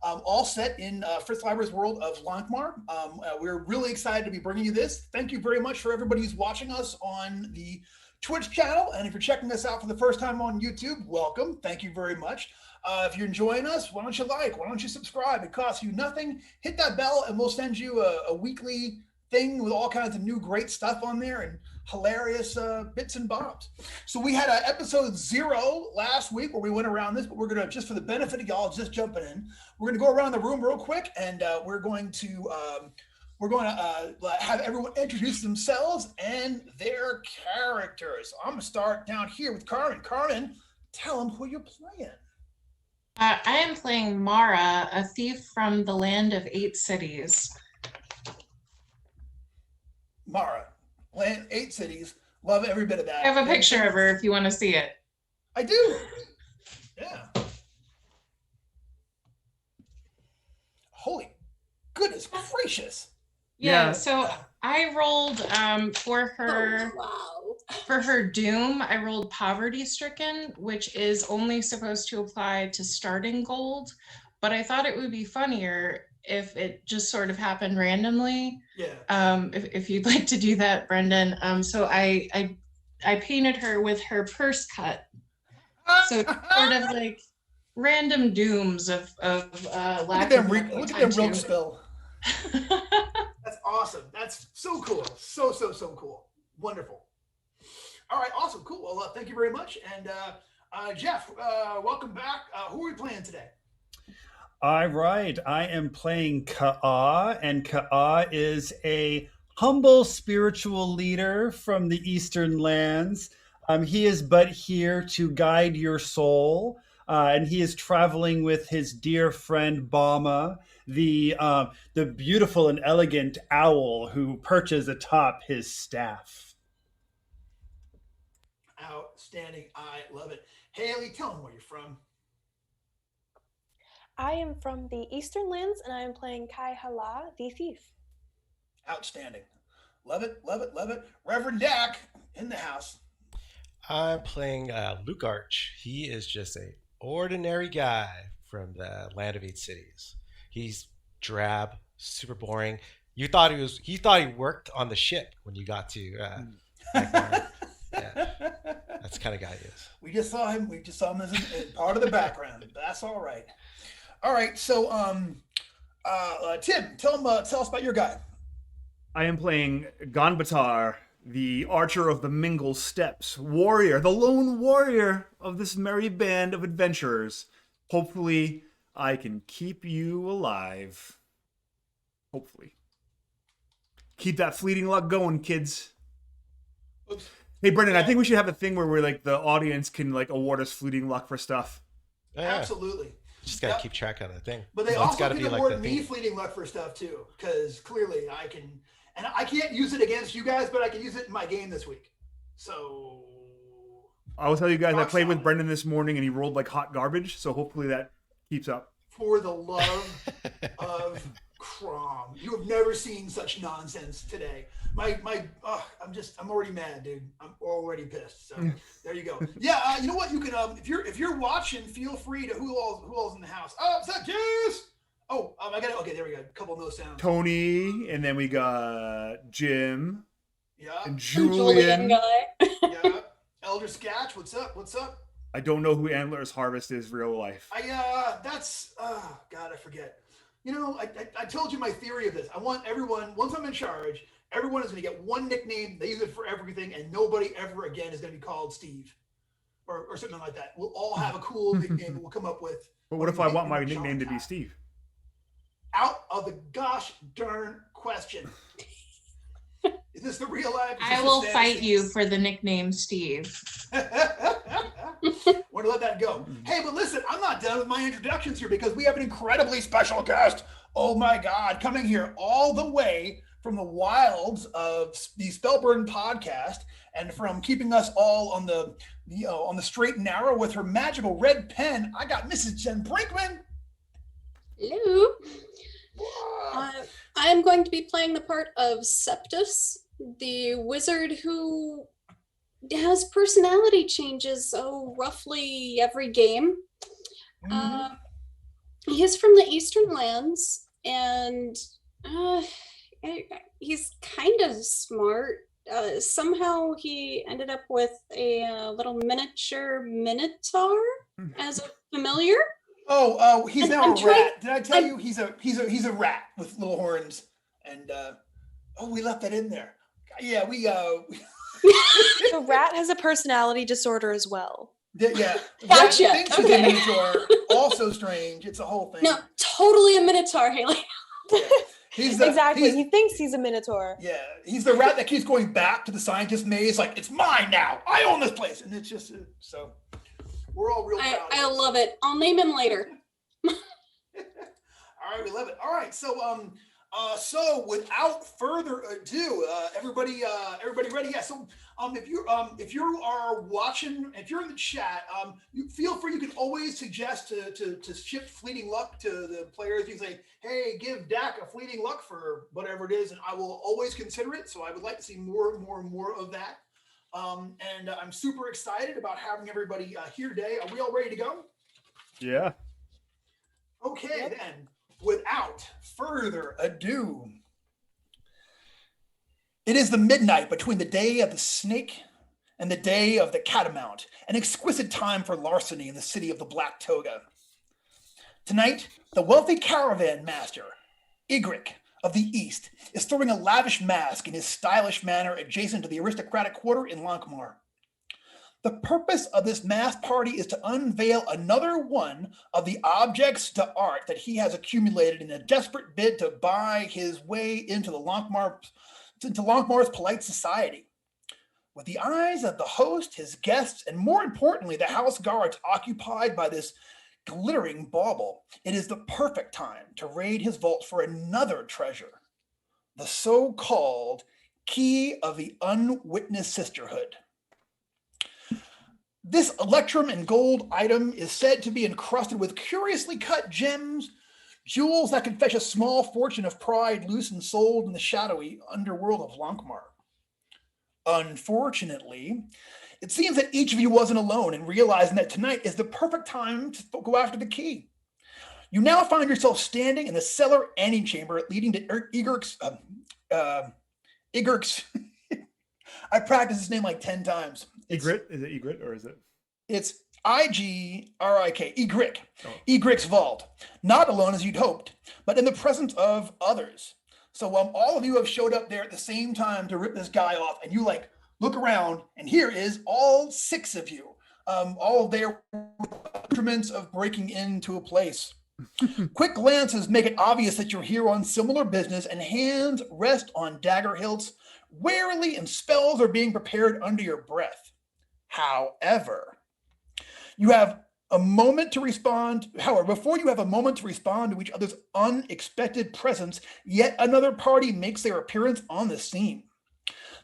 all set in Fritz Leiber's world of Lankhmar. We're really excited to be bringing you this. Thank you very much for everybody who's watching us on the Twitch channel. And if you're checking us out for the first time on YouTube, welcome. Thank you very much. If you're enjoying us, why don't you like? Why don't you subscribe? It costs you nothing. Hit that bell and we'll send you a weekly thing with all kinds of new great stuff on there and hilarious bits and bobs. So we had episode 0 last week where we went around this, but we're gonna, just for the benefit of y'all just jumping in, we're gonna go around the room real quick and we're going to have everyone introduce themselves and their characters. I'm gonna start down here with Carmen. Carmen, tell them who you're playing. I am playing Mara, a thief from the land of 8 cities. Mara, land 8 cities. Love every bit of that. I have a picture of her if you want to see it. I do. Yeah. Holy goodness gracious. Yeah. So I rolled for her. Oh, wow. For her doom, I rolled poverty stricken, which is only supposed to apply to starting gold. But I thought it would be funnier if it just sort of happened randomly. Yeah. If you'd like to do that, Brendan. So I painted her with her purse cut. So sort of like random dooms of lack of look at them rope spill. That's awesome. That's so cool. So cool. Wonderful. All right, awesome, cool. Well, thank you very much. And Jeff, welcome back. Who are we playing today? All right, I am playing Ka'a, and Ka'a is a humble spiritual leader from the Eastern lands. He is but here to guide your soul, and he is traveling with his dear friend Bama, the beautiful and elegant owl who perches atop his staff. Outstanding. I love it. Haley, tell them where you're from. I am from the Eastern Lands, and I am playing Kai Hala, the thief. Outstanding. Love it, love it, love it. Reverend Dak in the house. I'm playing Luke Arch. He is just an ordinary guy from the land of 8 cities. He's drab, super boring. He thought he worked on the ship when you got to Lankhmar. Yeah, that's the kind of guy he is. We just saw him as part of the background. That's all right. All right, so Tim, tell us about your guy. I am playing Ganbatar, the archer of the Mingle Steppes, warrior, the lone warrior of this merry band of adventurers. Hopefully, I can keep you alive. Hopefully. Keep that fleeting luck going, kids. Oops. Hey, Brendan, I think we should have a thing where we're like the audience can like award us fleeting luck for stuff. Yeah. Absolutely. Just gotta keep track of that thing. But they so also gotta can be award like me fleeting luck for stuff too, because clearly I can, and I can't use it against you guys, but I can use it in my game this week. So I will tell you guys, I played with Brendan this morning and he rolled like hot garbage, so hopefully that keeps up. For the love of Crom, you have never seen such nonsense today. I'm already mad, dude. I'm already pissed. So there you go. Yeah, you know what? You can if you're watching, feel free to who all's in the house. Oh, is that Juice? Oh, I got it. Okay, there we go. A couple of those sounds. Tony, and then we got Jim. Yeah. And Julian. Guy. Yeah. Elder Skatch, what's up? What's up? I don't know who Antler's Harvest is real life. God, I forget. You know, I told you my theory of this. I want everyone, once I'm in charge, everyone is going to get one nickname. They use it for everything, and nobody ever again is going to be called Steve or something like that. We'll all have a cool nickname we'll come up with. But what if I want my nickname to be Steve? Out of the gosh darn question. Is this the real life? I will fight you for the nickname Steve. Want to let that go. Hey, but listen, I'm not done with my introductions here because we have an incredibly special guest. Oh my God, coming here all the way from the wilds of the Spellburn podcast and from keeping us all on the straight and narrow with her magical red pen. I got Mrs. Jen Brinkman. Hello. I'm going to be playing the part of Septus, the wizard who has personality changes roughly every game. He's from the Eastern Lands, and he's kind of smart. Somehow he ended up with a little miniature minotaur as a familiar. Oh, he's now a rat. Did I tell you he's a rat with little horns? And we left that in there. Yeah, we The rat has a personality disorder as well. Yeah, Gotcha. Rat thinks he's a minotaur. Also strange. It's a whole thing. No, totally a minotaur, Haley. Yeah. He's He thinks he's a minotaur. Yeah, he's the rat that keeps going back to the scientist maze, like, it's mine now. I own this place, and it's just so. We're all real proud. I love it. I'll name him later. All right, we love it. All right, so without further ado, everybody ready? Yeah. So if you are watching, if you're in the chat, you feel free. You can always suggest to ship fleeting luck to the players. You can say, hey, give Dak a fleeting luck for whatever it is, and I will always consider it. So I would like to see more of that. And I'm super excited about having everybody here today. Are we all ready to go? Yeah. Okay, then. Without further ado, it is the midnight between the day of the snake and the day of the catamount, an exquisite time for larceny in the city of the Black Toga. Tonight, the wealthy caravan master, Igric of the East, is throwing a lavish mask in his stylish manner adjacent to the aristocratic quarter in Lankhmar. The purpose of this mass party is to unveil another one of the objects d'art that he has accumulated in a desperate bid to buy his way into Lankhmar's polite society. With the eyes of the host, his guests, and more importantly, the house guards occupied by this glittering bauble, it is the perfect time to raid his vault for another treasure, the so-called Key of the Unwitnessed Sisterhood. This electrum and gold item is said to be encrusted with curiously cut gems, jewels that can fetch a small fortune of pride loose and sold in the shadowy underworld of Lankhmar. Unfortunately, it seems that each of you wasn't alone in realizing that tonight is the perfect time to go after the key. You now find yourself standing in the cellar antechamber leading to Igrick's. I practiced his name like 10 times. Egret? Is it Egret or is it? It's Igrik, Egric. Oh. Egric's vault. Not alone as you'd hoped, but in the presence of others. So all of you have showed up there at the same time to rip this guy off, and you look around, and here is all 6 of you, all there instruments of breaking into a place. Quick glances make it obvious that you're here on similar business, and hands rest on dagger hilts warily, and spells are being prepared under your breath. However, you have a moment to respond. However, before you have a moment to respond to each other's unexpected presence, yet another party makes their appearance on the scene.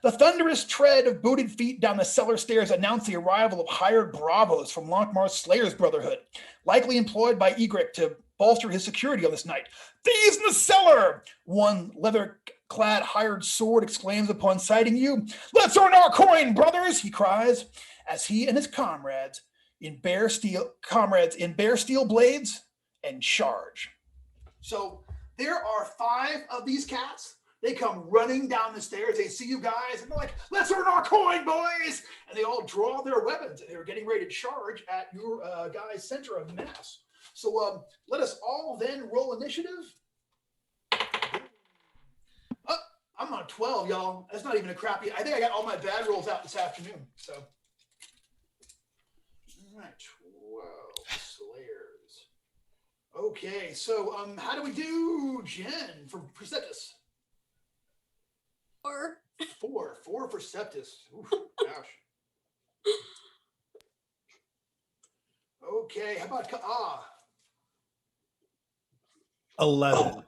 The thunderous tread of booted feet down the cellar stairs announce the arrival of hired bravos from Lankhmar's Slayers Brotherhood, likely employed by Egric to bolster his security on this night. Thieves in the cellar! One leather-clad hired sword exclaims upon sighting you. Let's earn our coin, brothers, he cries, as he and his comrades in bare steel blades and charge. So there are 5 of these cats. They come running down the stairs. They see you guys, and they're like, let's earn our coin, boys! And they all draw their weapons, and they're getting ready to charge at your guys' center of mass. So let us all then roll initiative. I'm on 12, y'all. That's not even a crappy. I think I got all my bad rolls out this afternoon. So, all right, 12 Slayers. Okay, so how do we do, Jen, for Perceptus? 4. 4 for Septus. Oof, gosh. Okay, how about Ka'a? 11.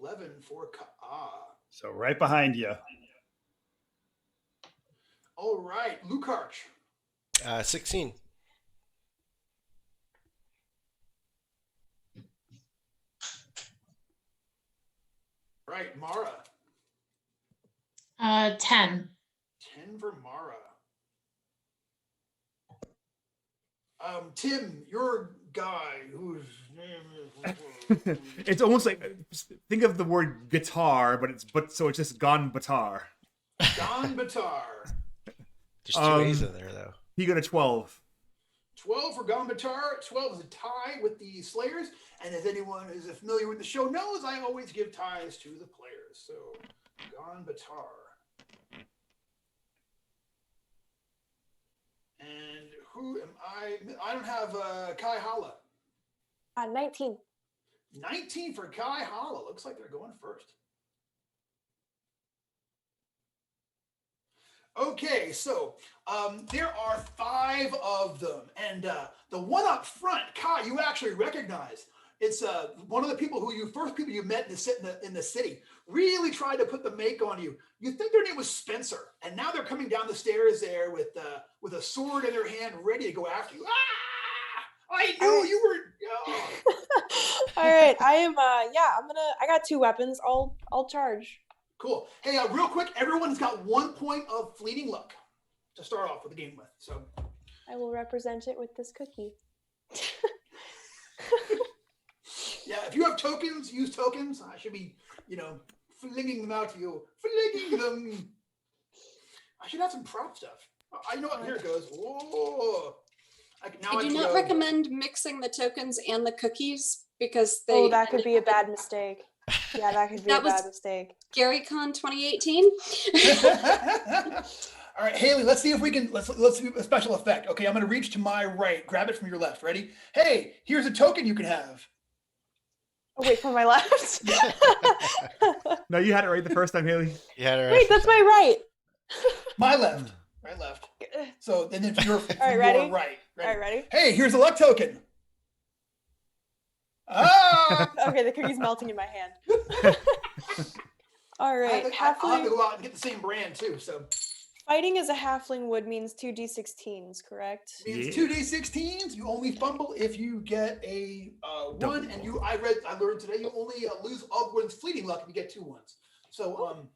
11 for Ka'a. So right behind you. All right, Lukarch. 16. Right, Mara. 10. 10 for Mara. Tim, your guy who's It's almost like, think of the word guitar, so it's just Gon Batar. Gon Batar. There's two A's in there, though. He got a 12. 12 for Gon Batar. 12 is a tie with the Slayers. And as anyone who's familiar with the show knows, I always give ties to the players. So, Gon Batar. And who am I? I don't have Kai Hala. 19. 19 for Kai Hala. Looks like they're going first. Okay, so there are 5 of them, and the one up front, Kai, you actually recognize. It's one of the people first people you met in the city. Really tried to put the make on you. You think their name was Spencer, and now they're coming down the stairs there with a sword in their hand, ready to go after you. Ah! I knew you were. Oh. All right, I am. I got 2 weapons. I'll charge. Cool. Hey, real quick, everyone's got 1 point of fleeting luck to start off with the game with. So I will represent it with this cookie. yeah, if you have tokens, use tokens. I should be, flinging them out to you. Flinging them. I should have some prop stuff. I know what. Here it goes. Whoa. I do not recommend mixing the tokens and the cookies because they. That could be a bad mistake. Yeah, that could be a bad mistake. GaryCon 2018. All right, Haley, let's see if we can, let's do a special effect. Okay, I'm going to reach to my right, grab it from your left. Ready? Hey, here's a token you can have. Oh, wait, from my left? No, you had it right the first time, Haley. You had it right. Wait, that's my right. My left. Right, left. So, and then you're ready? Right. All right, ready? Hey, here's a luck token. Ah! Okay, the cookie's melting in my hand. All right. I'll have to go out and get the same brand too. So fighting as a halfling would means 2d16s, correct? Means 2d16s. You only fumble if you get a 1, and I learned today you only lose all one's fleeting luck if you get 2 ones. So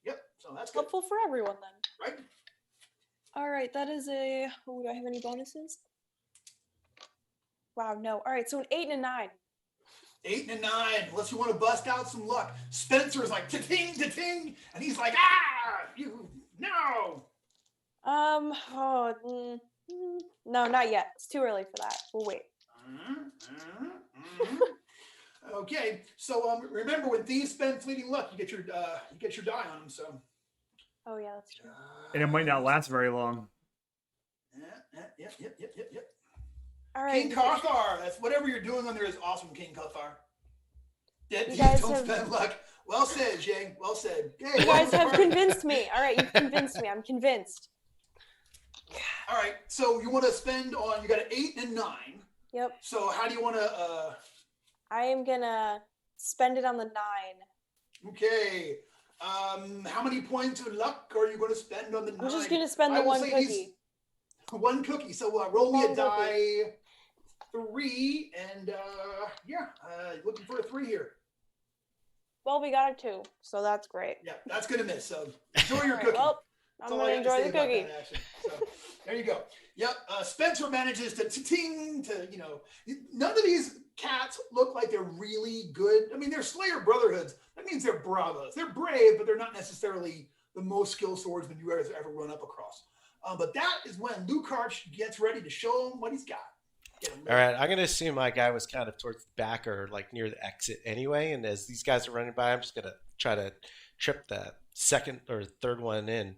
yep. So that's good. Helpful for everyone then. Right. All right, that is a. Oh, do I have any bonuses? Wow, no. All right, so an 8 and a 9. 8 and a 9. Unless you want to bust out some luck. Spencer's like ta-ting, ta-ting, and he's like, you no. No, not yet. It's too early for that. We'll wait. Okay, so remember when thieves spend fleeting luck, you get your die on them. So. Oh yeah, that's true. And it might not last very long. Yep. All right. King Cathar. That's whatever you're doing on there is awesome, King Cathar. You guys don't have... spend luck. Well said, Jay. Well said. Hey, you guys have convinced me. All right, you've convinced me. I'm convinced. All right, so you want to spend on, you got an 8 and a 9. Yep. So how do you want to... I am going to spend it on the 9. Okay. How many points of luck are you going to spend on the 9? I'm just going to spend the 1 cookie. 1 cookie. So roll me a die 3, and looking for a 3 here. Well, we got a 2, so that's great. Yeah, that's going to miss. So enjoy your cookie. Well, I'm going to enjoy the cookie. So there you go. Yep. Spencer manages to ting to, none of these cats look like they're really good. I mean, they're Slayer Brotherhoods. That means they're bravos. They're brave, but they're not necessarily the most skilled swordsmen you ever run up across. But that is when Lukarch gets ready to show him what he's got. All right, I'm going to assume my guy was kind of towards the back or like near the exit anyway. And as these guys are running by, I'm just going to try to trip the second or third one in.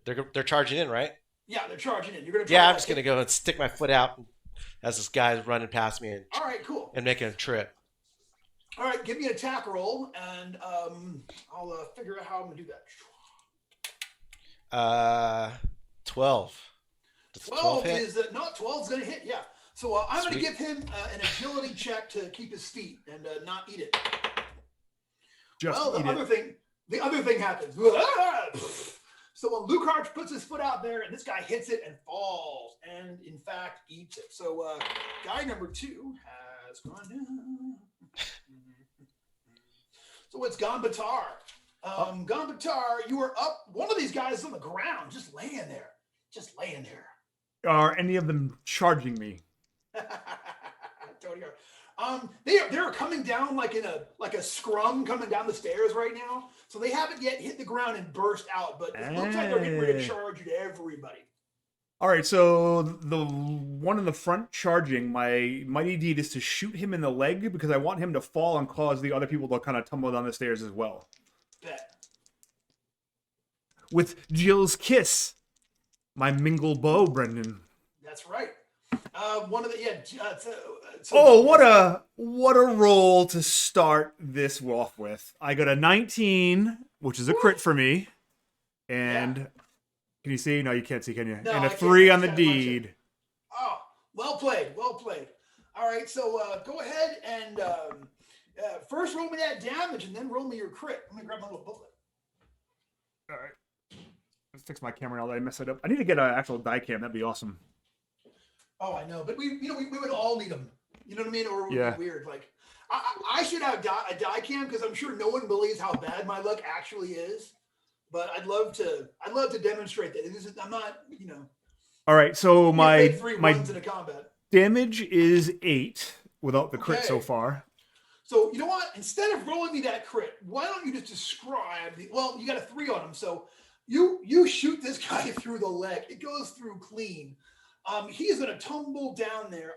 They're charging in, right? Yeah, they're charging in. You're going to. Yeah, I'm just going to go and stick my foot out as this guy's running past me. And, all right, cool. And making a trip. All right, give me an attack roll, and I'll figure out how I'm going to do that. 12. Does 12 is not 12 is going to hit. Yeah. So I'm going to give him an agility check to keep his feet and not eat it. The other thing happens. So when Lukarch puts his foot out there and this guy hits it and falls and in fact eats it. So guy number 2 has gone down. So it's Gon Batar. Gon Batar, you are up. One of these guys is on the ground, just laying there. Are any of them charging me? Totally are. They're coming down like a scrum coming down the stairs right now. So they haven't yet hit the ground and burst out, but it looks like they're getting ready to charge at everybody. All right, so the one in the front charging, my mighty deed is to shoot him in the leg because I want him to fall and cause the other people to kind of tumble down the stairs as well. Bet. With Jill's kiss, my mingle bow, Brendan. That's right. One of the what a roll to start this off with. I got a 19, which is a crit for me, and can you see? No, you can't see, can you? No, and a I can't. 3 on the deed. Oh, well played. Well played. All right, so go ahead and first roll me that damage, and then roll me your crit. Let me grab my little booklet. All right. Let's fix my camera now that I messed it up. I need to get an actual die cam. That'd be awesome. Oh, I know, but we would all need them. You know what I mean? Or it would be weird. Like, I should have a die cam because I'm sure no one believes how bad my luck actually is. But I'd love to demonstrate that. I'm not, All right, so my 3 ones in a combat. damage is 8 without the crit so Okay. far. So you know what? Instead of rolling me that crit, why don't you just describe well, you got a 3 on him, so you shoot this guy through the leg. It goes through clean. He's gonna tumble down there.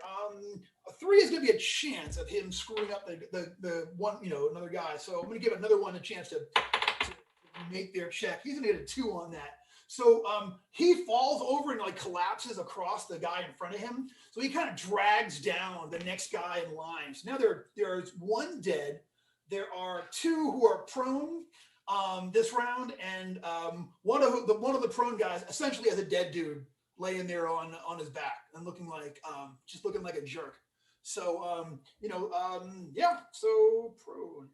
A 3 is gonna be a chance of him screwing up the one, another guy. So I'm gonna give another one a chance to make their check. He's gonna get a 2 on that. So he falls over and collapses across the guy in front of him. So he kind of drags down the next guy in line. So now there's 1 dead. There are 2 who are prone this round, and one of the prone guys essentially has a dead dude laying there on his back and looking like a jerk. So so prone.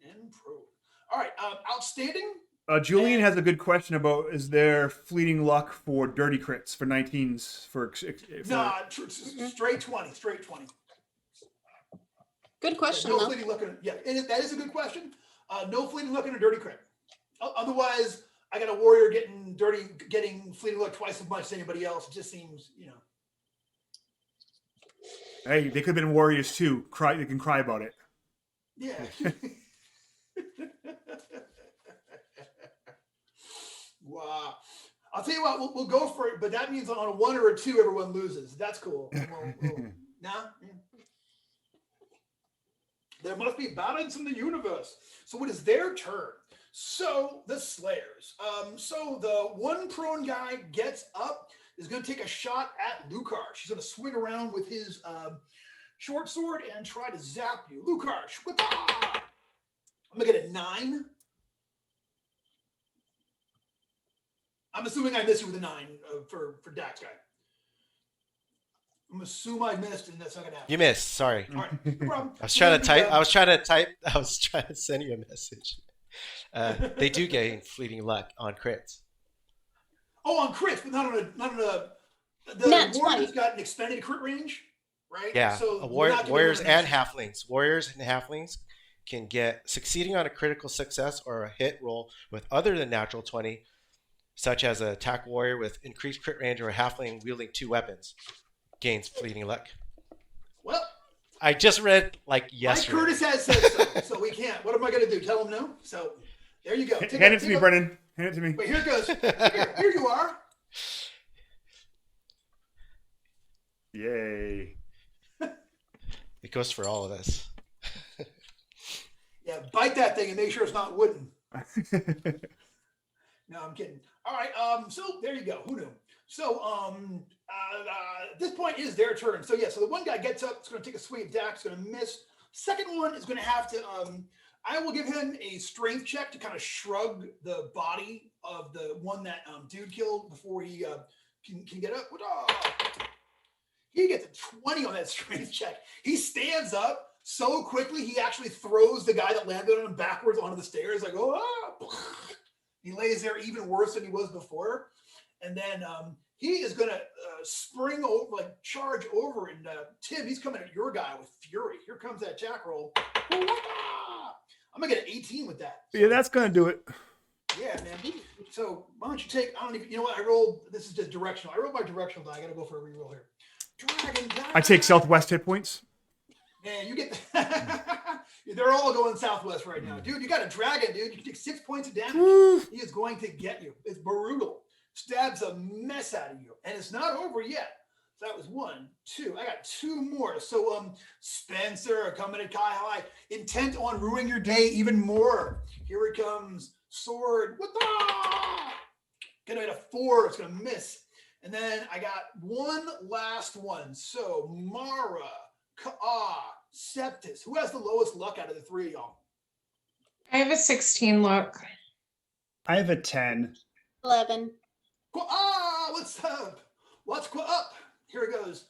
All right, outstanding. Julian has a good question about, is there fleeting luck for dirty crits for 19s for Straight 20. Good question, No though. fleeting luck. And that is a good question. No fleeting luck in a dirty crit. Otherwise, I got a warrior getting fleeting luck twice as much as anybody else. It just seems, Hey, they could have been warriors too. They can cry about it. Yeah. Wow. I'll tell you what, we'll go for it, but that means on a 1 or a 2, everyone loses. That's cool. Nah? There must be balance in the universe. So it is their turn. So the Slayers. So the 1 prone guy gets up, is going to take a shot at Lukarsh. He's going to swing around with his short sword and try to zap you. Lukarsh, I'm going to get a 9. I'm assuming I missed you with a 9 for Dak's guy. I'm assuming I missed, and that's not gonna happen. You missed. Sorry. All right, no problem. I was trying to send you a message. They do gain fleeting luck on crits. Oh, on crits, but not on a. The warrior's got an expanded crit range, right? Yeah. So warriors and halflings. Warriors and halflings can get succeeding on a critical success or a hit roll with other than natural 20. Such as an attack warrior with increased crit range or a halfling wielding 2 weapons gains fleeting luck. Well, I just read yesterday. Mike Curtis has said so we can't. What am I going to do? Tell him no? So there you go. Hand it to me, Brennan. Hand it to me. Wait, here it goes. Here you are. Yay. It goes for all of us. Yeah, bite that thing and make sure it's not wooden. No, I'm kidding. All right. So there you go. Who knew? So at this point is their turn. So so the 1 guy gets up. It's going to take a swing at Dak. It's going to miss. Second one is going to have to. I will give him a strength check to kind of shrug the body of the one that dude killed before he can get up. He gets a 20 on that strength check. He stands up so quickly he actually throws the guy that landed on him backwards onto the stairs. Like He lays there even worse than he was before. And then he is going to spring over, charge over. And Tim, he's coming at your guy with fury. Here comes that attack roll. I'm going to get an 18 with that. So, yeah, that's going to do it. Yeah, man. So why don't you take, I don't even, you know what? I rolled, this is just directional. I rolled my directional die. I got to go for a reroll here. Dragon. I take southwest hit points. Man, you get they're all going southwest right now. Dude, you got a dragon, dude. You can take 6 points of damage. He is going to get you. It's brutal. Stabs a mess out of you. And it's not over yet. So that was 1, 2. I got 2 more. So Spencer coming at Kai High, intent on ruining your day even more. Here it comes. Sword. What the? Gonna hit a 4. It's gonna miss. And then I got one last one. So Mara, Ka'a, Septis. Who has the lowest luck out of the 3 of y'all? I have a 16 luck. I have a 10. 11. Ka'a, what's up? What's up? Here it goes.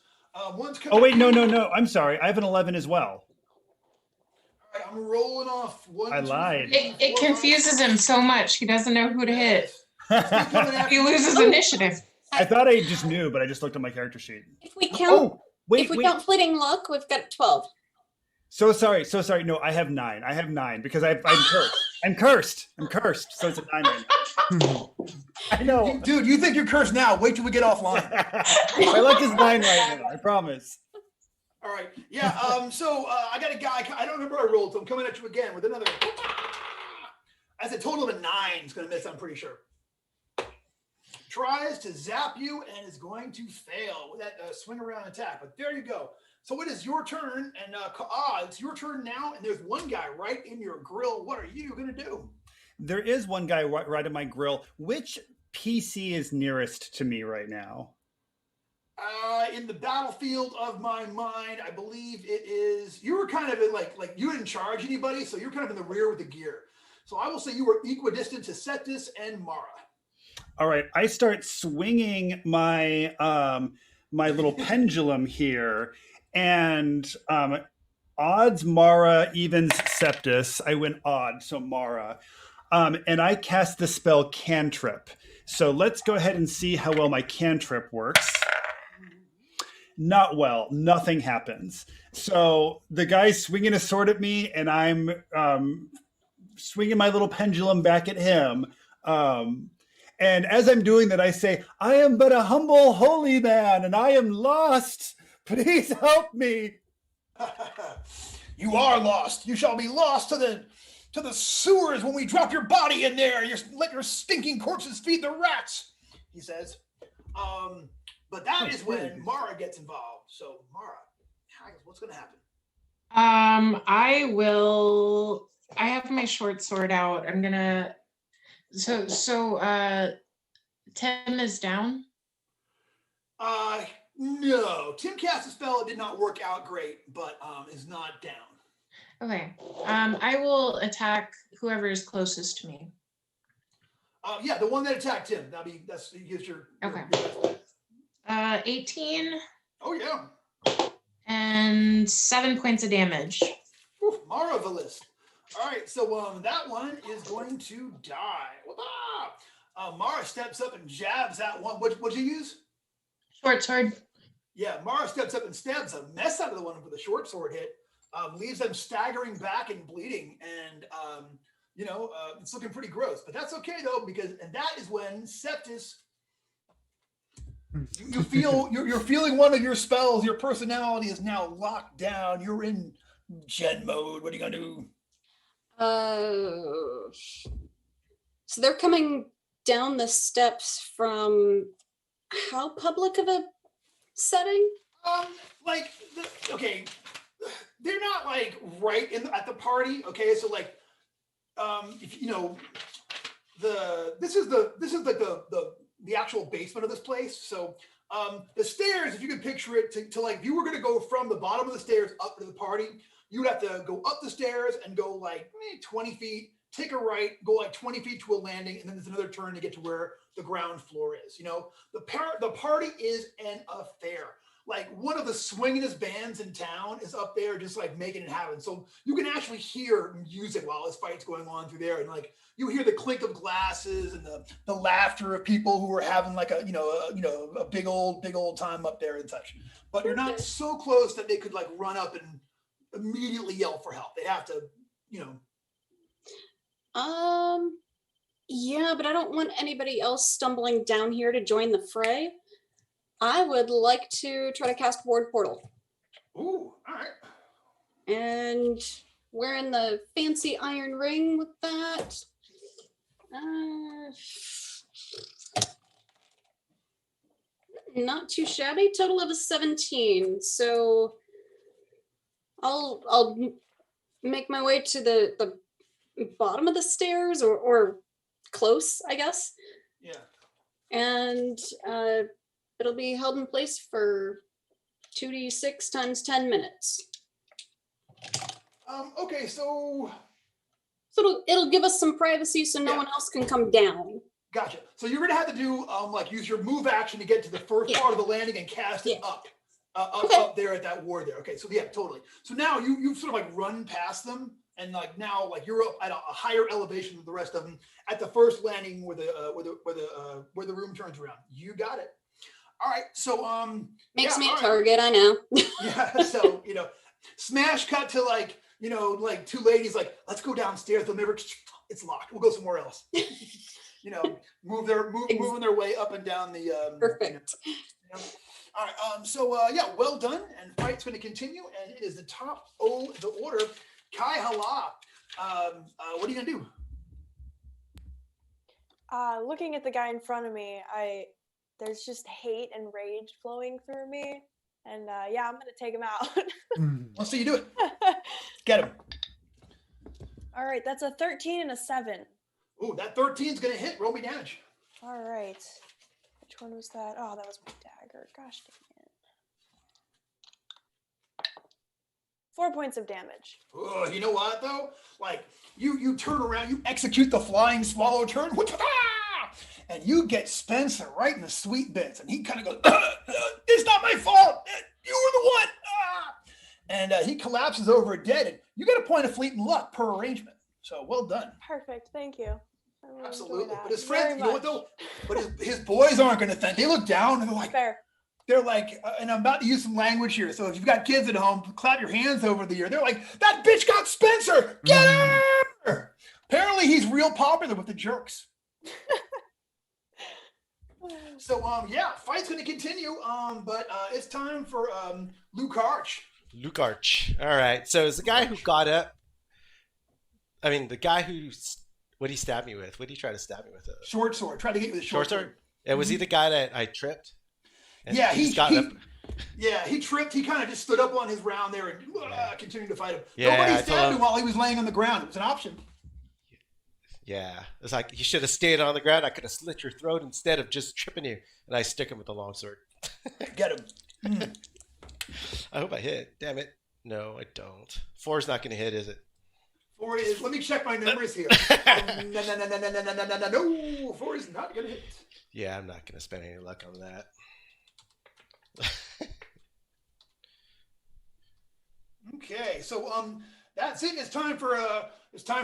One's Oh, wait, no. I'm sorry. I have an 11 as well. All right, I'm rolling off. 1, I 2, lied. 3, It 4, confuses him so much. He doesn't know who to hit. Yes. He loses initiative. I thought I just knew, but I just looked at my character sheet. If we count, Wait. count fleeting luck, we've got 12. So sorry. No, I have 9. I have 9 because I'm cursed. I'm cursed. So it's a 9 right now. I know. Dude, you think you're cursed now. Wait till we get offline. My luck is 9 right now. I promise. All right. Yeah. So I got a guy. I don't remember what I rolled, so I'm coming at you again with another. That's a total of a 9. It's going to miss, I'm pretty sure. Tries to zap you and is going to fail with that swing around attack. But there you go. So it is your turn, and it's your turn now. And there's one guy right in your grill. What are you going to do? There is one guy right in my grill. Which PC is nearest to me right now? In the battlefield of my mind, I believe it is. You were kind of in like you didn't charge anybody, so you're kind of in the rear with the gear. So I will say you were equidistant to Septis and Mara. All right, I start swinging my my little pendulum here, and odds Mara, evens Septis. I win odd, so Mara, and I cast the spell Cantrip. So let's go ahead and see how well my cantrip works. Not well. Nothing happens. So the guy's swinging a sword at me, and I'm swinging my little pendulum back at him. And as I'm doing that, I say, I am but a humble holy man, and I am lost. Please help me. You are lost. You shall be lost to the sewers when we drop your body in there. Let your stinking corpses feed the rats, he says. But that is when Mara gets involved. So, Mara, what's going to happen? I have my short sword out. I'm gonna. So Tim is down. No. Tim cast a spell. It did not work out great, but is not down. Okay. I will attack whoever is closest to me. Yeah, the one that attacked him. Here's your Okay. Your best. 18. Oh yeah. And 7 points of damage. Whew, marvelous. All right, so that one is going to die. Mara steps up and jabs that one. What'd you use? Short sword. Yeah, Mara steps up and stabs a mess out of the one with the short sword hit. Leaves them staggering back and bleeding, and it's looking pretty gross. But that's okay though, and that is when Septis. You feel you're feeling one of your spells. Your personality is now locked down. You're in Jen mode. What are you gonna do? So they're coming down the steps from how public of a setting? They're not like right at the party. Okay, so like, if you know, this is like the actual basement of this place. So the stairs, if you could picture it, to like if you were going to go from the bottom of the stairs up to the party, you would have to go up the stairs and go like 20 feet, take a right, go like 20 feet to a landing, and then there's another turn to get to where the ground floor is. You know, the party is an affair. Like one of the swingingest bands in town is up there just like making it happen. So you can actually hear music while this fight's going on through there. And like you hear the clink of glasses and the laughter of people who are having like a big old time up there and such. But you're not so close that they could like run up and immediately yell for help. They have to, Yeah, but I don't want anybody else stumbling down here to join the fray. I would like to try to cast Ward Portal. Ooh, all right. And we're in the fancy iron ring with that. Not too shabby. Total of a 17. So I'll make my way to the bottom of the stairs or close, I guess. Yeah. And it'll be held in place for 2d6 times 10 minutes. Okay, so it'll give us some privacy so no one else can come down. Gotcha. So you're gonna have to do like use your move action to get to the first part of the landing and cast it up there at that ward there. Okay, so yeah, totally. So now you sort of like run past them and like now like you're up at a higher elevation than the rest of them at the first landing where the room turns around. You got it. All right. So makes me a target. I know. Yeah. So smash cut to like like two ladies like let's go downstairs. They'll never. It's locked. We'll go somewhere else. Moving their way up and down the perfect. All right. So well done. And fight's going to continue. And it is the top of the order. Kai Hala. What are you going to do? Looking at the guy in front of me, there's just hate and rage flowing through me. And I'm going to take him out. Let's see you do it. Get him. All right. That's a 13 and a 7. Ooh, that 13 is going to hit. Roll me damage. All right. Which one was that? Oh, that was my dagger. Gosh dang it. 4 points of damage. Oh, you know what, though? Like, you turn around, you execute the flying swallow turn, and you get Spencer right in the sweet bits. And he kind of goes, it's not my fault. You were the one. And he collapses over dead. And you get a point of fleeting luck per arrangement. So well done. Perfect. Thank you. Really absolutely. But his friends, you know what though? But his boys aren't going to thank. They look down and they're like, fair. They're like, and I'm about to use some language here. So if you've got kids at home, clap your hands over the ear. They're like, that bitch got Spencer. Get her. Apparently he's real popular with the jerks. So fight's going to continue. But it's time for Luke Arch. Luke Arch. All right. So is the guy who got up. I mean, the guy who, what did he stab me with? What did he try to stab me with? Short sword. Try to get you with a short sword. And was he the guy that I tripped? And yeah, he got up. Yeah, he tripped. He kind of just stood up on his round there and continued to fight him. Yeah, nobody stabbed him while he was laying on the ground. It was an option. Yeah, it's like you should have stayed on the ground. I could have slit your throat instead of just tripping you. And I stick him with the long sword. Get him. I hope I hit. Damn it. No, I don't. 4 is not going to hit, is it? 4 is. Let me check my numbers here. No, 4 is not going to hit. Yeah, I'm not going to spend any luck on that. Okay, so that's it. It's time for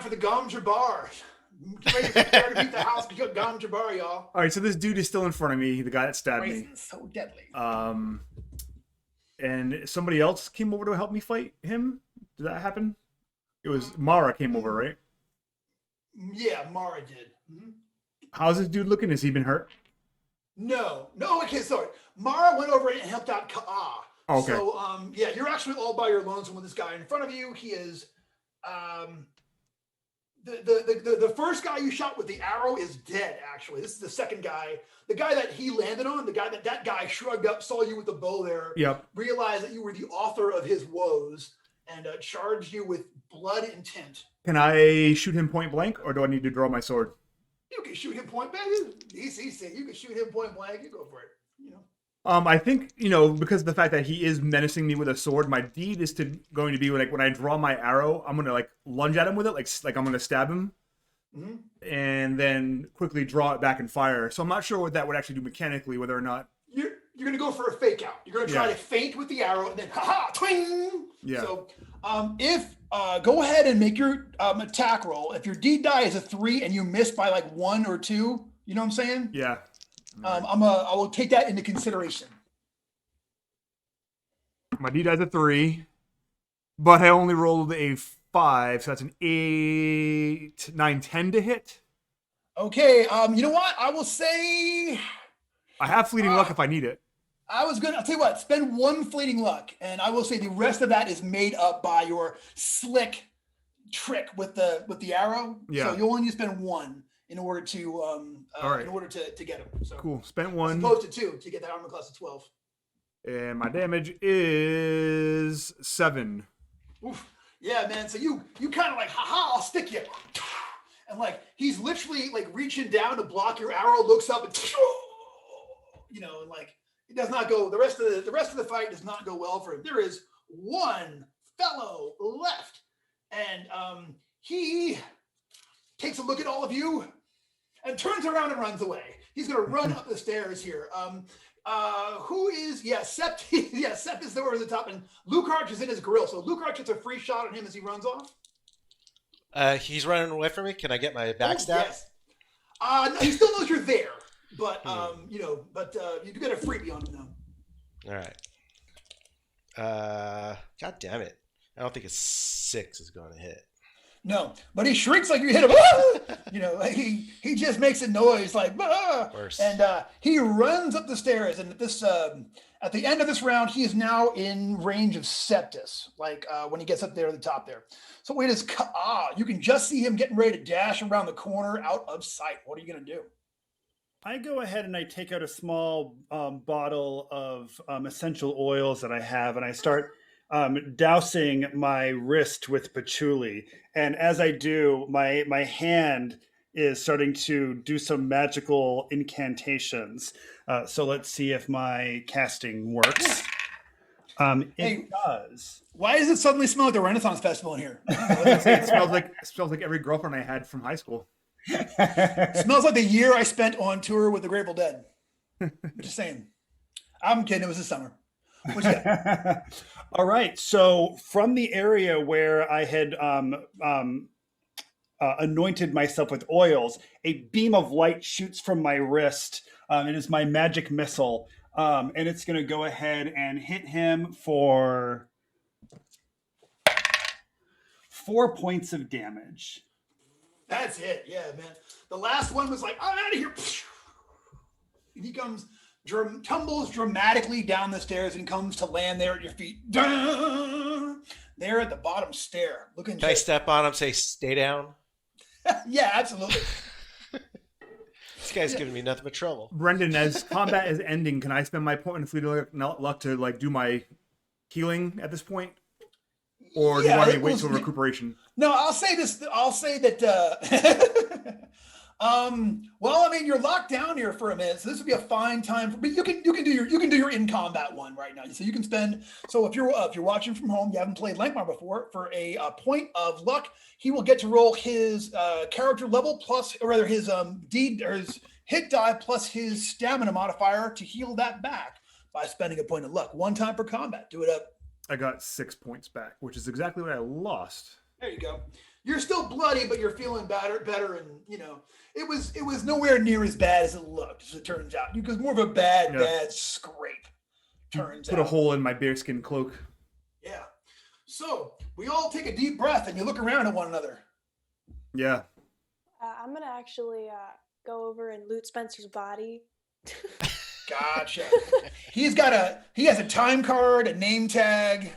the Gom Jabbar. Get ready to beat the house. Gom Jabbar, y'all. All right, so this dude is still in front of me. The guy that stabbed me. So deadly. And somebody else came over to help me fight him. Did that happen? It was Mara came over, right? Yeah, Mara did. Mm-hmm. How's this dude looking? Has he been hurt? No. Okay, sorry. Mara went over and helped out Ka'a. Okay. So, you're actually all by your lonesome with this guy in front of you. He is, the first guy you shot with the arrow is dead, actually. This is the second guy. The guy that he landed on, the guy that guy shrugged up, saw you with the bow there, realized that you were the author of his woes, and charged you with blood intent. Can I shoot him point blank, or do I need to draw my sword? You can shoot him point blank. He said you can shoot him point blank. You go for it. I think, because of the fact that he is menacing me with a sword, my deed is going to be like when I draw my arrow, I'm going to like lunge at him with it, like I'm going to stab him, and then quickly draw it back and fire. So I'm not sure what that would actually do mechanically, whether or not you're going to go for a fake out. You're going to try to feint with the arrow and then twing. Yeah. So if go ahead and make your attack roll. If your deed die is a 3 and you miss by like 1 or 2, you know what I'm saying? Yeah. I will take that into consideration. My D die's a 3, but I only rolled a 5, so that's an 8, 9, 10 to hit. Okay, you know what? I will say I have fleeting luck if I need it. I'll tell you what, spend 1 fleeting luck. And I will say the rest of that is made up by your slick trick with the arrow. Yeah. So you'll only need to spend 1 in order to right. in order to get him. So Cool. Spent as 1. opposed to 2 to get that armor class of 12. And my damage is 7. Oof. Yeah, man. So you kind of like, haha, I'll stick you. And like he's literally like reaching down to block your arrow, looks up and and like it does not go. The rest of the fight does not go well for him. There is 1 fellow left, and he takes a look at all of you and turns around and runs away. He's gonna run up the stairs here. Who is Sept? Sept is over the top, and Lukarch is in his grill. So Lukarch gets a free shot on him as he runs off. He's running away from me. Can I get my backstab? Yes. No, he still knows you're there, but you do get a freebie on him now. All right. God damn it! I don't think a 6 is going to hit. No, but he shrieks like you hit him. He just makes a noise like, Worse. And he runs up the stairs. And at the end of this round, he is now in range of Septus. Like when he gets up there at the top there. So wait, you can just see him getting ready to dash around the corner out of sight. What are you gonna do? I go ahead and I take out a small bottle of essential oils that I have, and I start dousing my wrist with patchouli. And as I do, my hand is starting to do some magical incantations. So let's see if my casting works. It does. Why does it suddenly smell like the Renaissance Festival in here? It smells like every girlfriend I had from high school. It smells like the year I spent on tour with the Grateful Dead. Just saying. I'm kidding. It was the summer. What you got? All right. So from the area where I had anointed myself with oils, a beam of light shoots from my wrist. It is my magic missile. And it's going to go ahead and hit him for 4 points of damage. That's it. Yeah, man. The last one was like, I'm out of here. And he tumbles dramatically down the stairs and comes to land there at your feet. There at the bottom stair. Looking. Can I step on him, say, stay down? Yeah, absolutely. This guy's giving me nothing but trouble. Brendan, as combat is ending, can I spend my point in fleeting luck to like do my healing at this point? Or do you want me to wait till recuperation? No, I'll say this. I'll say that. Well, I mean, you're locked down here for a minute, so this would be a fine time. But you can do your in combat one right now. So you can spend. So if you're watching from home, you haven't played Lankhmar before. For a point of luck, he will get to roll his character level plus, or rather, his his hit die plus his stamina modifier to heal that back by spending a point of luck. 1 time per combat. Do it up. I got 6 points back, which is exactly what I lost. There you go. You're still bloody, but you're feeling better, and it was nowhere near as bad as it looked, as it turns out. It was more of a bad scrape. Turns out. Put a hole in my bearskin cloak. Yeah. So we all take a deep breath, and you look around at one another. Yeah. I'm gonna actually go over and loot Spencer's body. Gotcha. He has a time card, a name tag.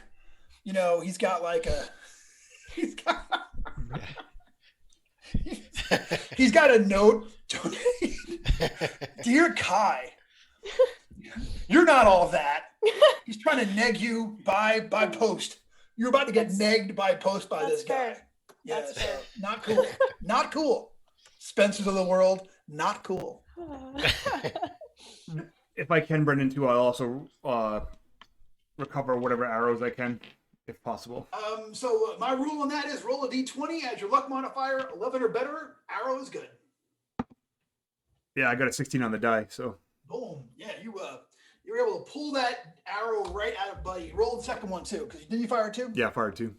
He's got like he's got a note. Dear Kai, you're not all that. He's trying to neg you by post. You're about to get negged by post by this guy. Fair. Yeah, That's fair. Not cool. Not cool. Spencers of the world, not cool. If I can, Brendan, too, I'll also recover whatever arrows I can, if possible. So my rule on that is roll a d20 as your luck modifier, 11 or better. Arrow is good. Yeah, I got a 16 on the die, so. Boom. Yeah, you were able to pull that arrow right out of Buddy. Roll the second one too, because did you fire 2? Yeah, fired 2.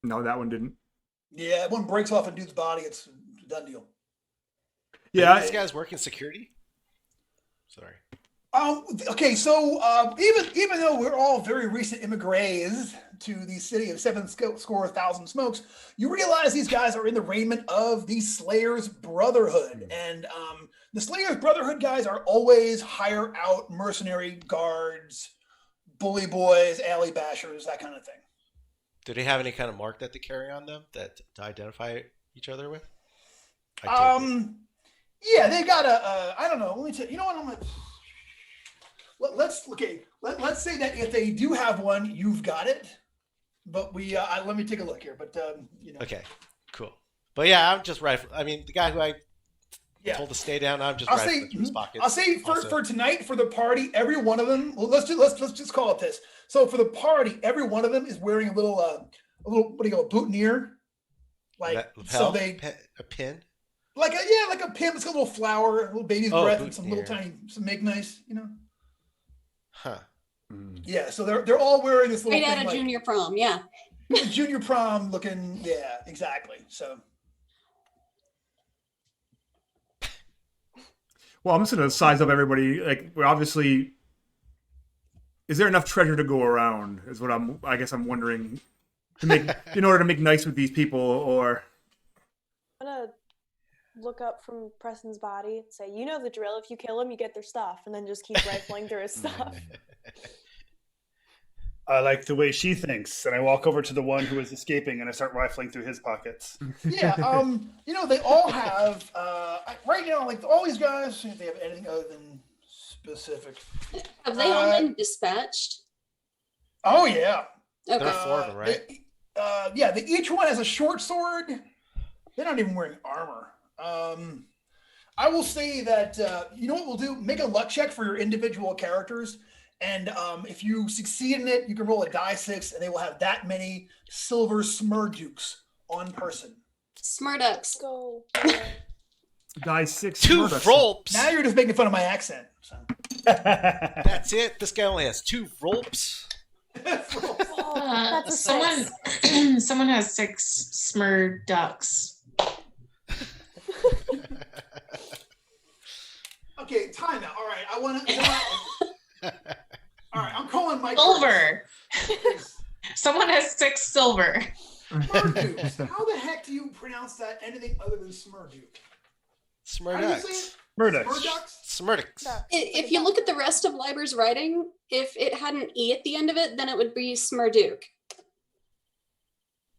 No, that one didn't. Yeah, one breaks off a dude's body. It's a done deal. Yeah, These guys work in security? Sorry. Okay, so even though we're all very recent immigrants to the city of Sevenscore 1,000 Smokes, you realize these guys are in the raiment of the Slayers Brotherhood, and The Slayers Brotherhood guys are always hire out mercenary guards, bully boys, alley bashers, that kind of thing. Do they have any kind of mark that they carry on them to identify each other with? Yeah, they got I don't know. Let me tell you. You know what? Let's say that if they do have one, you've got it. But let me take a look here. But Okay, cool. But yeah, I'm just rifling. I mean, the guy who I told to stay down, I'm just rifling through his pockets. I'll say for tonight, for the party, every one of them. Well, let's just call it this. So for the party, every one of them is wearing a little what do you call, boutonniere? Like lapel? so they a pin. Like a pin. It's got a little flower, a little baby's breath, and some little tiny make nice, Huh. Yeah, so they're all wearing this little Right thing, out of like, junior prom, yeah. junior prom looking, yeah, exactly. So Well, I'm just gonna size up everybody. Like, we're obviously, is there enough treasure to go around? Is what I guess I'm wondering. To make in order to make nice with these people, or I'm gonna look up from Preston's body and say, "You know the drill. If you kill him, you get their stuff," and then just keep rifling through his stuff. I like the way she thinks, and I walk over to the one who is escaping, and I start rifling through his pockets. yeah, they all have right now, like all these guys, see if they have anything other than specific. Have they all been dispatched? Oh yeah. Okay. There are 4 of them, right? Each one has a short sword. They're not even wearing armor. I will say that you know what we'll do? Make a luck check for your individual characters. And if you succeed in it, you can roll a die 6, and they will have that many silver smurdukes on person. Smurducks. Go. die 6. 2 ropes. Now you're just making fun of my accent. So. That's it. This guy only has 2 ropes. That's a 6. Someone has 6 smurd ducks. Okay, time out. All right, I want to. All right, I'm calling my Silver. Someone has 6 silver. Smurdukes. How the heck do you pronounce that? Anything other than Smurduke? Smurducks. Smurducks. If you look at the rest of Liber's writing, if it had an E at the end of it, then it would be Smurduke.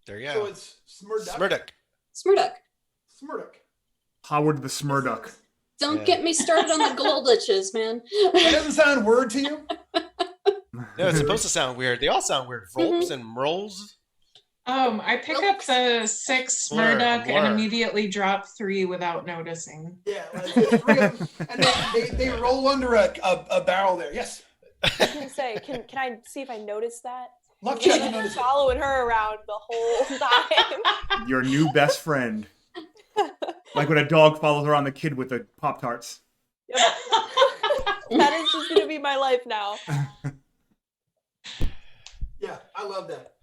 There you go. So it's Smurduck. Smurduck. Smurduck. Howard the Smurduck. Don't get me started on the Golditches, man. That doesn't sound word to you? No, it's supposed to sound weird. They all sound weird. Ropes and rolls. I pick up the 6 smurduck and immediately drop 3 without noticing. Yeah, like 3 of them, and they roll under a barrel there. Yes. I was gonna say, can I see if I notice that? Luck check, you I'm notice it. following her around the whole time. Your new best friend. Like when a dog follows around the kid with the Pop-Tarts. Yep. That is just gonna be my life now. Yeah, I love that.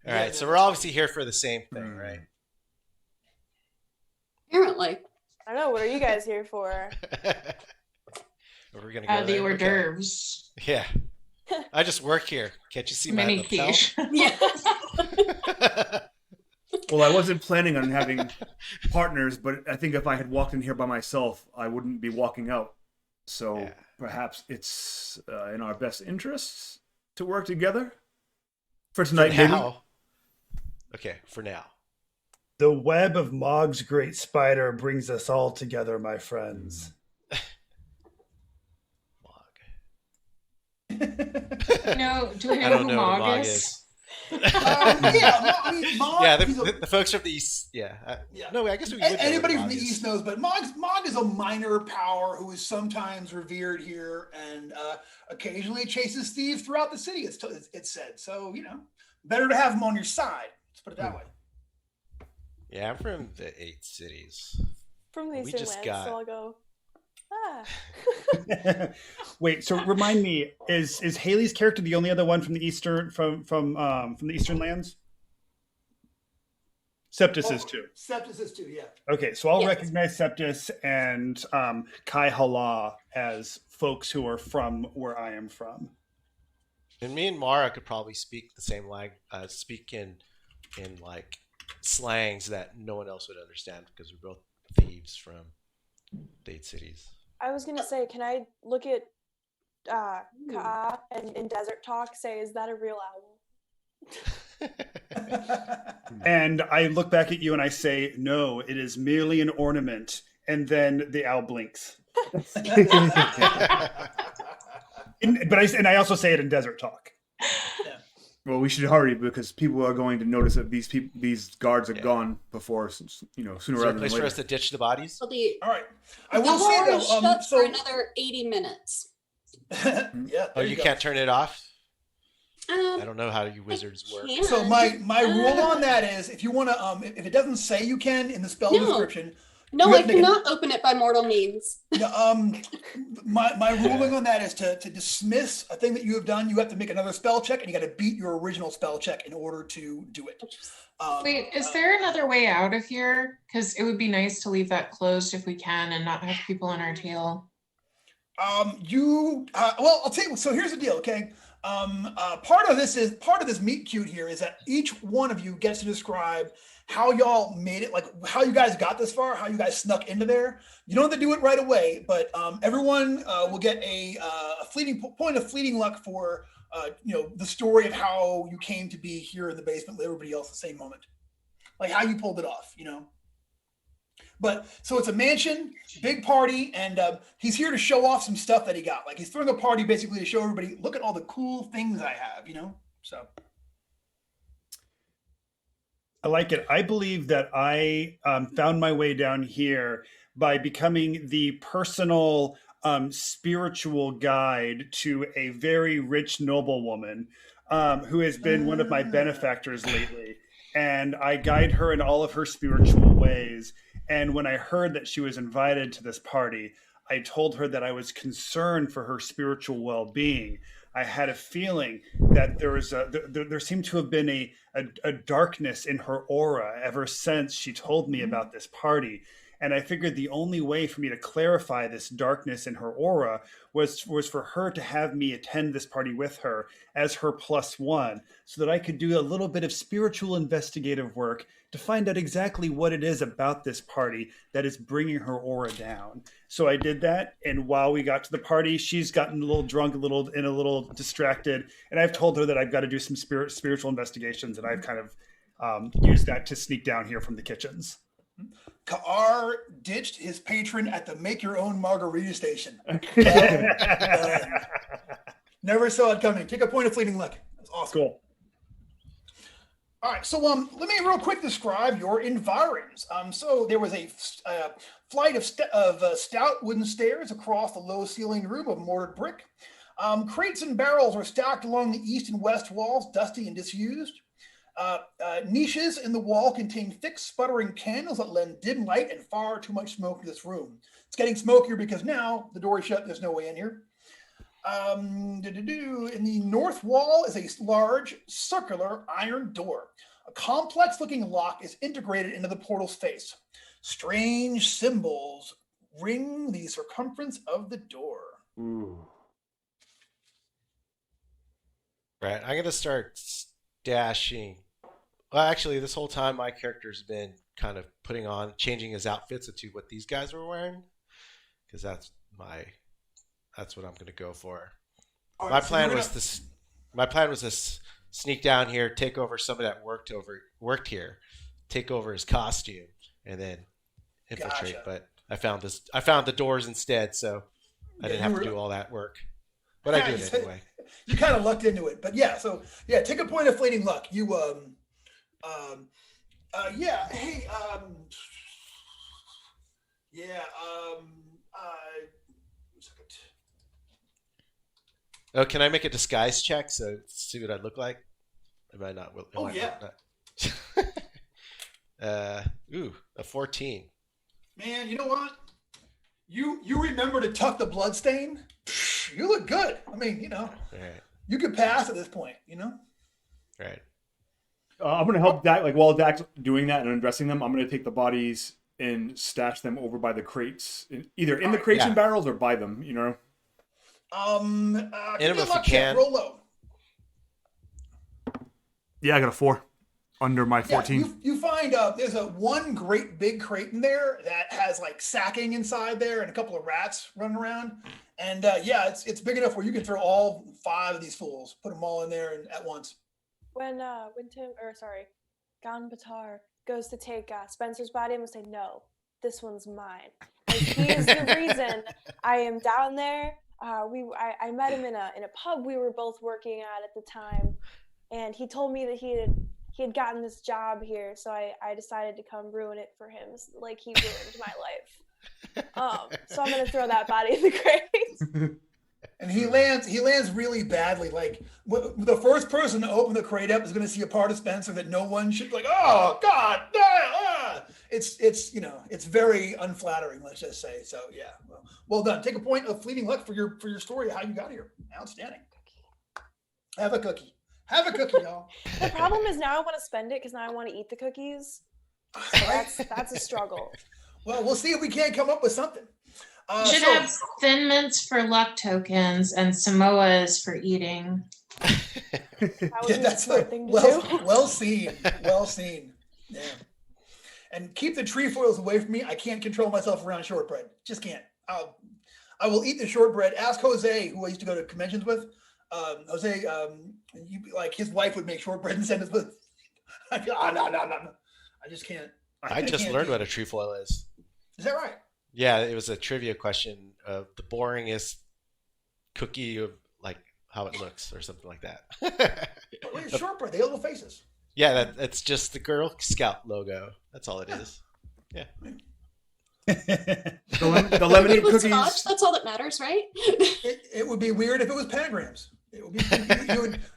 All right, so we're obviously here for the same thing, right? Apparently. I don't know. What are you guys here for? We're gonna go The there? hors Okay. d'oeuvres. Yeah. I just work here. Can't you see Mini my lapel? quiche. Yeah. Well, I wasn't planning on having partners, but I think if I had walked in here by myself, I wouldn't be walking out. So perhaps it's in our best interests to work together for tonight. For Maybe. now. Okay, for now. The web of Mog's great spider brings us all together, my friends. Do we know I don't who know what Mog Mog is? is. Mog, Yeah, the folks from the east. Yeah. No, I guess we would know anybody what from Mog the is. east knows, but Mog is a minor power who is sometimes revered here and occasionally chases thieves throughout the city. It's said. So better to have him on your side. Let's put it that way. Yeah, I'm from the 8 cities. From the We Eastern just lands, got- so I'll go. Wait, so remind me, is Haley's character the only other one from the eastern from the eastern lands? Septus is too. Septus is too, yeah. Okay, so I'll Yes. recognize Septus and Kai Hala as folks who are from where I am from. And me and Mara could probably speak the same language, speak in like slangs that no one else would understand because we're both thieves from Date cities. I was gonna say, can I look at Ka and in Desert Talk say, is that a real owl? And I look back at you and I say, no, it is merely an ornament. And then the owl blinks. I also say it in Desert Talk. Yeah. Well, we should hurry because people are going to notice that these guards are gone before, sooner Is there rather a than place for later. us to ditch the bodies? Well, All right. I the will say door though, is shut so for another 80 minutes. yeah. Oh, there you go. can't turn it off? I Um, don't know how you wizards work. can. So my rule on that is, if you want to, if it doesn't say you can in the spell No. description, No, you I have to make cannot open it by mortal means. my ruling on that is to dismiss a thing that you have done. You have to make another spell check, and you got to beat your original spell check in order to do it. Wait, is there another way out of here? Because it would be nice to leave that closed if we can and not have people on our tail. Well, I'll tell you. So here's the deal, okay? Part of this meet cute here is that each one of you gets to describe how y'all made it, like how you guys got this far, how you guys snuck into there. You don't have to do it right away, but everyone will get a fleeting point of fleeting luck for the story of how you came to be here in the basement with everybody else at the same moment, like how you pulled it off, But so it's a mansion, big party, and he's here to show off some stuff that he got. Like he's throwing a party basically to show everybody, look at all the cool things I have, So I like it. I believe that I found my way down here by becoming the personal spiritual guide to a very rich noblewoman who has been one of my benefactors lately. And I guide her in all of her spiritual ways. And when I heard that she was invited to this party, I told her that I was concerned for her spiritual well-being. I had a feeling that there seemed to have been a darkness in her aura ever since she told me about this party. And I figured the only way for me to clarify this darkness in her aura was for her to have me attend this party with her as her +1, so that I could do a little bit of spiritual investigative work to find out exactly what it is about this party that is bringing her aura down. So I did that, and while we got to the party, she's gotten a little drunk, a little distracted, and I've told her that I've got to do some spiritual investigations, and I've kind of used that to sneak down here from the kitchens. Ka'ar ditched his patron at the make your own margarita station. Never saw it coming. Take a point of fleeting luck. That's awesome. Cool. All right, so let me real quick describe your environs. So there was a flight of stout wooden stairs across the low-ceilinged room of mortared brick. Crates and barrels are stacked along the east and west walls, dusty and disused. Niches in the wall contain thick, sputtering candles that lend dim light and far too much smoke to this room. It's getting smokier because now the door is shut. There's no way in here. In the north wall is a large, circular iron door. A complex-looking lock is integrated into the portal's face. Strange symbols ring the circumference of the door. Ooh. Right, I'm going to start stashing. Well, actually, this whole time my character's been kind of changing his outfits into what these guys were wearing, because that's what I'm going to go for. All My right, plan was to sneak down here, take over somebody that worked here, take over his costume, and then infiltrate. Gotcha. But I found the doors instead, so I didn't have to do all that work. But I did it anyway. You kind of lucked into it, but yeah. So yeah, take a point of fleeting luck. You hey Oh, can I make a disguise check so see what I look like? Am I not? Oh, yeah. A 14. Man, you know what? You remember to tuck the blood stain? You look good. I mean, Right. you could pass at this point, Right. I'm going to help Dak, like while Dak's doing that and undressing them, I'm going to take the bodies and stash them over by the crates, either in the crates and barrels or by them, In them give me a if you luck check. can. Roll low. Yeah, I got a 4. under my 14. Yeah, you find there's one great big crate in there that has like sacking inside there and a couple of rats running around. And it's big enough where you can throw all 5 of these fools, put them all in there and at once. When Gan Batar goes to take Spencer's body, I'm gonna say, no, this one's mine. And he is the reason I am down there. I met him in a pub we were both working at the time, and he told me that he had gotten this job here, so I decided to come ruin it for him, like he ruined my life. So I'm gonna throw that body in the crate. And he lands really badly. Like the first person to open the crate up is going to see a part of Spencer that no one should, like, oh God, it's very unflattering. Let's just say. So yeah, well done. Take a point of fleeting luck for your story how you got here. Outstanding. Have a cookie, y'all. The problem is now I want to spend it because now I want to eat the cookies. So that's a struggle. Well, we'll see if we can't come up with something. You should have Thin Mints for luck tokens and Samoas for eating. That's well seen. Well seen. Yeah. And keep the trefoils away from me. I can't control myself around shortbread. Just can't. I will eat the shortbread. Ask Jose, who I used to go to conventions with. Jose, his wife would make shortbread and send us with. I feel, no. I just can't. I just learned what a trefoil is. Is that right? Yeah, it was a trivia question of the boringest cookie of like how it looks or something like that. Wait, shortbread, they have little faces. Yeah, that's just the Girl Scout logo. That's all it is. Yeah. The lemonade cookies. Scotch, that's all that matters, right? It would be weird if it was pentagrams. It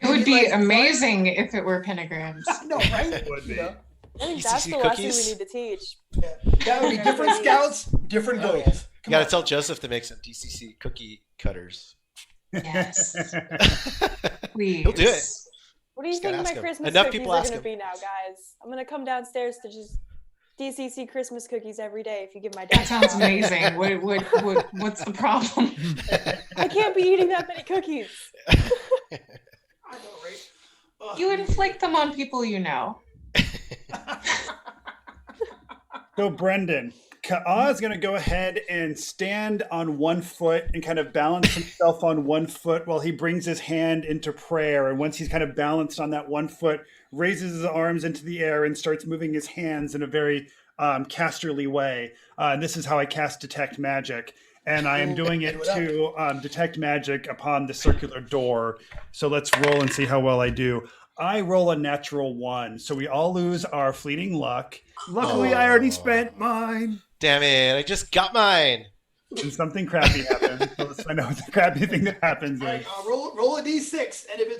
would be amazing if it were pentagrams. No, right? It would be. I think DCC that's the cookies? lesson we need to teach. Yeah. That would be different scouts, different girls. You gotta tell Joseph to make some DCC cookie cutters. Yes. Please. He'll do it. What do you Just gotta think my ask him. Christmas Enough cookies people are ask going to him. be now, guys? I'm going to come downstairs to just DCC Christmas cookies every day if you give my That dad. sounds amazing. What's the problem? I can't be eating that many cookies. I know, right? You inflict them on people you know. So Brendan, Ka'a is going to go ahead and stand on one foot and kind of balance himself on one foot while he brings his hand into prayer. And once he's kind of balanced on that one foot, raises his arms into the air and starts moving his hands in a very casterly way. This is how I cast Detect Magic. And I am doing it to detect magic upon the circular door. So let's roll and see how well I do. I roll a natural 1, so we all lose our fleeting luck. Luckily, I already spent mine. Damn it! I just got mine. And something crappy happens. So let's find out what the crappy thing that happens All is. right, roll a d6, and if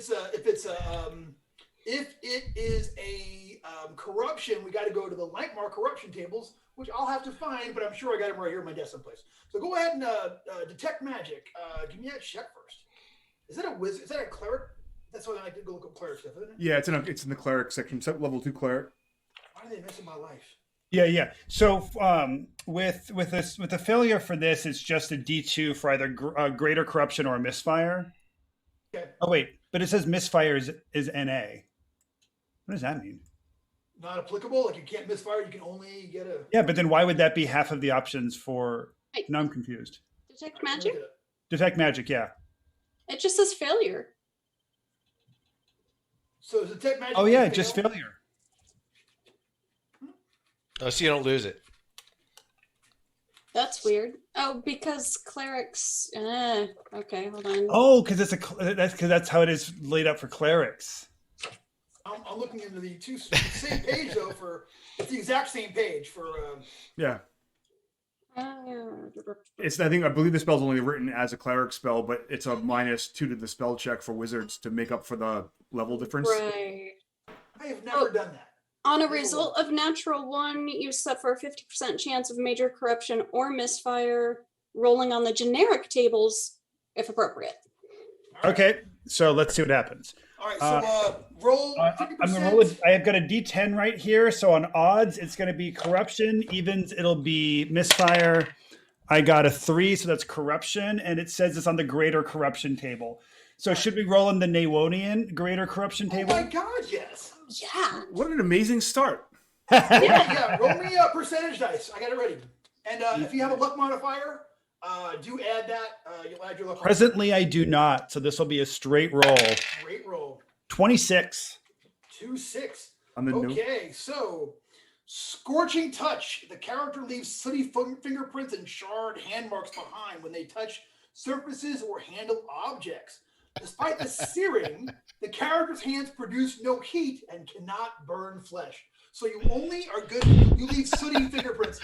it is a corruption, we got to go to the Lankhmar corruption tables, which I'll have to find, but I'm sure I got them right here in my desk someplace. So go ahead and detect magic. Give me that check first. Is that a wizard? Is that a cleric? That's why I like to go look up cleric stuff, isn't it? Yeah, it's in the cleric section, level 2 cleric. Why are they messing my life? Yeah. So with the failure for this, it's just a D2 for either greater corruption or a misfire. Okay. Oh wait, but it says misfire is NA. What does that mean? Not applicable. Like you can't misfire. You can only get a. Yeah, but then why would that be half of the options for? Now I'm confused. Detect magic? Detect magic, yeah. It just says failure. So is detect magic? Oh yeah, just failure. Oh, so you don't lose it. That's weird. Oh, because clerics. Okay, hold on. Oh, because that's how it is laid up for clerics. I'm looking into the same page though. It's the exact same page for. Yeah. I believe the spell's only written as a cleric spell, but it's a -2 to the spell check for wizards to make up for the level difference. Right. I have never done that. On a result of natural 1, you suffer a 50% chance of major corruption or misfire, rolling on the generic tables if appropriate. Okay, so let's see what happens. All right, so roll 50%. I'm gonna roll it. I've got a D10 right here. So on odds, it's gonna be corruption. Evens, it'll be misfire. I got a 3, so that's corruption, and it says it's on the greater corruption table. So should we roll in the Nawonian Greater Corruption Oh table? my God, yes. Yeah. What an amazing start. Yeah, roll me a percentage dice. I got it ready. And if you have a luck modifier, do add that. You'll add your luck Presently, I do not. So this will be a straight roll. modifier. Great roll. 26. 2-6. On the new. Okay, so Scorching Touch. The character leaves sooty fingerprints and charred hand marks behind when they touch surfaces or handle objects. Despite the searing, the character's hands produce no heat and cannot burn flesh. So you only are good. You leave sooty fingerprints.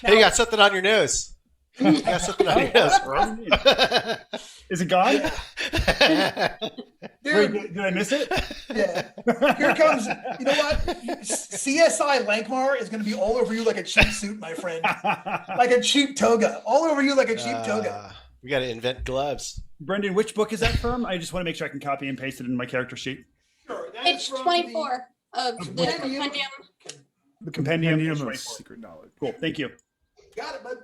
Hey, you got something on your nose. You got something on your nose, bro. Is it gone? Dude, Wait, did I miss it? yeah. Here comes, you know what? CSI Lankhmar is going to be all over you like a cheap suit, my friend. Like a cheap toga. All over you like a cheap toga. We got to invent gloves. Brendan, which book is that from? I just want to make sure I can copy and paste it in my character sheet. Sure. That is Page from 24 of the Compendium. compendium. The compendium. Compendium page of 24. Secret Knowledge. Cool. Thank you. Got it, bud.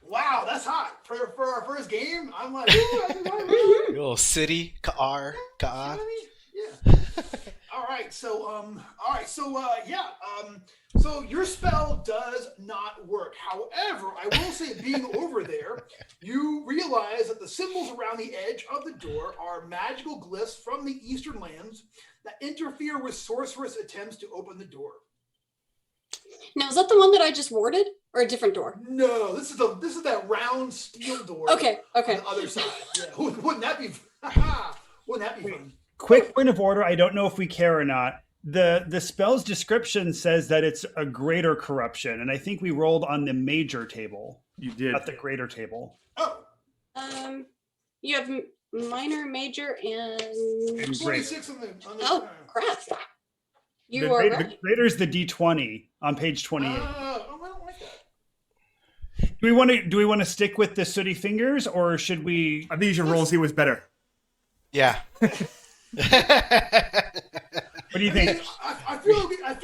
Wow, that's hot. For our first game, I'm like, ooh, Your little city, Ka'ar, Ka'a. yeah. All right, so so your spell does not work. However, I will say, being over there, you realize that the symbols around the edge of the door are magical glyphs from the Eastern lands that interfere with sorceress attempts to open the door. Now, is that the one that I just warded, or a different door? No, this is that round steel door. Okay. On the other side. Yeah, wouldn't that be? Wouldn't that be fun? Quick point of order. I don't know if we care or not. The spell's description says that it's a greater corruption, and I think we rolled on the major table, You did. not the greater table. Oh, You have minor, major, and And 26 on the. oh crap! You The are greater, right. the greater is the D20 on page 28. I don't like that. Do we want to stick with the sooty fingers, or should we? I think you should roll and see what's better. Yeah. What do you think? I feel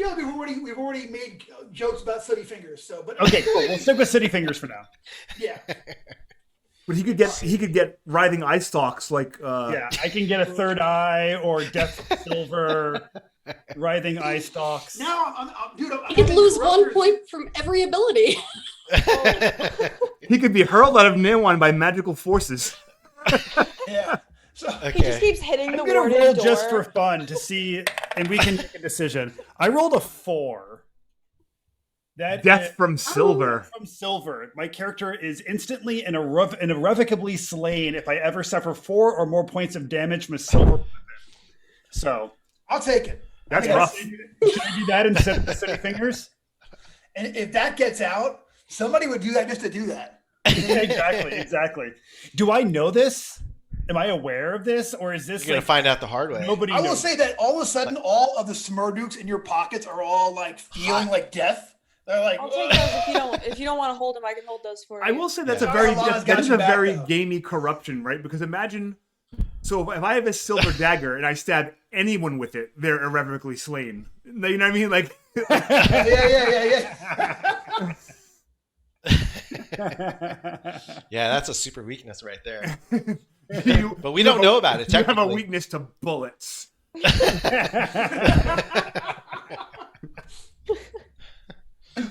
like we've already made jokes about sooty fingers. So, but Okay, cool. We'll stick with sooty fingers for now. yeah. But he could get writhing eye stalks like Yeah, I can get a third eye or death silver, writhing eye stalks. Now, dude, You could lose 1 point from every ability. he could be hurled out of Nawan by magical forces. Yeah. So He just keeps hitting I'm the gonna warded roll door. just for fun to see, and we can make a decision. I rolled a 4. That Death from silver. From silver. My character is instantly and irrevocably slain if I ever suffer 4 or more points of damage from a silver weapon. So I'll take it. That's I mean, rough. should I do that instead of the sooty fingers? And if that gets out, somebody would do that just to do that. Exactly. Do I know this? Am I aware of this, or is this You're going to find out the hard way. nobody? I will knows? say that all of a sudden, all of the Smurdukes in your pockets are all like feeling like death. They're like, I'll take those if you don't want to hold them. I can hold those for you. I will say that's Yeah. a very Allah's got that is you a back, very though. gamey corruption, right? Because imagine, so if I have a silver dagger and I stab anyone with it, they're irrevocably slain. You know what I mean? Like, yeah. Yeah, that's a super weakness right there. you, But we don't know about it, You have a technically. weakness to bullets.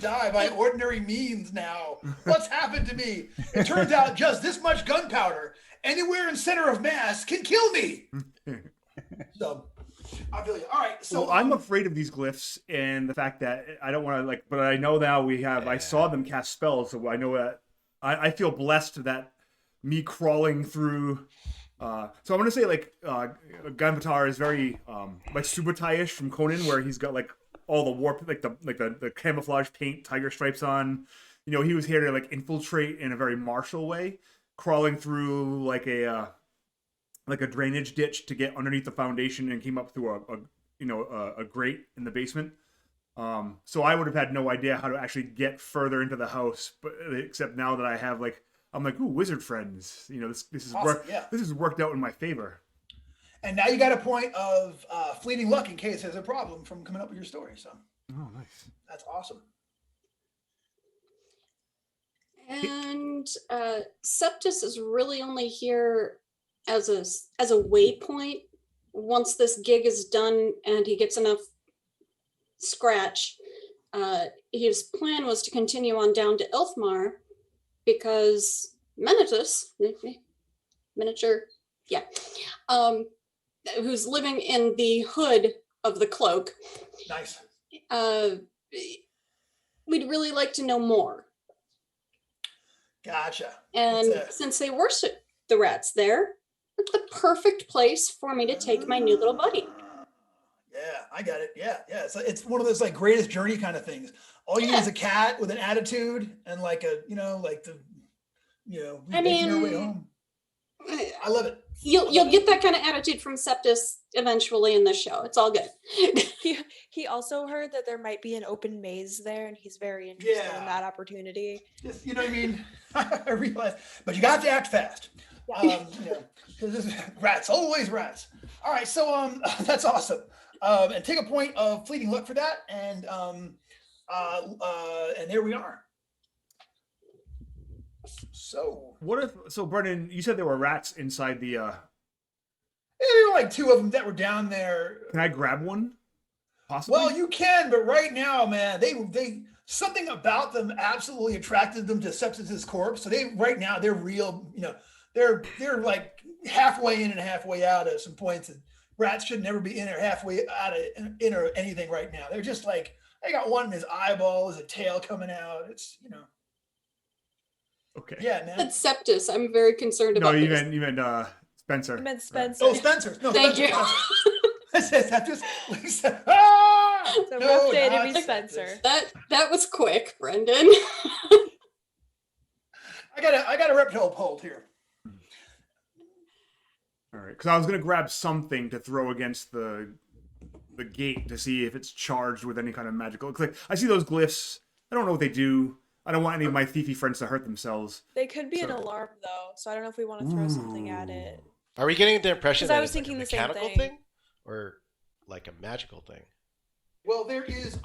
Die by ordinary means now. What's happened to me? It turns out just this much gunpowder anywhere in center of mass can kill me. So, I feel you. All right. So Well, I'm afraid of these glyphs and the fact that I don't want to but I know now we have. I saw them cast spells, so I know that I feel blessed that me crawling through. So I'm gonna say Gunvatar is very like Subutai-ish from Conan, where he's got like all the warp, like the camouflage paint, tiger stripes on. You know, he was here to like infiltrate in a very martial way, crawling through like a drainage ditch to get underneath the foundation, and came up through a grate in the basement. So I would have had no idea how to actually get further into the house, but except now that I have I'm like, ooh, wizard friends. You know, this is Awesome, yeah. This has worked out in my favor. and now you got a point of fleeting luck in case there's a problem from coming up with your story. So Oh, nice. that's awesome. And Septus is really only here as a waypoint. Once this gig is done and he gets enough scratch, his plan was to continue on down to Elfmar, because miniature, yeah, who's living in the hood of the cloak. Nice. We'd really like to know more. Gotcha. And since they worship the rats there, it's the perfect place for me to take my new little buddy. Yeah, I got it. Yeah. It's one of those like greatest journey kind of things. All you need is a cat with an attitude and like a, I mean, your way home. I love it. You'll get that kind of attitude from Septus eventually in the show. It's all good. He also heard that there might be an open maze there, and he's very interested in that opportunity. Just, you know what I mean? I realize, but you got to act fast. Because rats, always rats. All right, so that's awesome. And take a point of fleeting luck for that, and there we are. So Brendan, you said there were rats inside the there were like 2 of them that were down there. Can I grab one? Possibly? Well, you can, but right now, man, they something about them absolutely attracted them to Septus's corpse. So they're real, they're like halfway in and halfway out at some points, and rats should never be in or halfway out of in or anything right now. They're just like, they got one in his eyeball, his tail coming out. It's, Okay. Yeah, man. That's Septus. I'm very concerned about this. You meant Spencer. You meant Spencer. Oh, Spencer. No, Thank Spencer. you. I said Septus. Lisa. Ah! It's a rough day to be Spencer. That was quick, Brendan. I got a rep to uphold here. All right, because I was gonna grab something to throw against the gate to see if it's charged with any kind of magical. Like, I see those glyphs. I don't know what they do. I don't want any of my thiefy friends to hurt themselves. They could be an alarm, though, so I don't know if we want to throw something at it. Are we getting the impression that I was it's like thinking a the same mechanical thing. thing or like a magical thing? Well, there is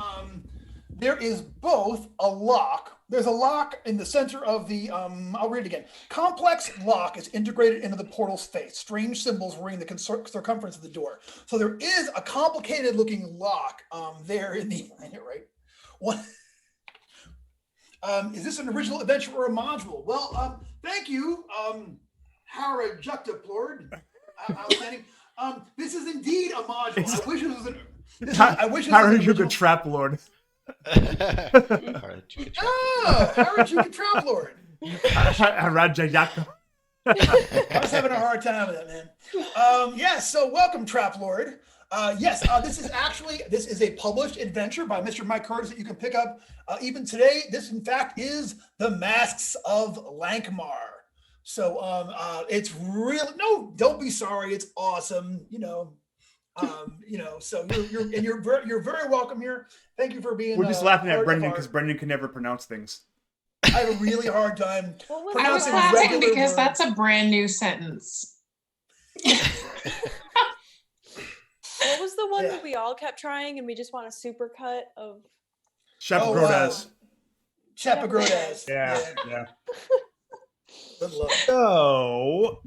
both a lock. There's a lock in the center of the, I'll read it again. Complex lock is integrated into the portal's face. Strange symbols ring the circumference of the door. So there is a complicated looking lock there in the, I know, right? What? Is this an original adventure or a module? Well, thank you, Hara Juctaplord. Outstanding. This is indeed a module. I wish it was an. I wish it was Hara an original. Trap Lord. Hara Juctaplord. Rajayaka. I was having a hard time with that, man. Yes, so welcome, Trap Lord. Yes, this is a published adventure by Mr. Mike Curtis that you can pick up even today. This, in fact, is The Masks of Lankhmar. So it's real. No, don't be sorry. It's awesome. So you're very welcome here. Thank you for being. We're just laughing at part of Brendan our- because Brendan can never pronounce things. I have a really hard time. What was I was pronouncing laughing regular because words. that's a brand new sentence. What was the one Yeah. that we all kept trying and we just want a super cut of? Shepagrodaz. Chapagrodaz. Yeah. Good luck. So,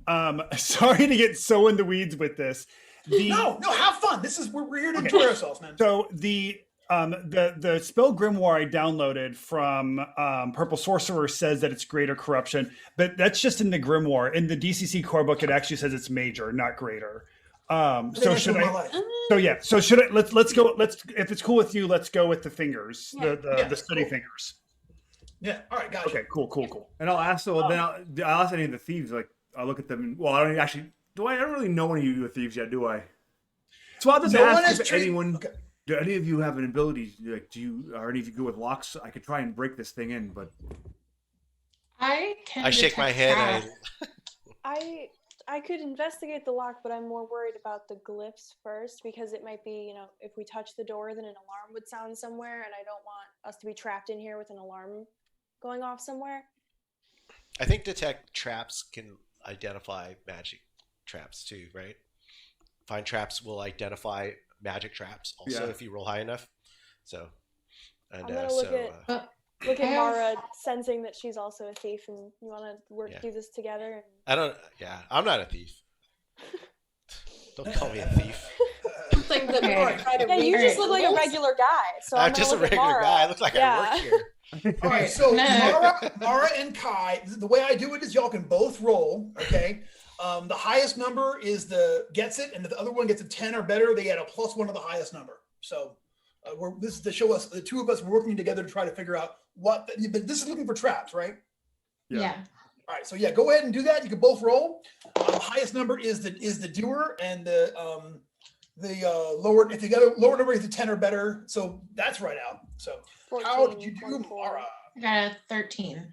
sorry to get so in the weeds with this. No, have fun. We're here to enjoy ourselves, man. So the spell grimoire I downloaded from Purple Sorcerer says that it's greater corruption, but that's just in the grimoire. In the DCC core book, it actually says it's major, not greater. So should I? So yeah. So should I? Let's go. If it's cool with you, let's go with the fingers, the study cool. fingers. Yeah. All right, gotcha. Okay. Cool. And I'll ask. So then I'll ask any of the thieves. Like I'll look at them. And, well, I don't actually. I don't really know any of you thieves yet, do I? So I'll just No one ask has if anyone. Okay. Do any of you have an ability? Like, are any of you good with locks? I could try and break this thing in, but I shake my head. I could investigate the lock, but I'm more worried about the glyphs first because it might be, if we touch the door, then an alarm would sound somewhere, and I don't want us to be trapped in here with an alarm going off somewhere. I think detect traps can identify magic traps too, right? Find traps will identify magic traps also if you roll high enough. So, and I'm gonna look at Mara, sensing that she's also a thief, and you want to do this together. I'm not a thief. Don't call me a thief. Something that we Okay. try to Yeah, you read just the look like a rules. regular guy. So I'm I'm just a gonna look at regular Mara. guy. I look like I work here. All right, so No. Mara and Kai, the way I do it is y'all can both roll, okay? The highest number is gets it, and if the other one gets a 10 or better, they get a +1 to the highest number. So this is to show us, the two of us working together to try to figure out but this is looking for traps, right? Yeah. All right, so yeah, go ahead and do that. You can both roll. The highest number is the doer, and the lower, if you got a lower number is a 10 or better. So that's right out. So 14, how did you do, 24. Mara? I got a 13.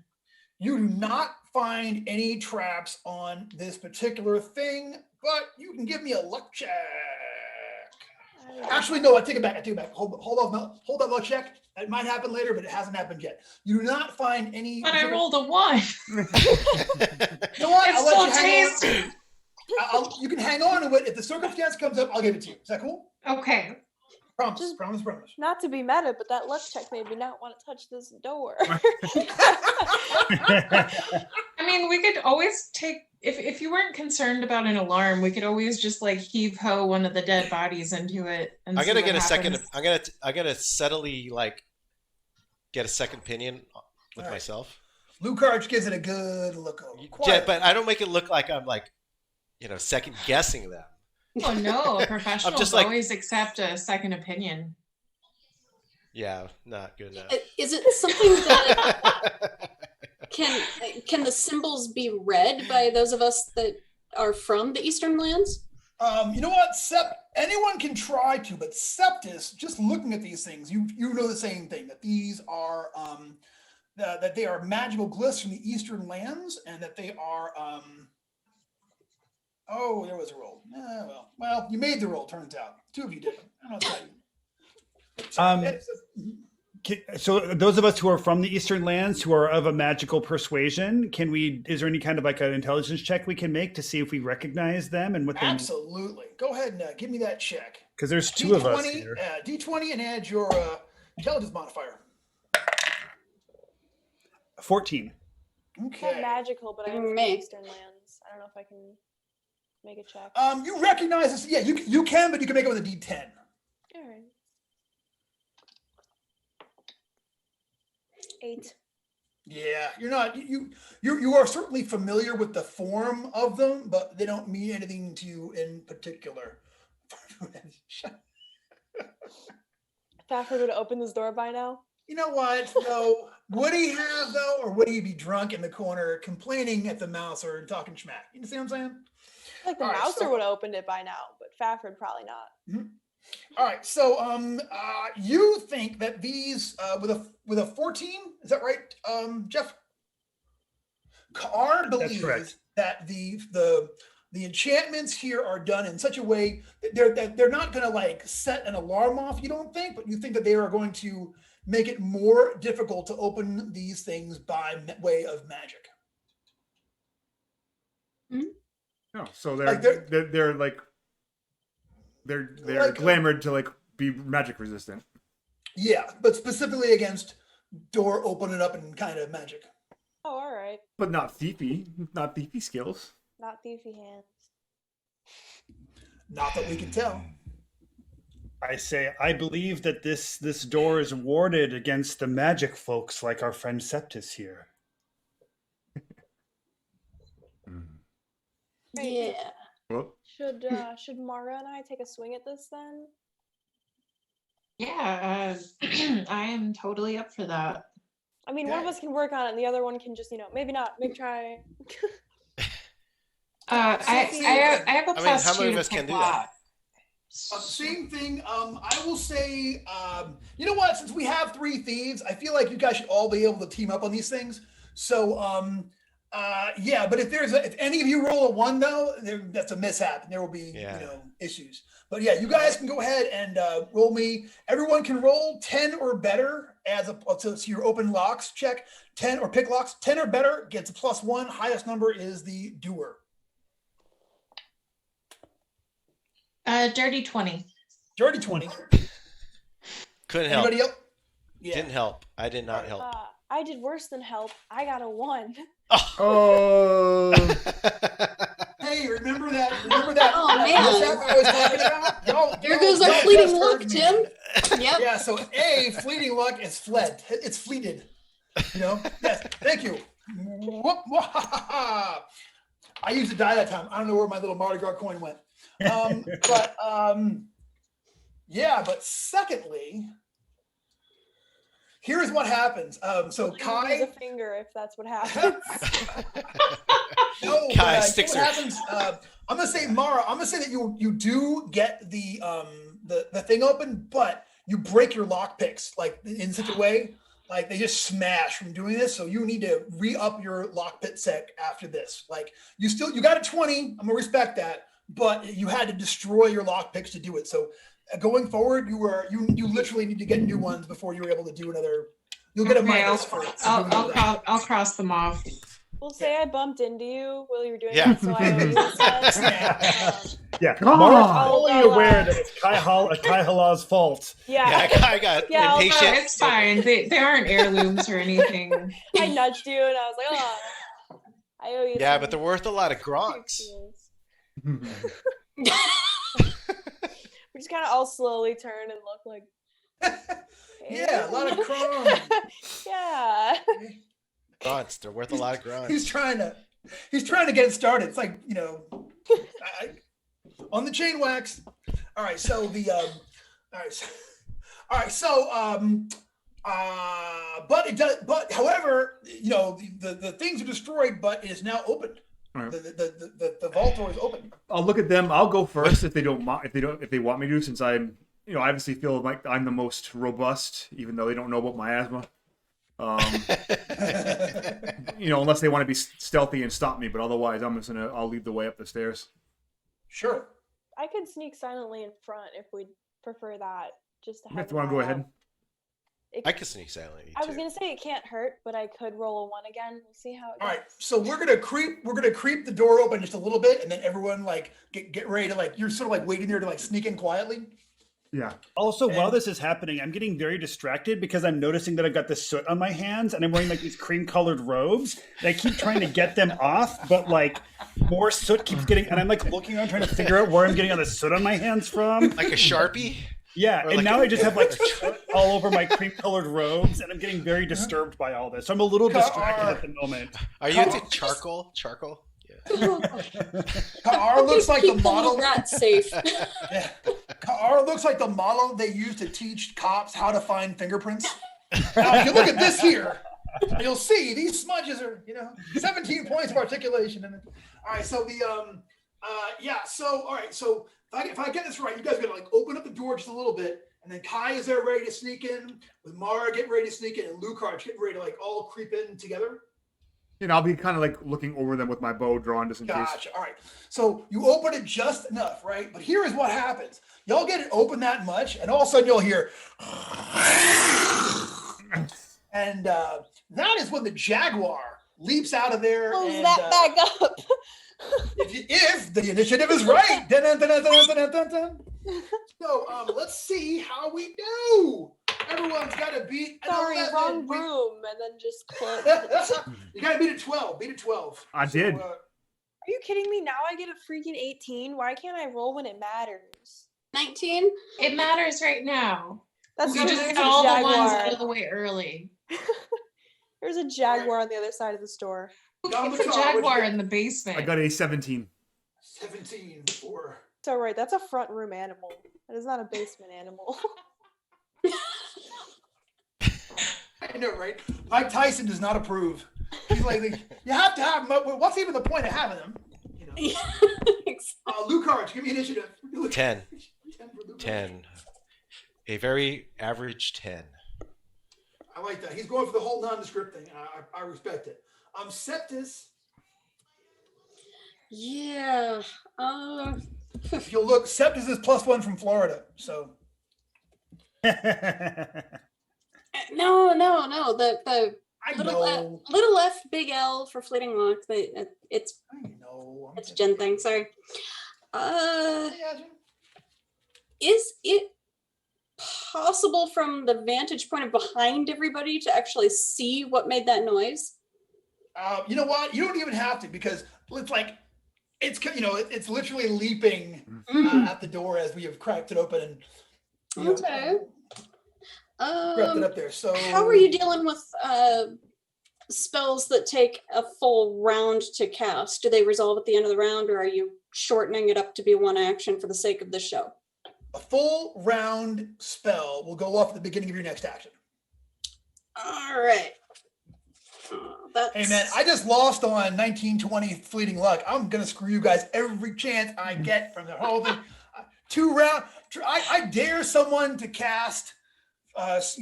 You do not find any traps on this particular thing, but you can give me a luck check. Actually, no, I take it back. Hold that luck check. It might happen later, but it hasn't happened yet. You do not find any. But I rolled a 1. You know what? It's I'll let so you hang on. tasty. You can hang on to it. If the circumstance comes up, I'll give it to you. Is that cool? Okay. Promise. Not to be meta, but that luck check made me not want to touch this door. I mean, we could always take, if you weren't concerned about an alarm, we could always just like heave ho one of the dead bodies into it. And I'm gonna see get a what second. happens. I'm gonna subtly get a second opinion with All right. myself. Lucarch gives it a good look over. Yeah, Quiet. but I don't make it look like I'm second guessing them. Oh no, professionals just like- always accept a second opinion. Yeah, not good enough. Is it something that can the symbols be read by those of us that are from the Eastern lands? You know what? Anyone can try to, but Septus, just looking at these things, you know the same thing, that these are that they are magical glyphs from the Eastern lands, and that they are oh, there was a roll. Well, you made the roll, turns out. Two of you did. I don't know if So those of us who are from the Eastern lands, who are of a magical persuasion, is there any kind of like an intelligence check we can make to see if we recognize them and what they? Absolutely. Go ahead and give me that check. Because there's two of us D20, here. D20 and add your intelligence modifier. 14. Not Okay. magical, but I'm from Me. Eastern lands. I don't know if I can make a check. You recognize this? Yeah, you can, but you can make it with a D10. All right. 8. Yeah, you're not. You are certainly familiar with the form of them, but they don't mean anything to you in particular. Fafford would have opened this door by now. You know what? No. Would he have though, or would he be drunk in the corner complaining at the mouse or talking schmack? You see what I'm saying? I feel like the All right, mouser so- would have opened it by now, but Fafford probably not. All right. So you think that these with a 14, is that right, Jeff? Kaar believes correct. that the enchantments here are done in such a way that they're not going to like set an alarm off, you don't think, but you think that they are going to make it more difficult to open these things by way of magic. No, so Like, they're like, glamored to like be magic resistant. Yeah, but specifically against door opening up and kind of magic. Oh, all right. But not thiefy skills. Not thiefy hands. Not that we can tell. I believe that this door is warded against the magic folks like our friend Septus here. Right. Yeah. Well, Should Mara and I take a swing at this then? Yeah, I am totally up for that. I mean, one of us can work on it, and the other one can just, maybe try. I have a I mean, plus how many 2 of us to can do plot. Same thing. I will say, you know what? Since we have 3 thieves, I feel like you guys should all be able to team up on these things. So, yeah. But if any of you roll a 1 though, that's a mishap, and there will be issues. But yeah, you guys can go ahead and roll me. Everyone can roll 10 or better so your open locks check. 10 or pick locks. 10 or better gets a +1. Highest number is the doer. Dirty 20. Dirty 20. Couldn't help. Anybody else? Yeah. Didn't help. I did not help. I did worse than help. I got a 1. oh, Hey, remember that? Oh, man. mishap I was talking about? There goes our fleeting luck, Tim. Yep. Yeah, so fleeting luck is fled. It's fleeted. You know? Yes, thank you. I used to die that time. I don't know where my little Mardi Gras coin went. But secondly, here's what happens. So Kai, use a finger if that's what happens. no, Kai what sticks her. happens? I'm gonna say Mara. I'm gonna say that you do get the thing open, but you break your lock picks like in such a way like they just smash from doing this. So you need to re-up your lock pick set after this. Like you got a 20. I'm gonna respect that, but you had to destroy your lock picks to do it. So going forward, you literally need to get new ones before you're able to do another. You'll get a minus for it. I'll cross them off. We'll say I bumped into you while you were doing Yeah. that, so I owe you a set. Yeah, Oh. Mara's fully aware that it's Kai Halah's fault. Yeah, I got Yeah, impatient. It's fine. They aren't heirlooms or anything. I nudged you and I was like, oh, I owe you. Yeah, some but they're worth a lot of gronks. We just kind of all slowly turn and look like. Yeah, a lot of crumbs. Yeah. Grunts, they're worth a lot of grunts. He's trying to get it started. It's like, on the chain wax. All right, so but however, the things are destroyed, but it is now open. Right. The vault door is open. I'll look at them. I'll go first if they want me to, since I'm, I obviously feel like I'm the most robust, even though they don't know about my asthma. Unless they want to be stealthy and stop me, but otherwise I'll lead the way up the stairs. Sure. I could sneak silently in front if we'd prefer that. Just to have If you want to go ahead. I can sneak silently too. I was gonna say it can't hurt, but I could roll a 1 again. We'll see how it goes. All right, so we're gonna creep the door open just a little bit, and then everyone get ready to you're sort of waiting there to sneak in quietly. Yeah. Also, while this is happening, I'm getting very distracted because I'm noticing that I've got this soot on my hands and I'm wearing these cream-colored robes. And I keep trying to get them off, but more soot keeps getting, and I'm looking around trying to figure out where I'm getting all the soot on my hands from. Like a Sharpie? Yeah, Or and now I just have soot all over my cream-colored robes, and I'm getting very disturbed by all this. So I'm a little distracted at the moment. Are you into charcoal? Charcoal? Yeah. Kaar looks like the model. Rat safe. Yeah. Kaar looks like the model they use to teach cops how to find fingerprints. Now, if you look at this here, you'll see these smudges are, 17 points of articulation. And all right, so all right, so if I get this right, you guys are gonna open up the door just a little bit, and then Kai is there ready to sneak in, with Mara getting ready to sneak in, and Lucarch getting ready to all creep in together. I'll be kind of looking over them with my bow drawn just in case. Gotcha. All right. So you open it just enough, right? But here is what happens. Y'all get it open that much, and all of a sudden you'll hear, and that is when the jaguar leaps out of there. Close and, that back up. if the initiative is right. Dun, dun, dun, dun, dun, dun, dun, dun. So let's see how we do. Everyone's got to beat. Sorry, wrong room, and then just close. You got to beat a 12. Beat a 12. I did. Are you kidding me? Now I get a freaking 18. Why can't I roll when it matters? 19? It matters right now. That's We true. just There's got a all the ones jaguar. out of the way early. There's a jaguar on the other side of the store. It's a jaguar in the basement. I got a 17. 17 for. So right, that's a front room animal. That is not a basement animal. I know, right? Mike Tyson does not approve. He's like, you have to have them. What's even the point of having them? Lucarch, give me initiative. 10. 10 for Lucarch. 10. A very average 10. I like that. He's going for the whole nondescript thing, and I respect it. Septis. Yeah. If you'll look, Septis is +1 from Florida, so. No. The I little know. little F, big L for fleeting luck. It's I know. it's a Jen thing. Sorry. Yeah, Is it possible from the vantage point of behind everybody to actually see what made that noise? you know what? You don't even have to, because it's it's it's literally leaping at the door as we have cracked it open and Okay. wrapped it up there. So How are you dealing with spells that take a full round to cast? Do they resolve at the end of the round, or are you shortening it up to be one action for the sake of the show? a full round spell will go off at the beginning of your next action. All right. Hey man, I just lost on 1920 Fleeting Luck. I'm gonna screw you guys every chance I get from the whole thing. 2 round. I dare someone to cast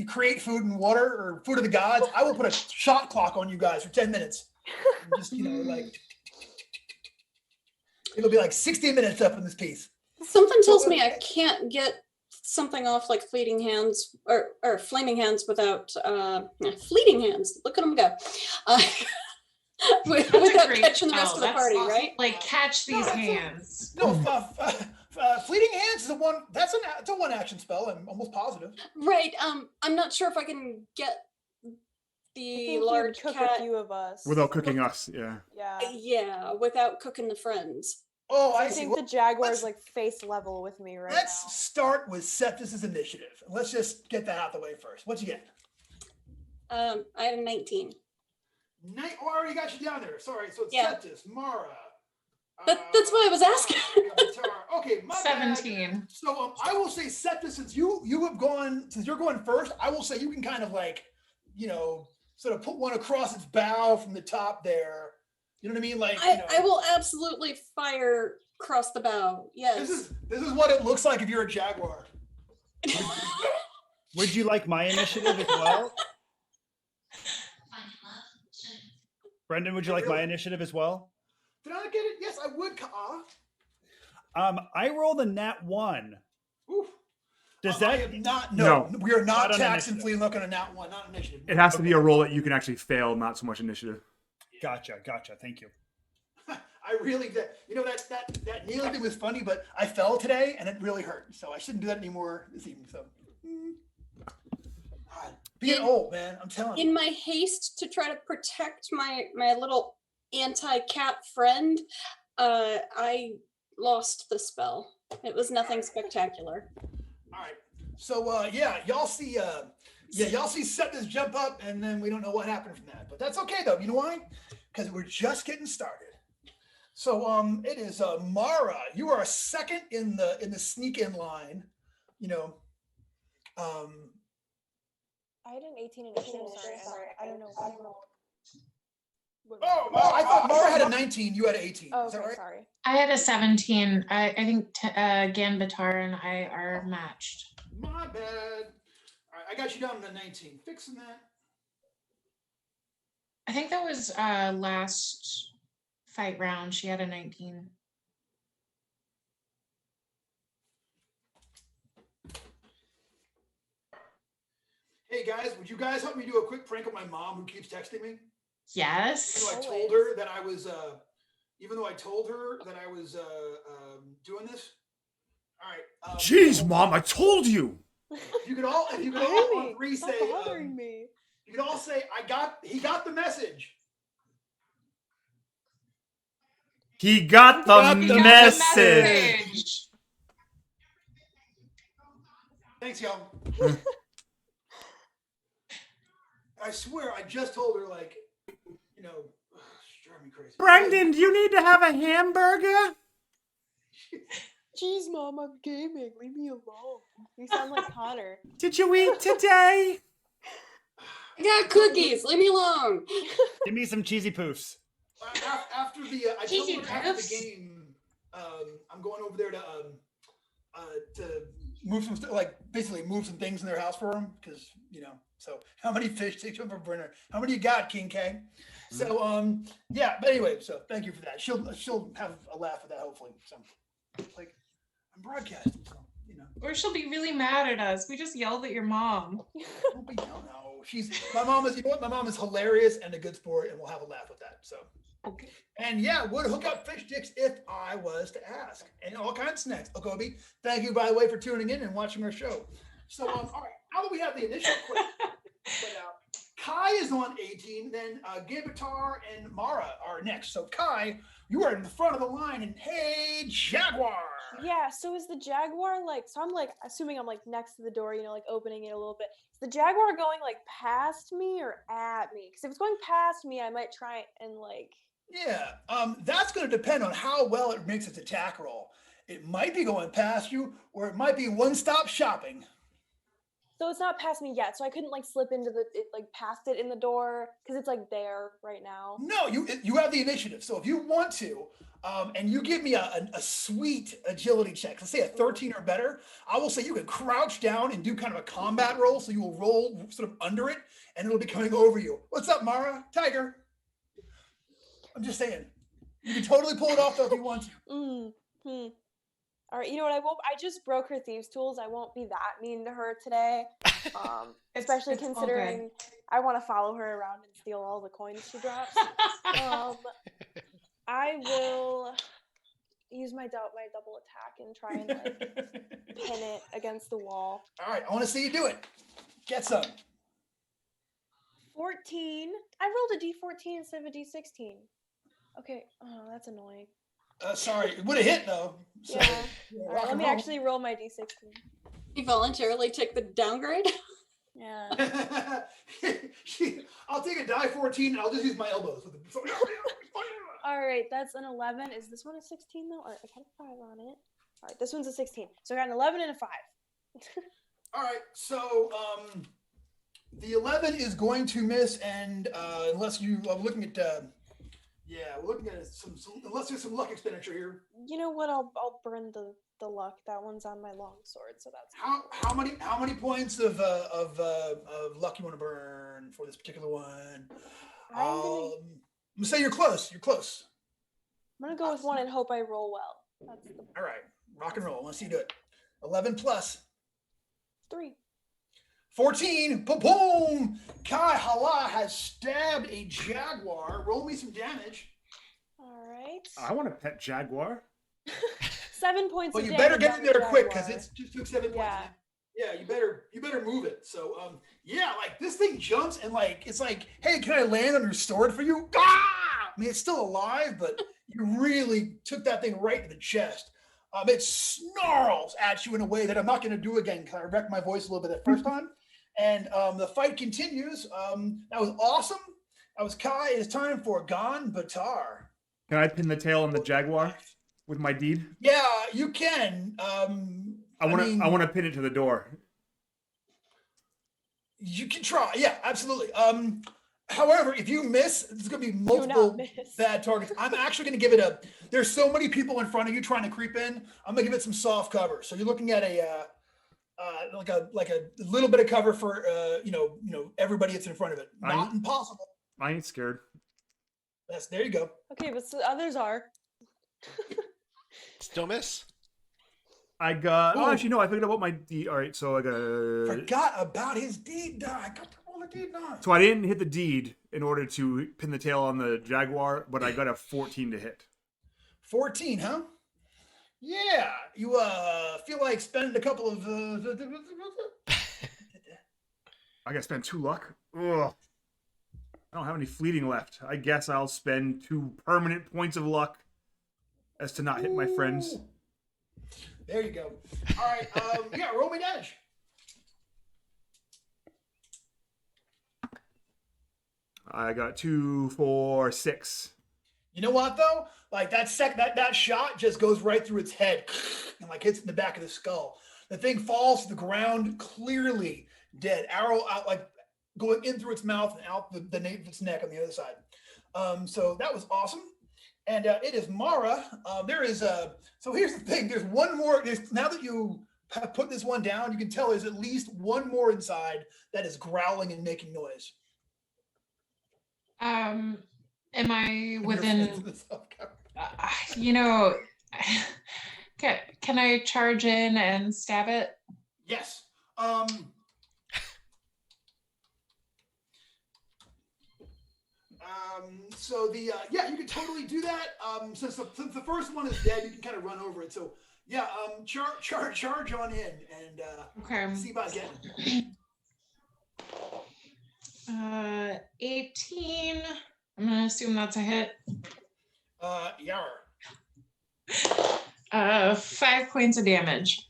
create food and water or food of the gods. I will put a shot clock on you guys for 10 minutes. And just like it'll be like 60 minutes up in this piece. Something tells me I can't get something off like Fleeting Hands or Flaming Hands without Fleeting Hands. Look at them go. Without catching the rest of the party, awesome. right? Like catch these hands. No, Fleeting Hands is a one. It's a one action spell. I'm almost positive. Right. I'm not sure if I can get the large cook cat a few of us Without cooking us, yeah. Yeah, without cooking the friends. Oh, I think the Jaguar's like face level with me right Let's now. start with Septus's initiative. Let's just get that out the way first. What'd you get? I have a 19. Oh, I already got you down there. Sorry. So it's Yeah. Septus, Mara. That's why I was asking. Okay, my bad. 17. So I will say Septus, since you're going first, I will say you can kind of like, sort of put one across its bow from the top there. You know what I mean? Like I will absolutely fire across the bow. Yes. This is what it looks like if you're a jaguar. Would you like my initiative as well? Brendan, would you like my initiative as well? Did I get it? Yes, I would. I rolled a nat 1. Oof. Does that? I am not. No. We are not Not on taxing initiative. Fleeting Luck on a nat 1, not initiative. It has to be a roll that you can actually fail, not so much initiative. Gotcha. Thank you. I really did. That kneeling thing was funny, but I fell today and it really hurt. So I shouldn't do that anymore this evening. So God, being old, man, I'm telling you. In my haste to try to protect my little anti-cat friend, I lost the spell. It was nothing spectacular. All right. So y'all see Septus jump up, and then we don't know what happened from that. But that's okay though. You know why? Because we're just getting started. So it is Mara. You are second in the sneak in line. I had an 18 initiative. Sorry, I don't know. Oh, I thought Mara had a 19. You had an 18. Oh, Is that okay, right? sorry. I had a 17. I think Ganbatar and I are matched. My bad. All right, I got you down to 19. Fixing that. I think that was last fight round. She had a 19. Hey guys, would you guys help me do a quick prank on my mom who keeps texting me? Yes. I told her that I was, doing this. All right. Jeez, Mom, I told you. If you could all on three Stop say, bothering me. you could all say, he got the message. He got the message. Thanks, y'all. I swear, I just told her, she's driving me crazy. Brendan, do you need to have a hamburger? Jeez, Mom, I'm gaming. Leave me alone. You sound like Connor. Did you eat today? I got cookies. Leave me alone. Give me some cheesy poofs. After the game, I'm going over there to move some basically move some things in their house for them because So how many fish sticks for Brenner? How many you got, King K? So but anyway, so thank you for that. She'll have a laugh at that hopefully. So I'm broadcasting, so Or she'll be really mad at us. We just yelled at your mom. No. My mom is. You know what? My mom is hilarious and a good sport, and we'll have a laugh with that. So. Okay. And would hook up fish sticks if I was to ask, and all kinds of snacks. Okobi, thank you by the way for tuning in and watching our show. So all right, now that we have the initial put out, Kai is on 18, then Ganbatar and Mara are next. So Kai, You are in the front of the line, and hey, Jaguar. Yeah, so is the Jaguar like, so I'm like, assuming I'm like next to the door, you know, like opening it a little bit. Is the Jaguar going like past me or at me? Because if it's going past me, I might try and like. Yeah, that's going to depend on how well it makes its attack roll. It might be going past you, or it might be one-stop shopping. So it's not past me yet, so I couldn't like slip into like past it in the door because it's like there right now. No, you have the initiative. So if you want to, and you give me a sweet agility check, let's say a 13 or better, I will say you can crouch down and do kind of a combat roll. So you will roll sort of under it, and it'll be coming over you. What's up, Mara? Tiger. I'm just saying, you can totally pull it off though if you want to. All right, you know what? I just broke her thieves' tools. I won't be that mean to her today, especially it's considering I want to follow her around and steal all the coins she drops. I will use my double attack and try and like pin it against the wall. All right, I want to see you do it. Get some. 14. I rolled a D14 instead of a D16. Okay. Oh, that's annoying. Sorry, it would have hit though. So, Yeah. All right, let me actually roll my D16. You voluntarily take the downgrade? Yeah. I'll take a die 14 and I'll just use my elbows. All right, that's an 11. Is this one a 16 though? All right, I got a 5 on it. All right, this one's a 16. So I got an 11 and a 5. All right, so the 11 is going to miss, and unless you are looking at, we're looking at some unless there's some luck expenditure here. You know what? I'll burn the luck. That one's on my long sword, so that's how many points of luck you want to burn for this particular one? I'm gonna say you're close. You're close. I'm gonna go with 1 and hope I roll well. That's the All right, rock and roll. I want to see you do it. 11 plus 3. 14. Boom, boom. Kai Hala has stabbed a jaguar. Roll me some damage. All right. I want to pet Jaguar. 7 points. Well, of you better damage get on in the there quick jaguar. because it's just took 7 points. Yeah. Yeah, you better move it. So like this thing jumps and like it's like, hey, can I land on your sword for you? Ah! I mean, it's still alive, but you really took that thing right to the chest. It snarls at you in a way that I'm not going to do again because I wrecked my voice a little bit that first time. And the fight continues. That was awesome. That was Kai. It's time for Gon Batar. Can I pin the tail on the Jaguar with my deed? Yeah, you can. I want to pin it to the door. You can try. Yeah, absolutely. However, if you miss, there's going to be multiple bad targets. I'm actually going to give it there's so many people in front of you trying to creep in. I'm going to give it some soft cover. So you're looking at like a little bit of cover for everybody that's in front of it. Not impossible. I ain't scared. There you go. Okay, but the others are. Still miss. I got. Oh, actually, no. I figured out what my deed. All right, so I got. Forgot about his deed die. I got to roll the deed die. So I didn't hit the deed in order to pin the tail on the Jaguar, but I got a 14 to hit. 14, huh? Yeah. You feel like spending a couple of. I gotta spend 2 luck. Ugh. I don't have any fleeting left. I guess I'll spend 2 permanent points of luck as to not hit my friends. There you go. All right. Roll me damage. I got 2, 4, 6. You know what though? Like that shot just goes right through its head and like hits in the back of the skull. The thing falls to the ground, clearly dead. Arrow out, like going in through its mouth and out the nape of its neck on the other side. So that was awesome. And it is Mara. There is so here's the thing. There's one more. Now that you have put this one down, you can tell there's at least one more inside that is growling and making noise. Am I within? Can I charge in and stab it? Yes. So the you can totally do that. Since the first one is dead, you can kind of run over it. So yeah, charge on in and okay. See about getting it. 18. I'm gonna assume that's a hit. Yara. 5 points of damage.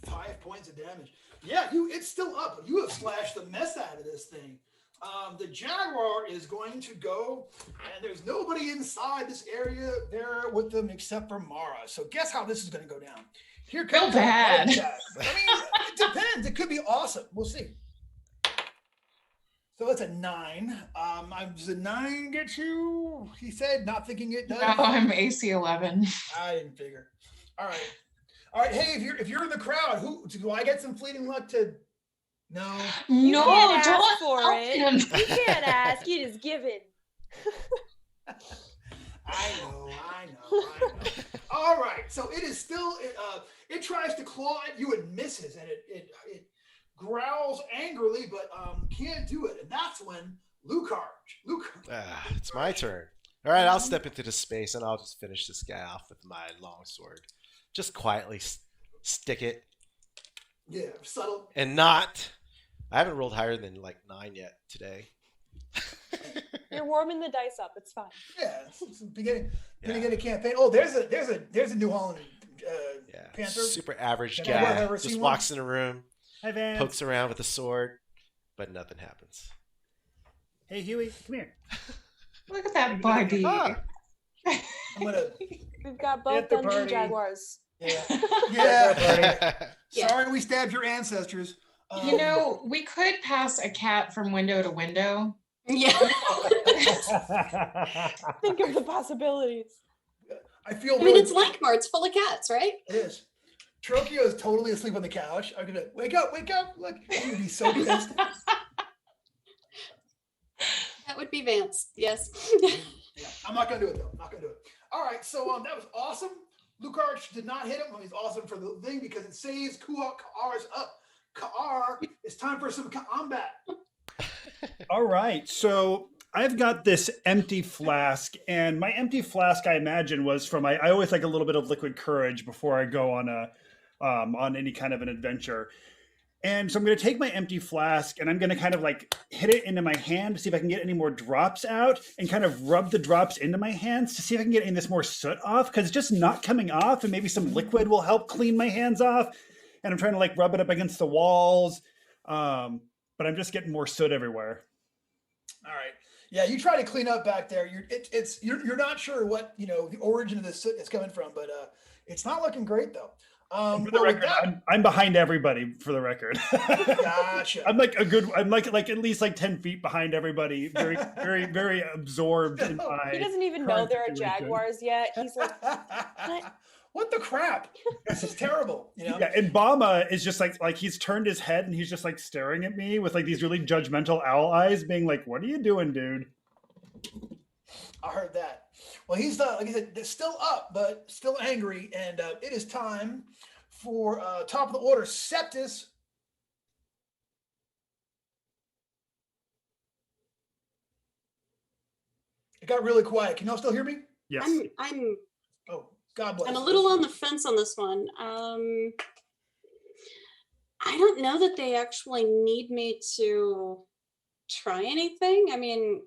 5 points of damage. Yeah, it's still up. You have slashed the mess out of this thing. The Jaguar is going to go, and there's nobody inside this area there with them except for Mara. So guess how this is going to go down. Here comes bad. I mean, it depends. It could be awesome. We'll see. So it's a 9. Does a 9 get you? He said, not thinking it does. No, I'm AC 11. I didn't figure. All right. Hey, if you're in the crowd, do I get some fleeting luck to? No. You can't ask don't for help it. him. You can't ask. You just give it. I know. All right. So it is still. It tries to claw at you and misses, and it growls angrily, but can't do it. And that's when Luke. It's my turn. All right, I'll step into the space and I'll just finish this guy off with my longsword. Just quietly stick it. Yeah, subtle. And not. I haven't rolled higher than like 9 yet today. You're warming the dice up. It's fine. Yeah, it's the beginning of campaign. Oh, there's a New Holland Panther. Super average Have guy. ever Just seen walks in a room, Hi, Vance. pokes around with a sword, but nothing happens. Hey, Huey, come here. Look at that body. Ah. I'm gonna. We've got both At the Dungeon party. Jaguars. Yeah. Yeah. Sorry, we stabbed your ancestors. You know, we could pass a cat from window to window. Yeah. Think of the possibilities. I feel. I mean, it's Lankhmar. It's full of cats, right? It is. Trokio is totally asleep on the couch. I'm gonna wake up. Look, he would be so pissed. That would be Vance. Yes. Yeah, I'm not gonna do it though. Not gonna do it. All right, so that was awesome. Luke Arch did not hit him. He's awesome for the thing because it saves Ka'ar's up. Ka'ar, it's time for some combat. All right, so I've got this empty flask, and my empty flask, I imagine, was from I always like a little bit of liquid courage before I go on any kind of an adventure. And so I'm going to take my empty flask and I'm going to kind of like hit it into my hand to see if I can get any more drops out and kind of rub the drops into my hands to see if I can get any of this more soot off because it's just not coming off, and maybe some liquid will help clean my hands off. And I'm trying to like rub it up against the walls. But I'm just getting more soot everywhere. All right. Yeah, you try to clean up back there. You're not sure what the origin of this soot is coming from, but it's not looking great though. For the record, I'm behind everybody. For the record, gotcha. I'm like at least like 10 feet behind everybody. Very, very, very absorbed in my. He doesn't even know current there are situation. jaguars yet. He's like, what? What the crap? This is terrible. Yeah, and Bama is just like he's turned his head and he's just like staring at me with like these really judgmental owl eyes, being like, "What are you doing, dude?" I heard that. Well, he's like I said, still up, but still angry, and it is time for top of the order, Septus. It got really quiet. Can y'all still hear me? Yes. I'm Oh, God bless. I'm a little on the fence on this one. I don't know that they actually need me to try anything. I mean,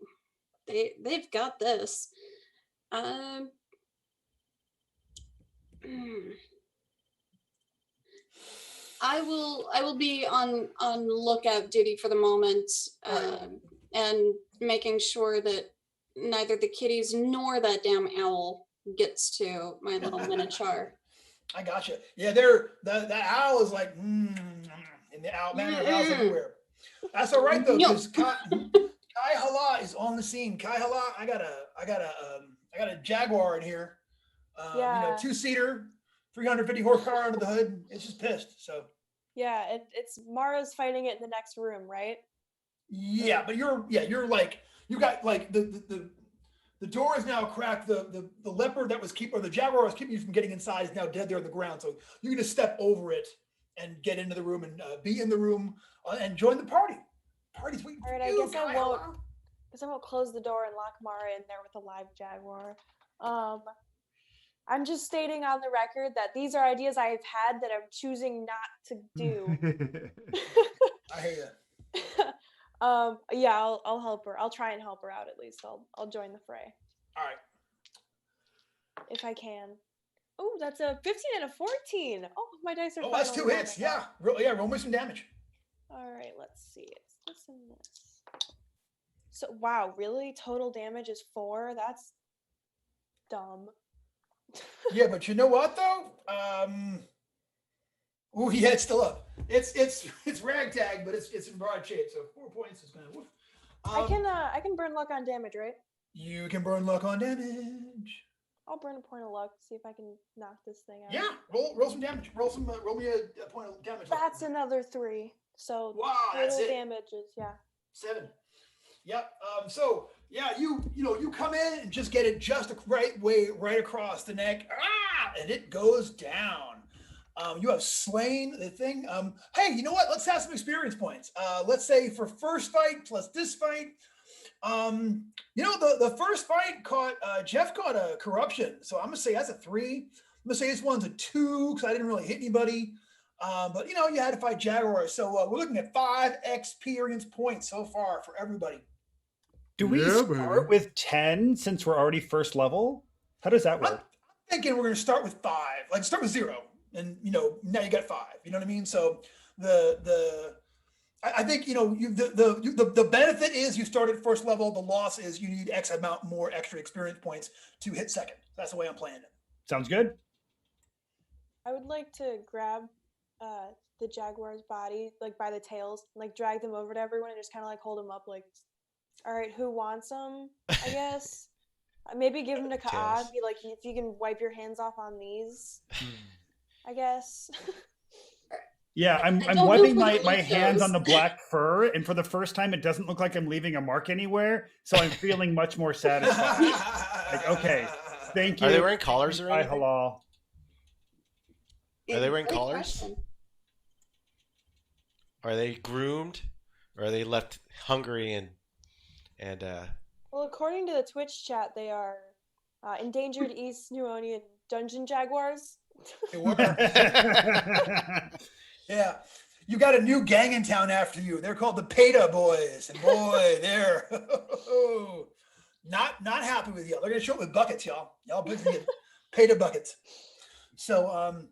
they've got this. I will be on lookout duty for the moment, and making sure that neither the kitties nor that damn owl gets to my little miniature. I gotcha. Yeah, the owl is like, and the owl manner of owls everywhere. That's all right though, because Kai Hala is on the scene. Kai Hala, I got a Jaguar in here. 2-seater, 350 horsepower under the hood. It's just pissed. So Yeah, it's Mara's fighting it in the next room, right? yeah, but you're like you got like the door is now cracked. The leopard that was or the Jaguar was keeping you from getting inside is now dead there on the ground. So you can just step over it and get into the room and be in the room and join the party. Party's waiting for All right, you. I guess I won't close the door and lock Mara in there with a live Jaguar. I'm just stating on the record that these are ideas I have had that I'm choosing not to do. I hear you. Yeah, I'll help her. I'll try and help her out at least. I'll join the fray. All right. if I can. Oh, that's a 15 and a 14. Oh, my dice are. Oh, that's 2 hits. Yeah, roll me some damage. All right, let's see. It's this and this. So wow, really? Total damage is 4. That's dumb. Yeah, but you know what though? Oh yeah, it's still up. It's ragtag, but it's in broad shape. So 4 points is gonna. I can burn luck on damage, right? You can burn luck on damage. I'll burn a point of luck. See if I can knock this thing out. Yeah, roll some damage. Roll me a point of damage. That's another 3. So wow, that's it. Damage is 7. Yep. So yeah, you come in and just get it just the right way, right across the neck. And it goes down. You have slain the thing. Hey, you know what? Let's have some experience points. Let's say for first fight plus this fight. The first fight Jeff caught a corruption. So I'm gonna say that's a 3. I'm gonna say this one's a 2 because I didn't really hit anybody. But you had to fight Jaguars. So we're looking at 5 experience points so far for everybody. Do we start with 10 since we're already first level? How does that work? I'm thinking we're going to start with 5. Like start with 0, and now you got 5. You know what I mean? So I think the benefit is you start at first level. The loss is you need X amount more extra experience points to hit second. That's the way I'm playing it. Sounds good. I would like to grab the Jaguar's body like by the tails, like drag them over to everyone and just kind of like hold them up like. All right, who wants them? I guess maybe give them to Kaad. Be like, if you can wipe your hands off on these, I guess. Yeah, I'm wiping my hands on the black fur, and for the first time, it doesn't look like I'm leaving a mark anywhere. So I'm feeling much more satisfied. Like, okay, thank you. Are they wearing collars or anything? Halal. Are they wearing collars? Are they groomed, or are they left hungry and? Well, according to the Twitch chat, they are endangered East Newonian dungeon jaguars. Yeah, you got a new gang in town after you. They're called the Peta Boys, and boy, they're not happy with you. They're gonna show up with buckets, y'all. Y'all busy get Peta buckets. So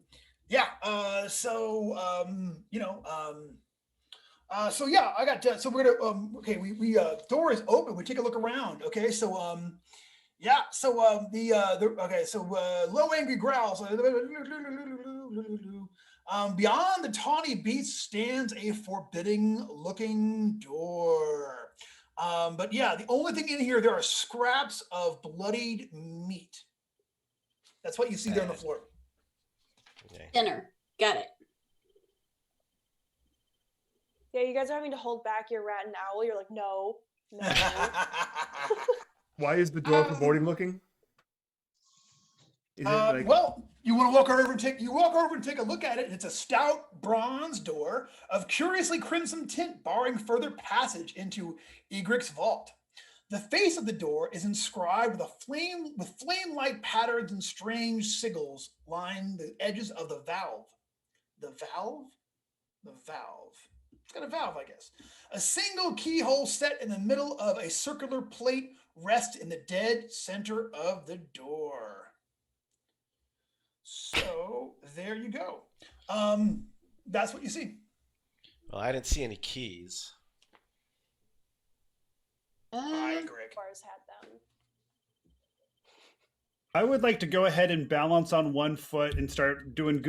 so yeah, I got so we're gonna okay, we door is open. We take a look around. Okay, so low angry growls. Beyond the tawny beast stands a forbidding looking door. But yeah, the only thing in here, there are scraps of bloodied meat. That's what you see there on the floor. Okay. Dinner. Got it. Yeah, you guys are having to hold back your rat and owl. You're like, no. Why is the door foreboding looking? Is it well, you want to walk over and take a look at it. It's a stout bronze door of curiously crimson tint, barring further passage into Egric's vault. The face of the door is inscribed with flame-like patterns and strange sigils line the edges of the valve. The valve. It's got a valve, I guess. A single keyhole set in the middle of a circular plate rests in the dead center of the door. So there you go. That's what you see. Well, I didn't see any keys. Hi, Greg. Had them. I would like to go ahead and balance on one foot and start doing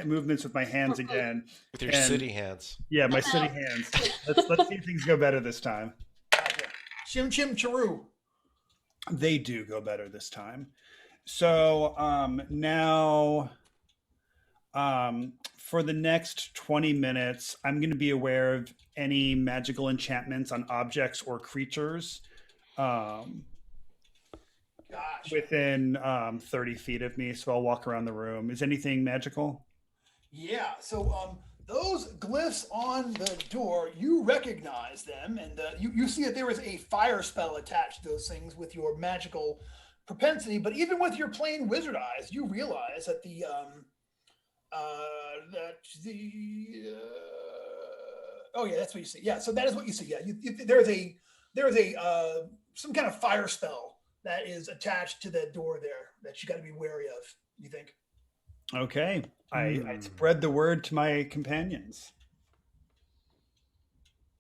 movements with my hands again. With your city hands. Yeah, my city hands. Let's see if things go better this time. Gotcha. Chim chim charu. They do go better this time. So now for the next 20 minutes, I'm going to be aware of any magical enchantments on objects or creatures within 30 feet of me. So I'll walk around the room. Is anything magical? Yeah. So those glyphs on the door, you recognize them, and you see that there is a fire spell attached to those things with your magical propensity. But even with your plain wizard eyes, you realize that oh yeah, that's what you see. Yeah, so that is what you see. Yeah, there is a some kind of fire spell that is attached to that door there. that you got to be wary of, you think? Okay. I spread the word to my companions.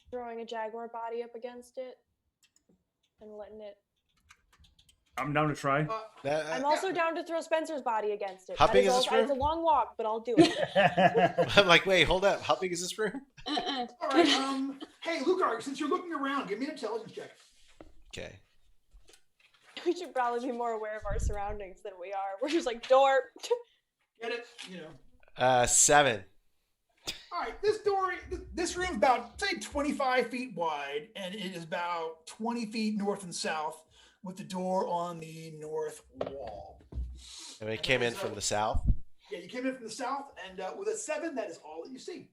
Throwing a jaguar body up against it and letting it. I'm down to try. I'm also down to throw Spencer's body against it. How big is this room? It's a long walk, but I'll do it. I'm like, wait, hold up. How big is this room? All right. Hey, Lucar, since you're looking around, give me an intelligence check. Okay. We should probably be more aware of our surroundings than we are. We're just like, door. Get it? You know. 7. All right. This room's about, say, 25 feet wide, and it is about 20 feet north and south, with the door on the north wall. And it came in from the south? Yeah, you came in from the south, and with a 7, that is all that you see.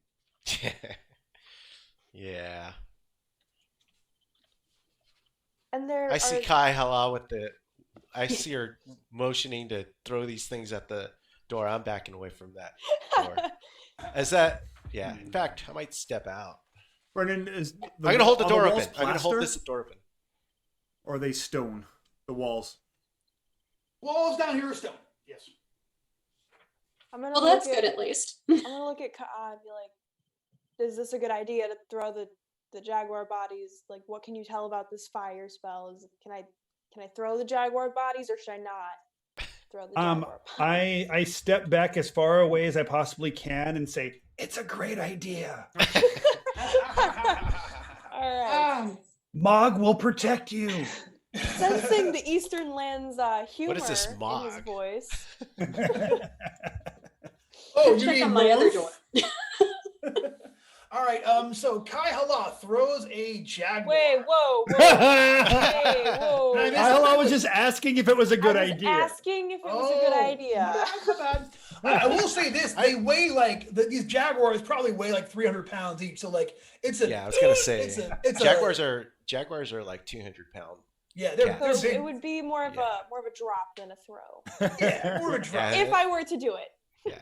Yeah. And I see Kai Hala with I see her motioning to throw these things at the door. I'm backing away from that door. Yeah. In fact, I might step out. Brendan, I'm going to hold the door open. I'm going to hold this door open. Or are they stone? The walls. Walls down here are stone. Yes. Well, that's good at least. I'm gonna look at Ka'a and be like, "Is this a good idea to throw the jaguar bodies? Like, what can you tell about this fire spell? Can I throw the jaguar bodies, or should I not throw the jaguar bodies?" I step back as far away as I possibly can and say, "It's a great idea. All right. Mog will protect you." Sensing the Eastern Lands humor What is this, in Mog? his voice. Oh, you Check mean on my other door. All right. So Kai Hala throws a jaguar. Wait, whoa. Hey, whoa. I was just asking if it was a good I was idea. asking if it was a good idea. Not so bad. I will say this: they weigh these jaguars probably weigh like 300 pounds each. So like it's a Yeah, I was going to say it's Jaguars are like 200 pound. Yeah, they're So big. it would be more of a drop than a throw. Yeah, more of a drop. If I were to do it. Yeah.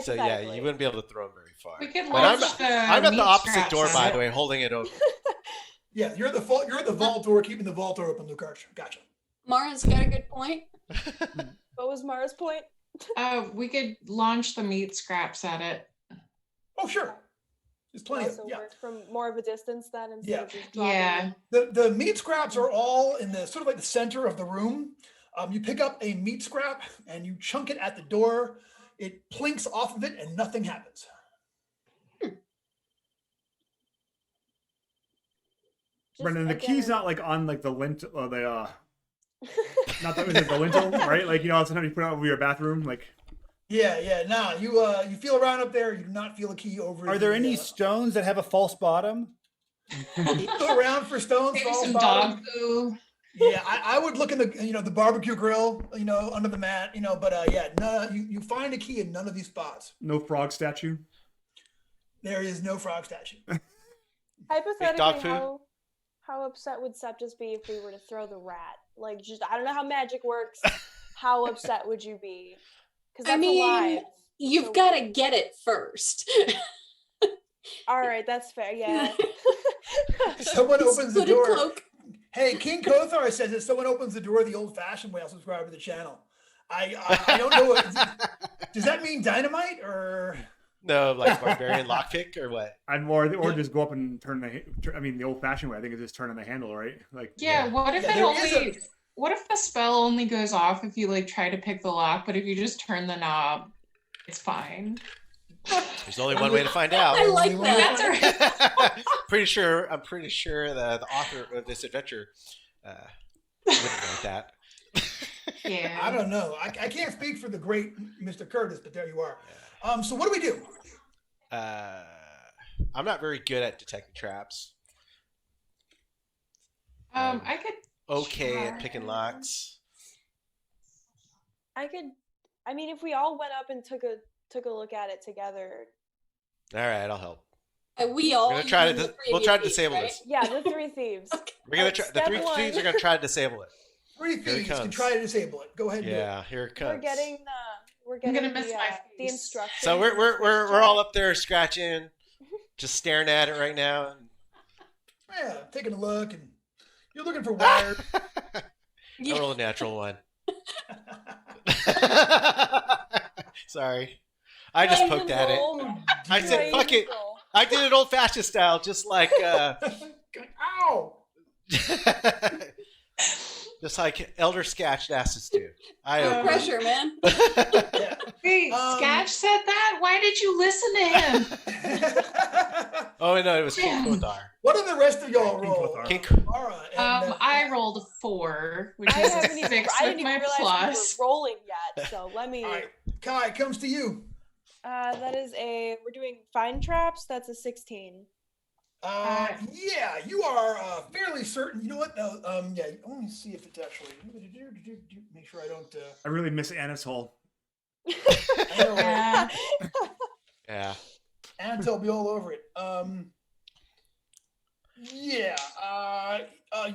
So Hypothetically. yeah, you wouldn't be able to throw them very far. We could But I'm launch at the meat opposite scraps door, at by it. the way, holding it open. Yeah, you're at the vault door, keeping the vault door open, Lucarch. Gotcha. Mara's got a good point. What was Mara's point? We could launch the meat scraps at it. Oh, sure. There's plenty of Also yeah. work from more of a distance then instead Yeah. of just dropping Yeah. it. The meat scraps are all in the sort of like the center of the room. You pick up a meat scrap and you chunk it at the door. It plinks off of it and nothing happens. Brendan, the again, key's not like on like the lintel or the not that the lintel, right? Like sometimes you put it over your bathroom, like. Yeah. Nah, you feel around up there. You do not feel a key over. Are there any stones that have a false bottom? You go around for stones. Maybe false some bottom. dog poo. Yeah, I would look in the the barbecue grill, under the mat, but yeah, no, you find a key in none of these spots. No frog statue. There is no frog statue. Hypothetically, food? how upset would Septus be if we were to throw the rat? Like, just I don't know how magic works. How upset would you be? Because that's alive. You've got to get it first. All right, that's fair. Yeah. Someone opens the Hooded door. cloak. Hey, King Kothar says that someone opens the door the old-fashioned way, I'll subscribe to the channel. I don't know. Does that mean dynamite or? No, like barbarian lockpick or what? Or just go up and turn the old-fashioned way. I think it's just turning the handle, right? Like. Yeah. What if what if the spell only goes off if you like try to pick the lock, but if you just turn the knob, it's fine. There's only one way to find out. I like That's that. all right. I'm pretty sure the author of this adventure wouldn't like that. Yeah. I don't know. I can't speak for the great Mr. Curtis, but there you are. So what do we do? I'm not very good at detecting traps. I could Okay at try. picking locks. I mean, if we all went up and took a look at it together. All right, I'll help. We all. We're gonna try use to. the We'll try to previous disable right? this. Yeah, the three thieves. We're gonna try. The Step three one. thieves are gonna try to disable it. Three Here it thieves can comes. try to disable it. Go ahead and Yeah, here it comes. We're I'm getting gonna miss my the face. instructions. So we're all up there scratching, just staring at it right now. do it. Yeah, taking a look, and you're looking for wire. I roll a natural one. Sorry. I just poked at it. I said, fuck it. I did it old-fashioned style, just like... Ow! Just like Elder Skatch asked us to. No pressure, man. Wait, Skatch said that? Why did you listen to him? Oh, no, it was King Kothar. What do the rest of y'all roll? King Mara and, I rolled a 4, which is a 6 I didn't with even my realize plus. we were rolling yet. So let me. All right, Kai, it comes to you. That is we're doing fine traps. That's a 16. Yeah, you are fairly certain. You know what? No, yeah. Let me see if it's actually. Make sure I don't. I really miss Anatole. I know, right? Yeah. Anatole will be all over it. Yeah.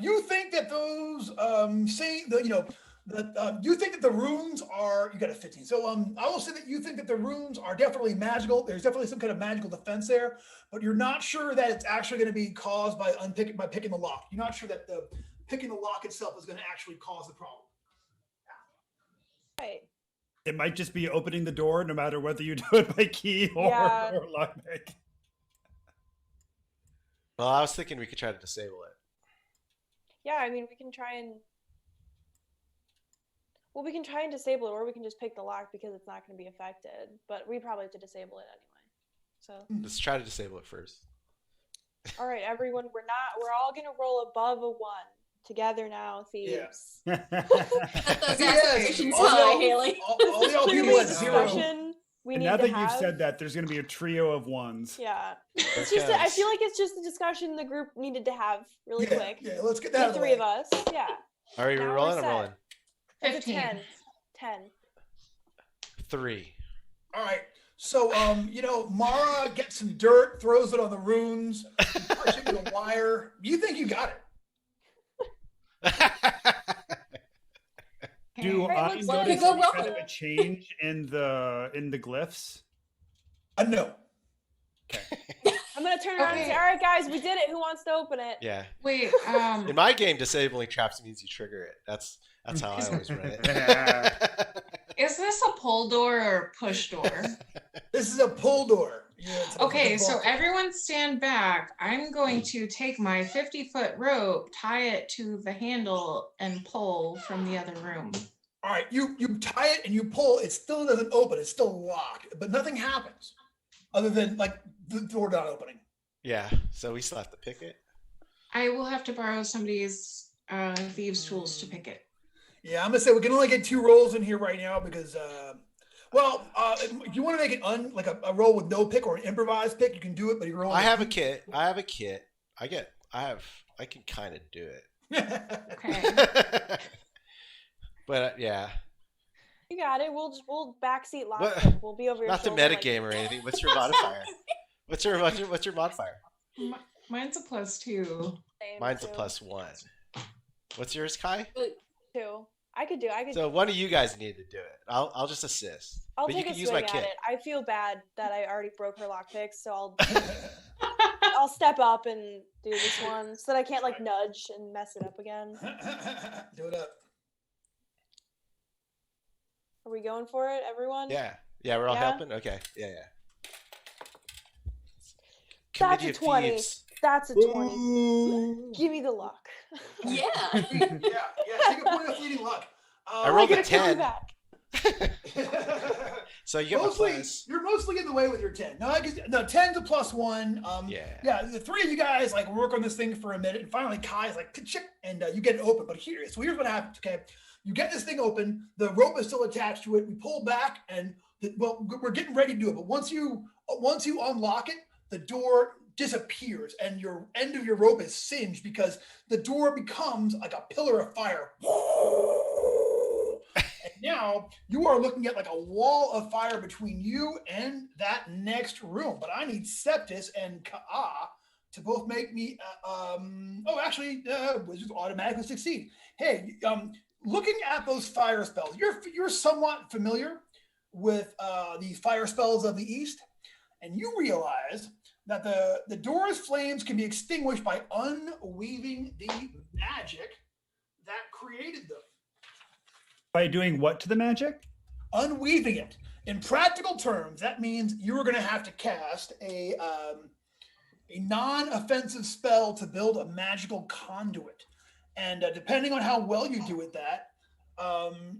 You think that those you think that the runes are, you got a 15. So I will say that you think that the runes are definitely magical. There's definitely some kind of magical defense there, but you're not sure that it's actually going to be caused by picking the lock. You're not sure that the picking the lock itself is going to actually cause the problem. Right. It might just be opening the door, no matter whether you do it by key or lockpick. Well, I was thinking we could try to disable it. Yeah, I mean, we can try and disable it, or we can just pick the lock because it's not going to be affected. But we probably have to disable it anyway. So let's try to disable it first. All right, everyone, we're all going to roll above a 1 together now, thieves. Those aspirations high, Haley. All y'all people at 0. We and need now to that you've said that, there's going to be a trio of 1s. Yeah, it's just. I feel like it's just a discussion the group needed to have really quick. Yeah, let's get that. The 3 of us. Yeah. Are you rolling? I'm rolling. 15. 10. 3. All right. So, Mara gets some dirt, throws it on the runes, push it with a wire. You think you got it? Do I notice any kind of a change in the glyphs? No. Okay. I'm gonna turn around and say, "All right, guys, we did it. Who wants to open it?" Yeah. Wait. In my game, disabling traps means you trigger it. That's how I always run it. Is this a pull door or a push door? This is a pull door. Yeah, okay, so everyone stand back. I'm going to take my 50-foot rope, tie it to the handle, and pull from the other room. All right, you tie it and you pull. It still doesn't open. It's still locked, but nothing happens other than like the door not opening. Yeah, so we still have to pick it. I will have to borrow somebody's thieves' tools to pick it. Yeah, I'm gonna say we can only get 2 rolls in here right now because, if you want to make it a roll with no pick or an improvised pick, you can do it. But you're rolling. I have a kit. I can kind of do it. Okay. But yeah. You got it. We'll backseat lock. We'll be over your Not the shoulder metagame or anything. What's your modifier? What's your modifier? Mine's a +2. Same, Mine's too. a +1. What's yours, Kai? 2. I could do. So one of you guys need to do it. I'll just assist. I'll but take you a can swing use my at kit. it. I feel bad that I already broke her lockpicks, so I'll step up and do this one so that I can't nudge and mess it up again. Do it up. Are we going for it, everyone? Yeah, we're all helping. Okay, yeah. That's a 20. Thieves. That's a 20. Give me the luck. Yeah. Take a point of fleeting luck. I rolled a 10. So you get You're mostly in the way with your 10. No, 10's a +1. Yeah. The 3 of you guys work on this thing for a minute, and finally Kai's ka-chick, and you get it open. But here's what happens. Okay, you get this thing open. The rope is still attached to it. We pull back, and we're getting ready to do it. But once you unlock it, the door disappears, and your end of your rope is singed because the door becomes like a pillar of fire. And now you are looking at a wall of fire between you and that next room. But I need Septis and Ka'a to both make me. Wizards automatically succeed. Hey, looking at those fire spells, you're somewhat familiar with the fire spells of the East, and you realize that the door's flames can be extinguished by unweaving the magic that created them. By doing what to the magic? Unweaving it. In practical terms, that means you are going to have to cast a non-offensive spell to build a magical conduit. And depending on how well you do with that,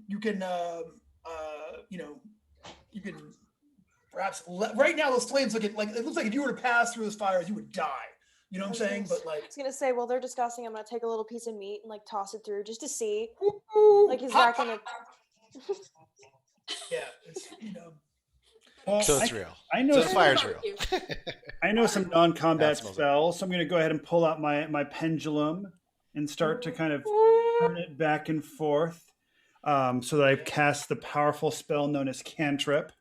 you can, you can perhaps right now those flames look like it looks like if you were to pass through those fires, you would die. You know what I'm saying? But like, I was gonna say, while they're discussing, I'm gonna take a little piece of meat and like toss it through just to see. Like, is that gonna? Yeah, it's, Well, So it's real. I know So the some, fire's real. I know some non-combat That smells spells, so I'm going to go ahead and pull out my pendulum and start to kind of turn it back and forth, so that I cast the powerful spell known as cantrip.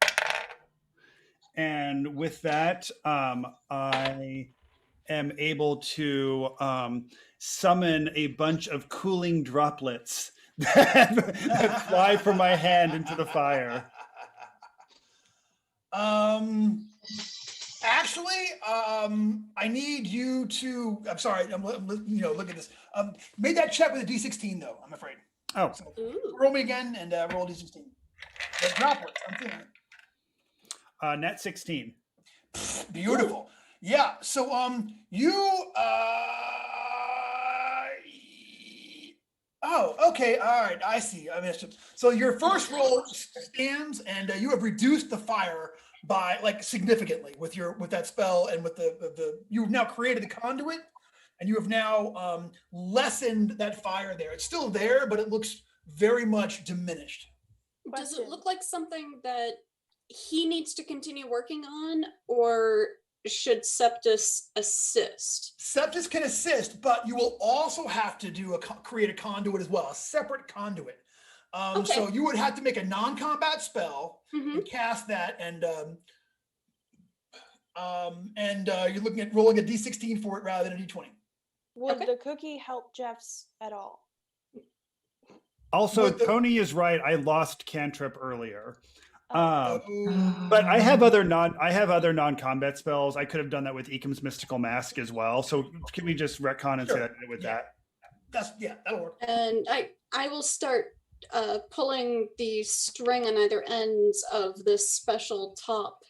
And with that, I am able to summon a bunch of cooling droplets that fly from my hand into the fire. Actually, I need you to. I'm sorry. Look at this. Made that check with a D16 though. I'm afraid. Oh, So roll me again and roll D16. The droplets. I'm feeling it. net 16. Beautiful. Yeah. So Oh, okay. All right. I see. I missed it. So your first roll stands, and you have reduced the fire by like significantly with that spell, and with the you've now created the conduit, and you have now lessened that fire there. It's still there, but it looks very much diminished. Does it look like something that he needs to continue working on, or should Septus assist? Septus can assist, but you will also have to create a conduit as well, a separate conduit. Okay. So you would have to make a non-combat spell and cast that, and you're looking at rolling a D16 for it rather than a D20. Would the cookie help Jeff's at all? Also, Tony is right. I lost cantrip earlier. But I have other non-combat spells. I could have done that with Ekam's Mystical Mask as well. So can we just retcon and say that with that? That'll work. And I will start pulling the string on either ends of this special top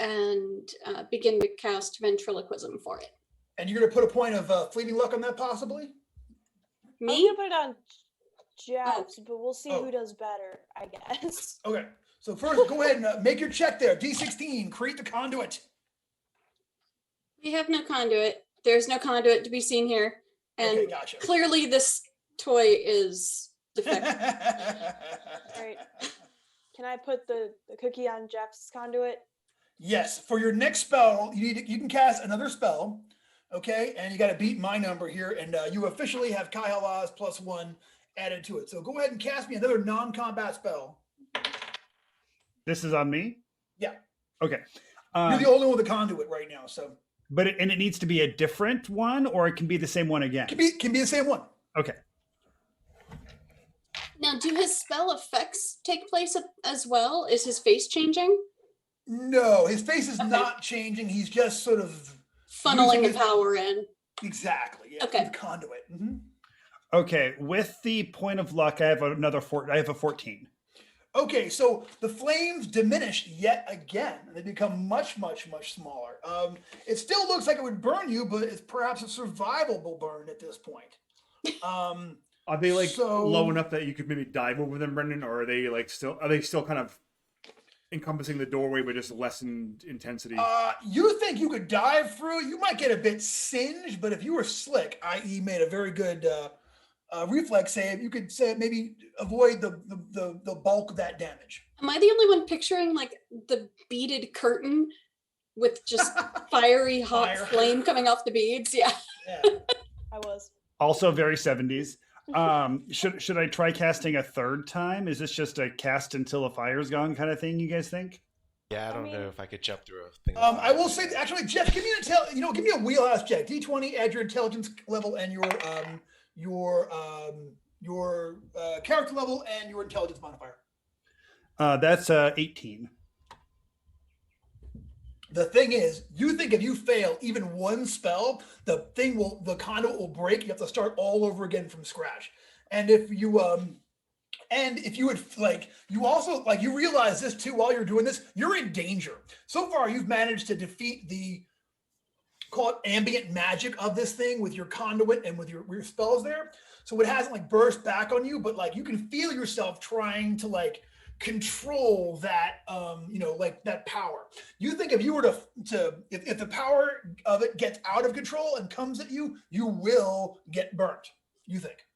and begin to cast ventriloquism for it. And you're gonna put a point of fleeting luck on that, possibly? Me? I'm gonna put it on Jeff's, but we'll see who does better, I guess. Okay. So first, go ahead and make your check there. D16, create the conduit. We have no conduit. There's no conduit to be seen here. And Okay, gotcha. clearly this toy is defective. All right. Can I put the cookie on Jeff's conduit? Yes. For your next spell, you can cast another spell. Okay, and you got to beat my number here, and you officially have Kaihalaz +1 added to it. So go ahead and cast me another non-combat spell. This is on me? Yeah. Okay. You're the only one with a conduit right now, so. But it needs to be a different one, or it can be the same one again? Can be the same one. Okay. Now, do his spell effects take place as well? Is his face changing? No, his face is not changing. He's just sort of funneling the power in. Exactly. Yeah. Okay. The conduit. Mm-hmm. Okay. With the point of luck, I have a 14. Okay, so the flames diminish yet again, and they become much, much, much smaller. It still looks like it would burn you, but it's perhaps a survivable burn at this point. Are they low enough that you could maybe dive over them, Brendan, or are they still kind of encompassing the doorway but just lessened intensity? You think you could dive through? You might get a bit singed, but if you were slick, i.e., made a very good reflex save, you could say maybe avoid the bulk of that damage. Am I the only one picturing like the beaded curtain with just fiery hot flame coming off the beads? Yeah. I was. Also very 70s. Should I try casting a third time? Is this just a cast until the fire's gone kind of thing, you guys think? Yeah, I don't know if I could jump through a thing. I will say, actually, Jeff, give me a wheelhouse check. D20, add your intelligence level and your character level and your intelligence modifier. That's 18. The thing is, you think if you fail even one spell, the conduit will break. You have to start all over again from scratch. And if you And if you would you also you realize this too while you're doing this, you're in danger. So far, you've managed to defeat the call it ambient magic of this thing with your conduit and with your spells there. So it hasn't burst back on you, but you can feel yourself trying to control that that power. You think if you were if the power of it gets out of control and comes at you, you will get burnt. You think.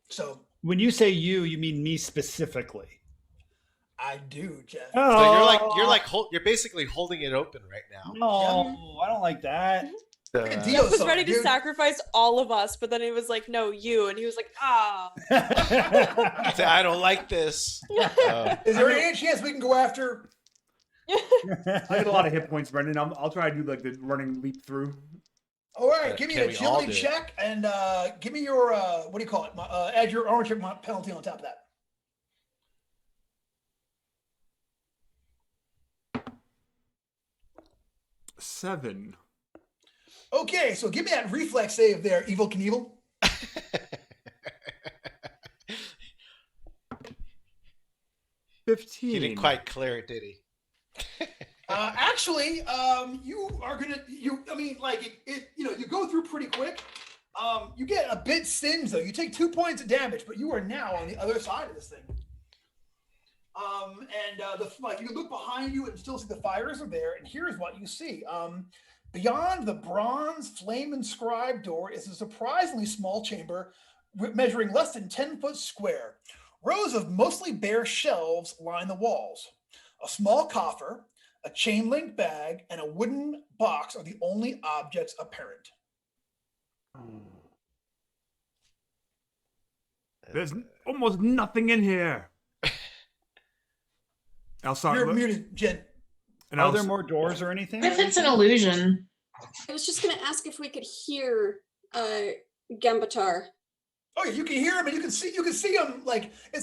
So when you say you mean me specifically. I do, Jeff. So you're basically holding it open right now. No, I don't like that. Jeff was ready to sacrifice all of us, but then he was like, "No, you," and he was like, "Ah." I don't like this. Is there any chance we can go after? I had a lot of hit points, Brendan. I'll try to do the running leap through. All right, give me an agility check and give me your what do you call it? Add your armor check penalty on top of that. 7. Okay, so give me that reflex save there, Evil Knievel. 15. He didn't quite clear it, did he? Actually, you are gonna you go through pretty quick. You get a bit singed though. You take 2 points of damage, but you are now on the other side of this thing. You look behind you and still see the fires are there. And here's what you see. Beyond the bronze flame-inscribed door is a surprisingly small chamber measuring less than 10 foot square. Rows of mostly bare shelves line the walls. A small coffer, a chain-link bag, and a wooden box are the only objects apparent. There's almost nothing in here. You're muted, Jen. And are there more doors or anything? If it's an illusion. I was just going to ask if we could hear Gambatar. Oh, yeah, you can hear him, and you can see him. It's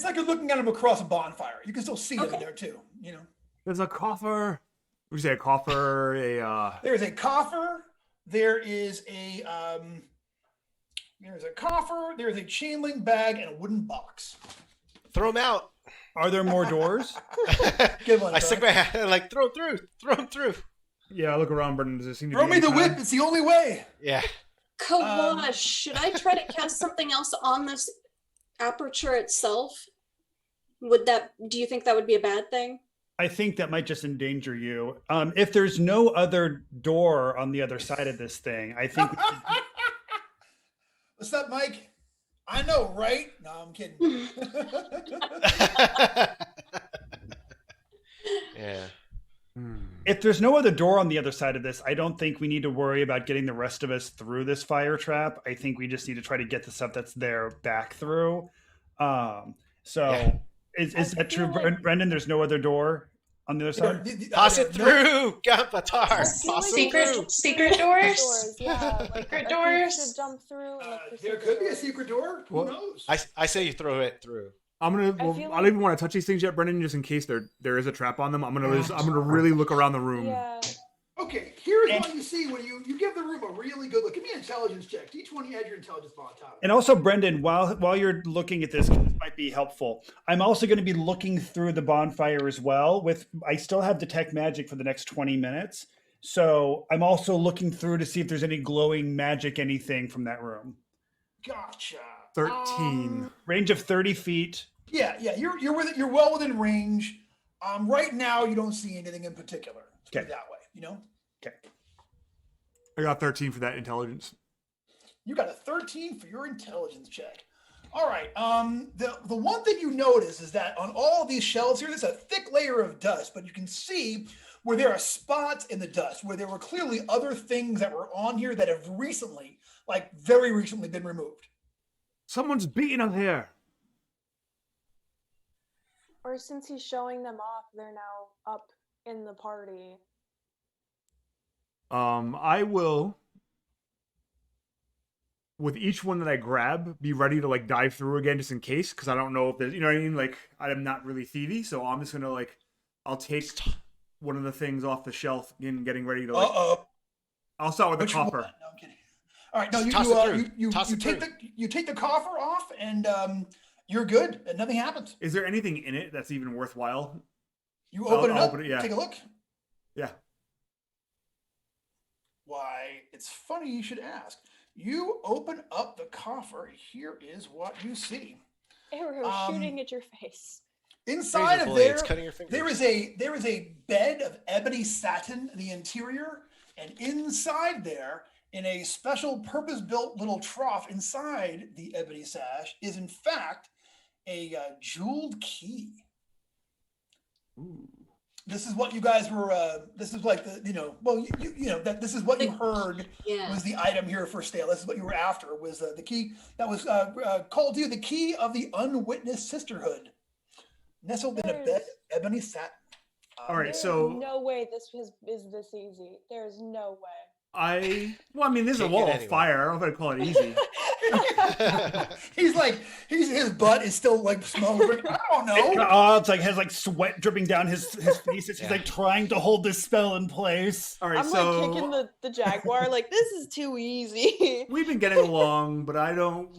like you're looking at him across a bonfire. You can still see him in there too. There's a coffer. Would you say a coffer? There's a coffer. There's a coffer. There's a chain link bag and a wooden box. Throw them out. Are there more doors? Good one. I stick my hand throw them through. Yeah, I look around, Brendan. Does it seem to throw me the whip? It's the only way. Yeah. Kawash, should I try to cast something else on this aperture itself? Do you think that would be a bad thing? I think that might just endanger you. If there's no other door on the other side of this thing, I think. What's up, Mike? I know, right? No, I'm kidding. Yeah. If there's no other door on the other side of this, I don't think we need to worry about getting the rest of us through this fire trap. I think we just need to try to get the stuff that's there back through. Is that true, Brendan? There's no other door on the other side? Toss it through, Gambatar. Secret doors? Yeah. Secret doors? Should jump through. There could be a secret door. Who knows? I say you throw it through. I don't even want to touch these things yet, Brendan, just in case there is a trap on them. I'm gonna really look around the room. Yeah. Okay, here's what you see when you give the room a really good look. Give me an intelligence check. Each one you add your intelligence bar on top. And also, Brendan, while you're looking at this might be helpful. I'm also going to be looking through the bonfire as well. I still have detect magic for the next 20 minutes, so I'm also looking through to see if there's any glowing magic, anything from that room. Gotcha. 13. Range of 30 feet. Yeah. You're well within range. Right now, you don't see anything in particular. Okay. That way, Okay. I got 13 for that intelligence. You got a 13 for your intelligence check. All right. The one thing you notice is that on all these shelves here, there's a thick layer of dust, but you can see where there are spots in the dust where there were clearly other things that were on here that have recently, very recently, been removed. Someone's beating up here. Or since he's showing them off, they're now up in the party. I will, with each one that I grab, be ready to dive through again just in case, because I don't know if there's, you know what I mean? I'm not really thievy, so I'm just gonna I'll take one of the things off the shelf and getting ready to I'll start with the coffer. No, I'm kidding. All right, no, you take the coffer off, and you're good, and nothing happens. Is there anything in it that's even worthwhile? You open it up. Open it, yeah. Take a look. Yeah. Why, it's funny you should ask. You open up the coffer. Here is what you see. Arrow shooting at your face. Inside of blades, there, cutting your fingers. there is a bed of ebony satin in the interior, and inside there, in a special purpose-built little trough inside the ebony sash, is in fact a jeweled key. Ooh. This is what you guys were. This is like the that this is what you heard was the item here for sale. This is what you were after was the key that was called to you the key of the unwitnessed sisterhood, nestled in a bed of ebony satin. All right, There's so no way this is this easy. There is no way. There's a wall of fire. I don't know if I'd call it easy. His butt is still like smoldering. I don't know. Oh, it's like has like sweat dripping down his face as he's like trying to hold this spell in place. All right, I'm like kicking the jaguar. Like this is too easy. We've been getting along, but I don't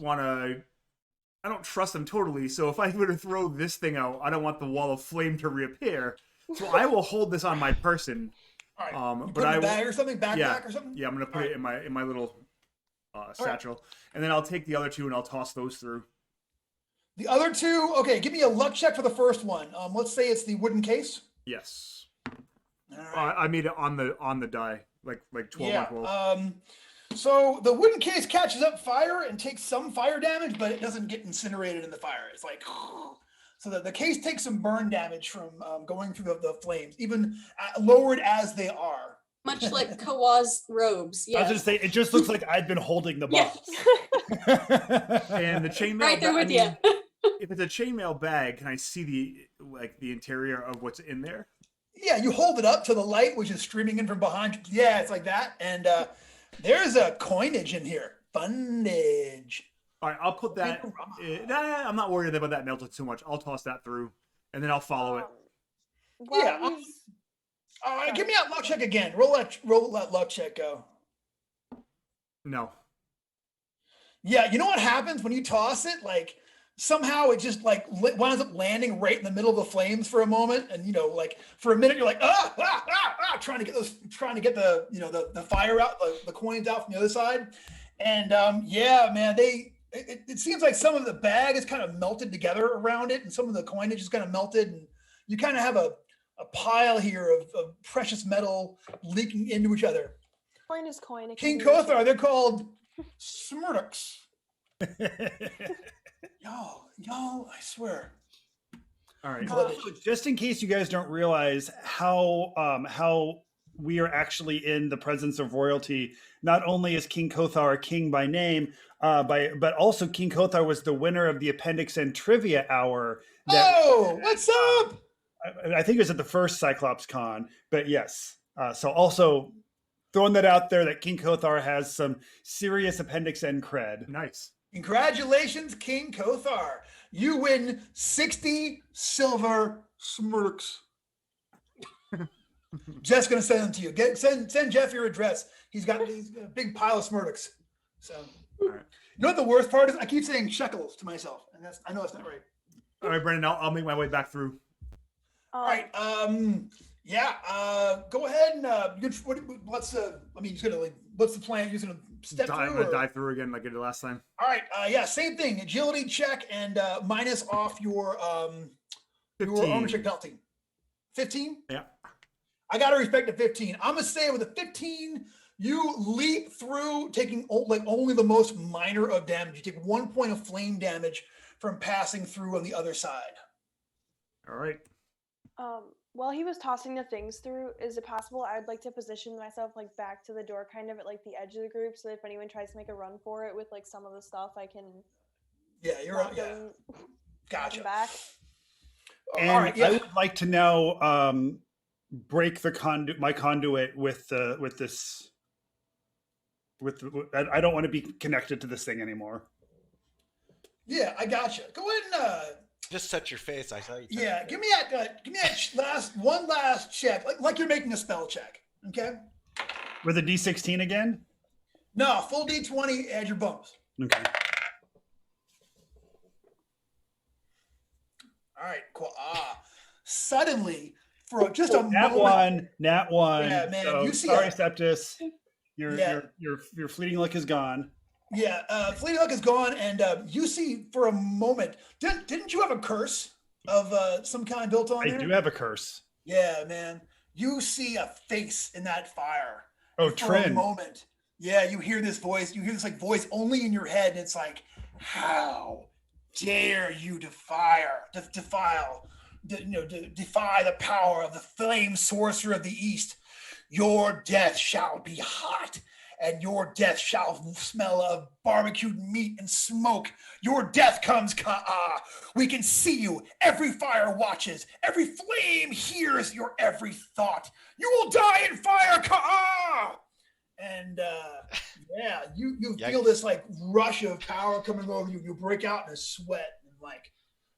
trust him totally. So if I were to throw this thing out, I don't want the wall of flame to reappear. So I will hold this on my person. All right. But I bag or something, backpack or something. Yeah, I'm gonna put it in my little satchel, and then I'll take the other two and I'll toss those through. The other two, okay. Give me a luck check for the first one. Let's say it's the wooden case. Yes. All right. I made it on the die, like 12 on 12. So the wooden case catches up fire and takes some fire damage, but it doesn't get incinerated in the fire. It's like. So the case takes some burn damage from going through the flames, even lowered as they are. Much like Kawa's robes. Yeah. I was just saying, it just looks like I've been holding the box. And the chainmail. Right there with you. If it's a chainmail bag, can I see the interior of what's in there? Yeah, you hold it up to the light, which is streaming in from behind. Yeah, it's like that. And there's a coinage in here. Fundage. All right, I'll put that. I'm not worried about that melted too much. I'll toss that through, and then I'll follow it. Give me that luck check again. Roll that luck check go. No. Yeah, you know what happens when you toss it? Like somehow it just like winds up landing right in the middle of the flames for a moment, and like for a minute you're like trying to get the fire out, the coins out from the other side, and man, It seems like some of the bag is kind of melted together around it, and some of the coinage is kind of melted, and you kind of have a pile here of precious metal leaking into each other. Coin is coin. King Kothar, they're called Smurduks. Y'all, I swear. All right. Just in case you guys don't realize how we are actually in the presence of royalty. Not only is King Kothar a king by name, but also King Kothar was the winner of the Appendix N Trivia Hour. What's up? I think it was at the first Cyclops Con, but yes. So also throwing that out there that King Kothar has some serious Appendix N cred. Nice. Congratulations, King Kothar. You win 60 silver smirks. Jeff's going to send them to you. Send Jeff your address. He's got a big pile of smirks. So, all right. You know what the worst part is? I keep saying shekels to myself, and I know that's not right. All right, Brandon, I'll make my way back through. All right. Go ahead and what's the plan? You're just gonna step through. I'm gonna dive through again like I did last time. All right. Same thing. Agility check and minus off your ownership penalty. 15. Yeah. I gotta respect the 15. I'm gonna say with a 15, you leap through, taking only the most minor of damage. You take 1 point of flame damage from passing through on the other side. All right. While he was tossing the things through, is it possible I'd like to position myself like back to the door, kind of at like the edge of the group, so that if anyone tries to make a run for it with like some of the stuff, I can. Yeah, you're right. Yeah. Gotcha. Back. And all right, yeah. I would like to now break the my conduit with this. I don't want to be connected to this thing anymore. Yeah, I gotcha. Go ahead and. Just touch your face. I saw you. Yeah, give me that last check, like you're making a spell check. Okay. With a D16 again? No, full D20. Add your bumps. Okay. All right, cool. Suddenly, for just a Nat moment. Nat 1. Yeah, man. So, You see sorry, Septus. Yeah. Your fleeting luck is gone. Yeah, fleeting luck is gone, and you see for a moment. Didn't you have a curse of some kind built on I there? do have a curse. Yeah, man. You see a face in that fire. Oh, for Trin. a moment. Yeah, you hear this voice. You hear this like voice only in your head, and it's like, how dare you defy the power of the flame sorcerer of the East? Your death shall be hot, and your death shall smell of barbecued meat and smoke. Your death comes, Ka'a. We can see you. Every fire watches. Every flame hears your every thought. You will die in fire, Ka'a. And yeah, you feel this like rush of power coming over you. You break out in a sweat, and like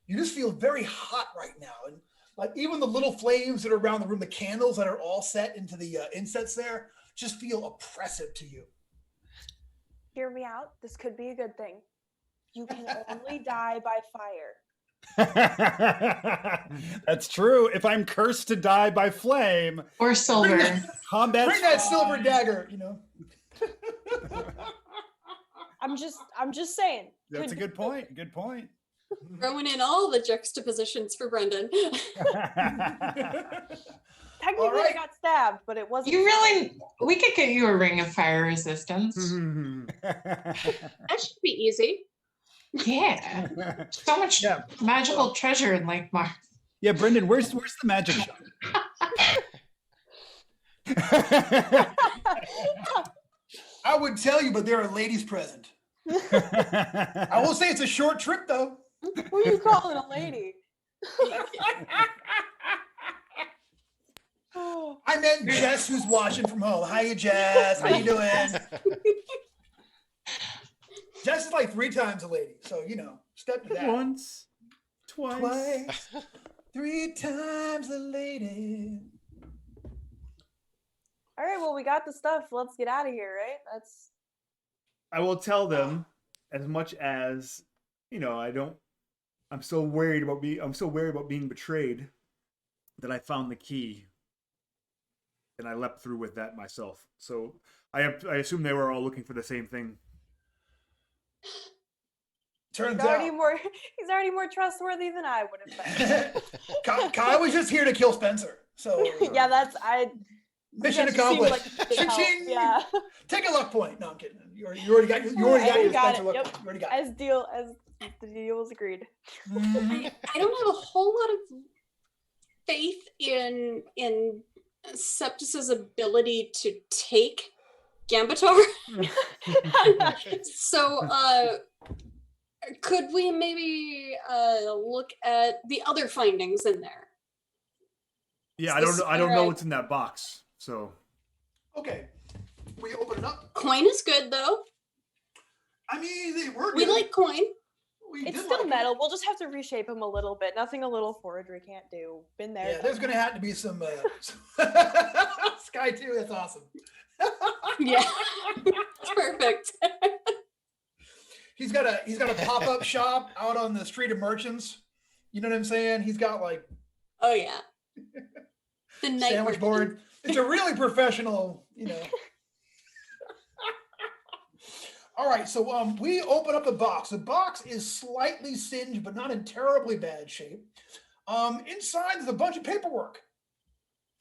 you just feel very hot right now. And like even the little flames that are around the room, the candles that are all set into the incense there, just feel oppressive to you. Hear me out. This could be a good thing. You can only die by fire. That's true. If I'm cursed to die by flame or silver, combat. Bring that silver dagger, you know. I'm just saying. That's a good point. Good point. Throwing in all the juxtapositions for Brendan. Technically, I got stabbed, but it wasn't. We could get you a ring of fire resistance. That should be easy. Yeah. So much magical treasure in Lankhmar. Yeah, Brendan, where's the magic shop? I would tell you, but there are ladies present. I will say it's a short trip, though. Who are you calling a lady? I meant Jess, who's watching from home. Hi, Jess. How you doing? Jess is like 3 times a lady, so you know, step to that. Once, twice, 3 times a lady. All right, well, we got the stuff. Let's get out of here, right? I will tell them as much as, you know, I'm so worried about being betrayed that I found the key and I leapt through with that myself. So I assume they were all looking for the same thing. Turns he's out already more trustworthy than I would have been. Kai was just here to kill Spencer. So yeah, mission accomplished. Like Cha-ching! Yeah. Take a luck point. No, I'm kidding. You already got your Spencer luck. Yep. You already got as the deal was agreed. I don't have a whole lot of faith in Septus's ability to take Gambatar. So could we maybe look at the other findings in there? Yeah, I don't know what's in that box. So okay. We open it up. Coin is good though. I mean, they were We good. like coin. It's still metal. We'll just have to reshape him a little bit. Nothing a little forgery can't do. Been there. Yeah, there's gonna have to be some Sky too. That's awesome. Yeah, perfect. He's got a pop-up shop out on the street of merchants. You know what I'm saying? He's got like Oh yeah. The night sandwich board. It's a really professional, you know. All right, so we open up the box. The box is slightly singed, but not in terribly bad shape. Inside there's a bunch of paperwork.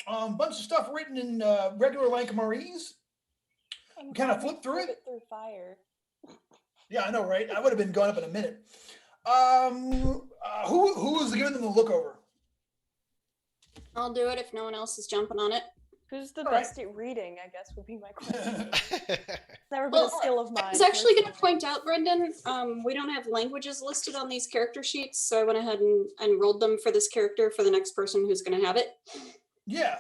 Bunch of stuff written in regular Lankhmarese. Kind of flip through it. Through fire. Yeah, I know, right? I would have been going up in a minute. Who was giving them the look over? I'll do it if no one else is jumping on it. Who's the best at reading, I guess, would be my question. Never been a skill of mine. I was actually going to point out, Brendan, we don't have languages listed on these character sheets, so I went ahead and rolled them for this character for the next person who's going to have it. Yeah.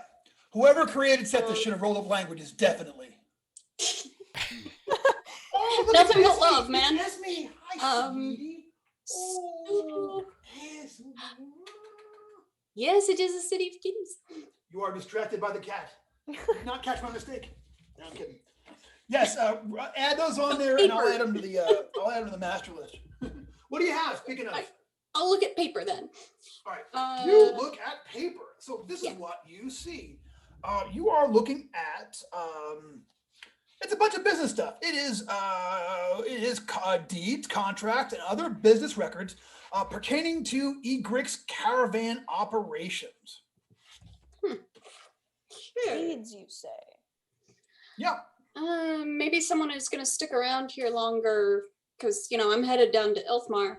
Whoever created Septus should have rolled up languages, definitely. Nothing but love, man. That's me. Hi, sweetie. Oh, yes, it is a city of kitties. You are distracted by the cat. Did not catch my mistake. No, I'm kidding. Yes, add those on there, and I'll add them to the master list. What do you have? Speaking of, I'll look at paper then. All right. You look at paper. So this is what you see. You are looking at it's a bunch of business stuff. It is deeds, contracts, and other business records pertaining to Egrix caravan operations. Sure. Deeds, you say? Yeah. Maybe someone is going to stick around here longer because, I'm headed down to Ilfmar.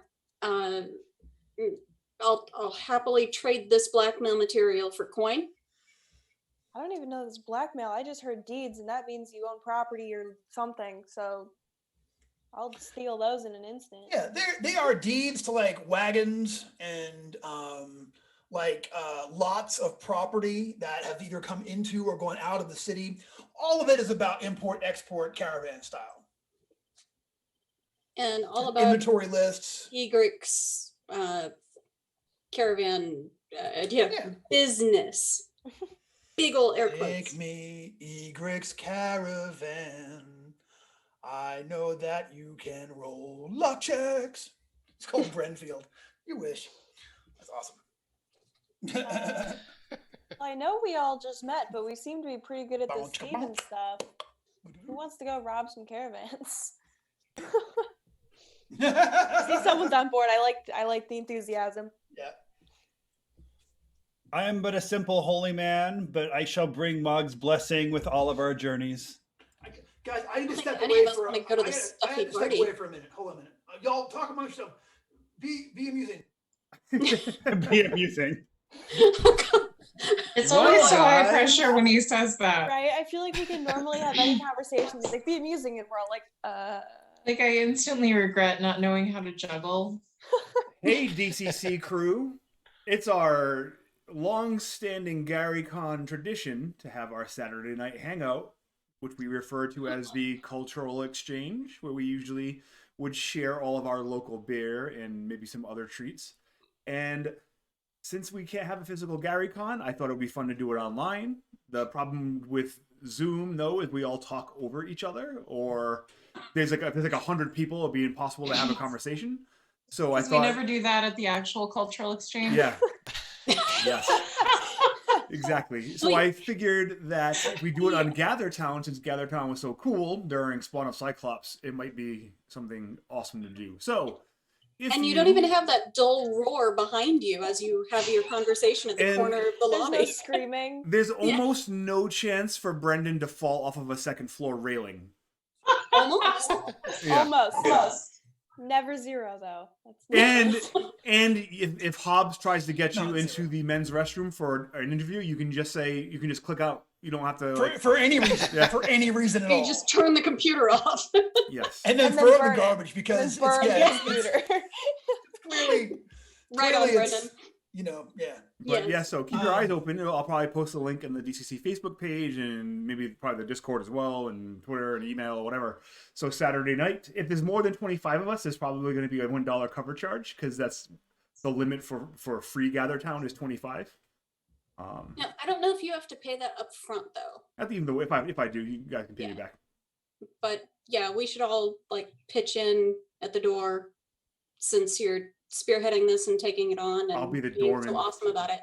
I'll happily trade this blackmail material for coin. I don't even know this blackmail. I just heard deeds, and that means you own property or something. So I'll steal those in an instant. Yeah, they are deeds to like wagons and lots of property that have either come into or gone out of the city. All of it is about import-export caravan style. And all about inventory lists. Egrix caravan business. Big ol' air quotes. Take me, Egrix caravan. I know that you can roll luck checks. It's called Brenfield. You wish. That's awesome. I know we all just met, but we seem to be pretty good at this Steven stuff. Who wants to go rob some caravans? See, someone's on board. I like the enthusiasm. Yeah. I am but a simple holy man, but I shall bring Mog's blessing with all of our journeys. Guys, I need to step Any away of us for want to go to the stuffy party. Step away for a minute. Hold on a minute. Y'all talk amongst yourselves. Be amusing. Be amusing. It's always so high pressure when he says that. Right? I feel like we can normally have any conversation. He's like, be amusing, and we're all like, Like, I instantly regret not knowing how to juggle. Hey, DCC crew. It's our long-standing GaryCon tradition to have our Saturday night hangout, which we refer to as the cultural exchange, where we usually would share all of our local beer and maybe some other treats. And since we can't have a physical GaryCon, I thought it would be fun to do it online. The problem with Zoom, though, is we all talk over each other, or there's like 100 people, it'd be impossible to have a conversation. So I thought we never do that at the actual cultural exchange. Yeah. Yes. Exactly. So I figured that if we do it on GatherTown, since GatherTown was so cool during Spawn of Cyclops, it might be something awesome to do. So, and you don't even have that dull roar behind you as you have your conversation at the corner of the lobby. There's no screaming. There's almost no chance for Brendan to fall off of a second floor railing. Almost. Yeah. Almost. Never zero though. And if Hobbs tries to get you into the men's restroom for an interview, you can just click out. You don't have to for any reason. For any reason at all. You just turn the computer off. Yes. And then throw it in the garbage because it's clearly right on, Brendan. But so keep your eyes open. I'll probably post a link in the DCC Facebook page and maybe probably the Discord as well, and Twitter and email or whatever. So Saturday night, if there's more than 25 of us, there's probably going to be a $1 cover charge because that's the limit for free GatherTown is 25. Now, I don't know if you have to pay that up front though. Not even though if I do, you guys can pay me back. But yeah, we should all pitch in at the door since you're spearheading this and taking it on. And I'll be the you're doorman. so awesome about it.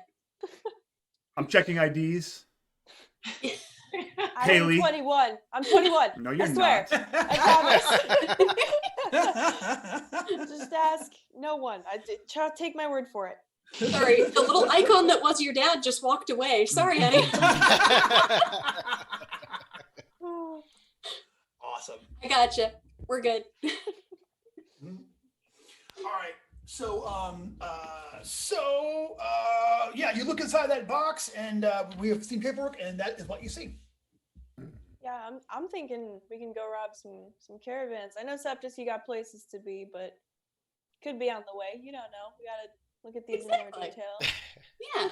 I'm checking IDs. I'm 21. I'm 21. No, you're I swear. not. I promise. Just ask no one. Take my word for it. Sorry, the little icon that was your dad just walked away. Sorry, honey. Awesome. I gotcha. We're good. All right. Yeah, you look inside that box, and we have seen paperwork, and that is what you see. Yeah, I'm thinking we can go rob some caravans. I know Septus, you got places to be, but could be on the way. You don't know. We gotta look at these in more detail. Yeah.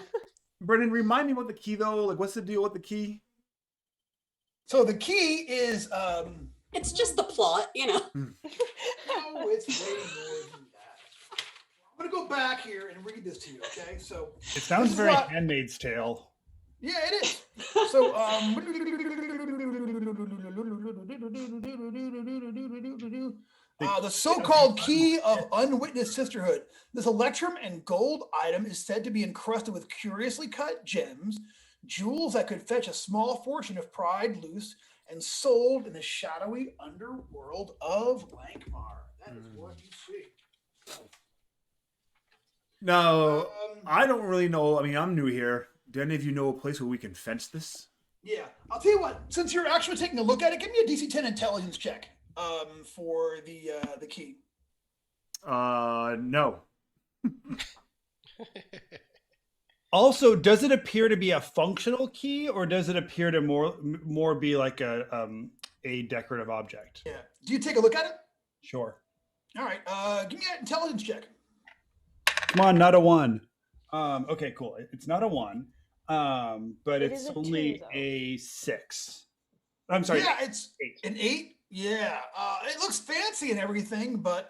Brendan, remind me about the key though. Like, what's the deal with the key? So the key is it's just the plot, No, it's way more than that. I'm gonna go back here and read this to you, okay? So it sounds very Handmaid's Tale. Yeah, it is. So The so-called key of unwitnessed sisterhood. This electrum and gold item is said to be encrusted with curiously cut gems, jewels that could fetch a small fortune if pried loose and sold in the shadowy underworld of Lankhmar. That is what you see. No, I don't really know. I mean, I'm new here. Do any of you know a place where we can fence this? Yeah, I'll tell you what. Since you're actually taking a look at it, give me a DC 10 intelligence check for the key. No. Also, does it appear to be a functional key, or does it appear to more be like a decorative object? Yeah. Do you take a look at it? Sure. All right. Give me an intelligence check. Come on, not a 1. Okay, cool. It's not a 1, but It it's is a only 2, though. a 6. I'm sorry. Yeah, it's 8. an 8. Yeah. It looks fancy and everything, but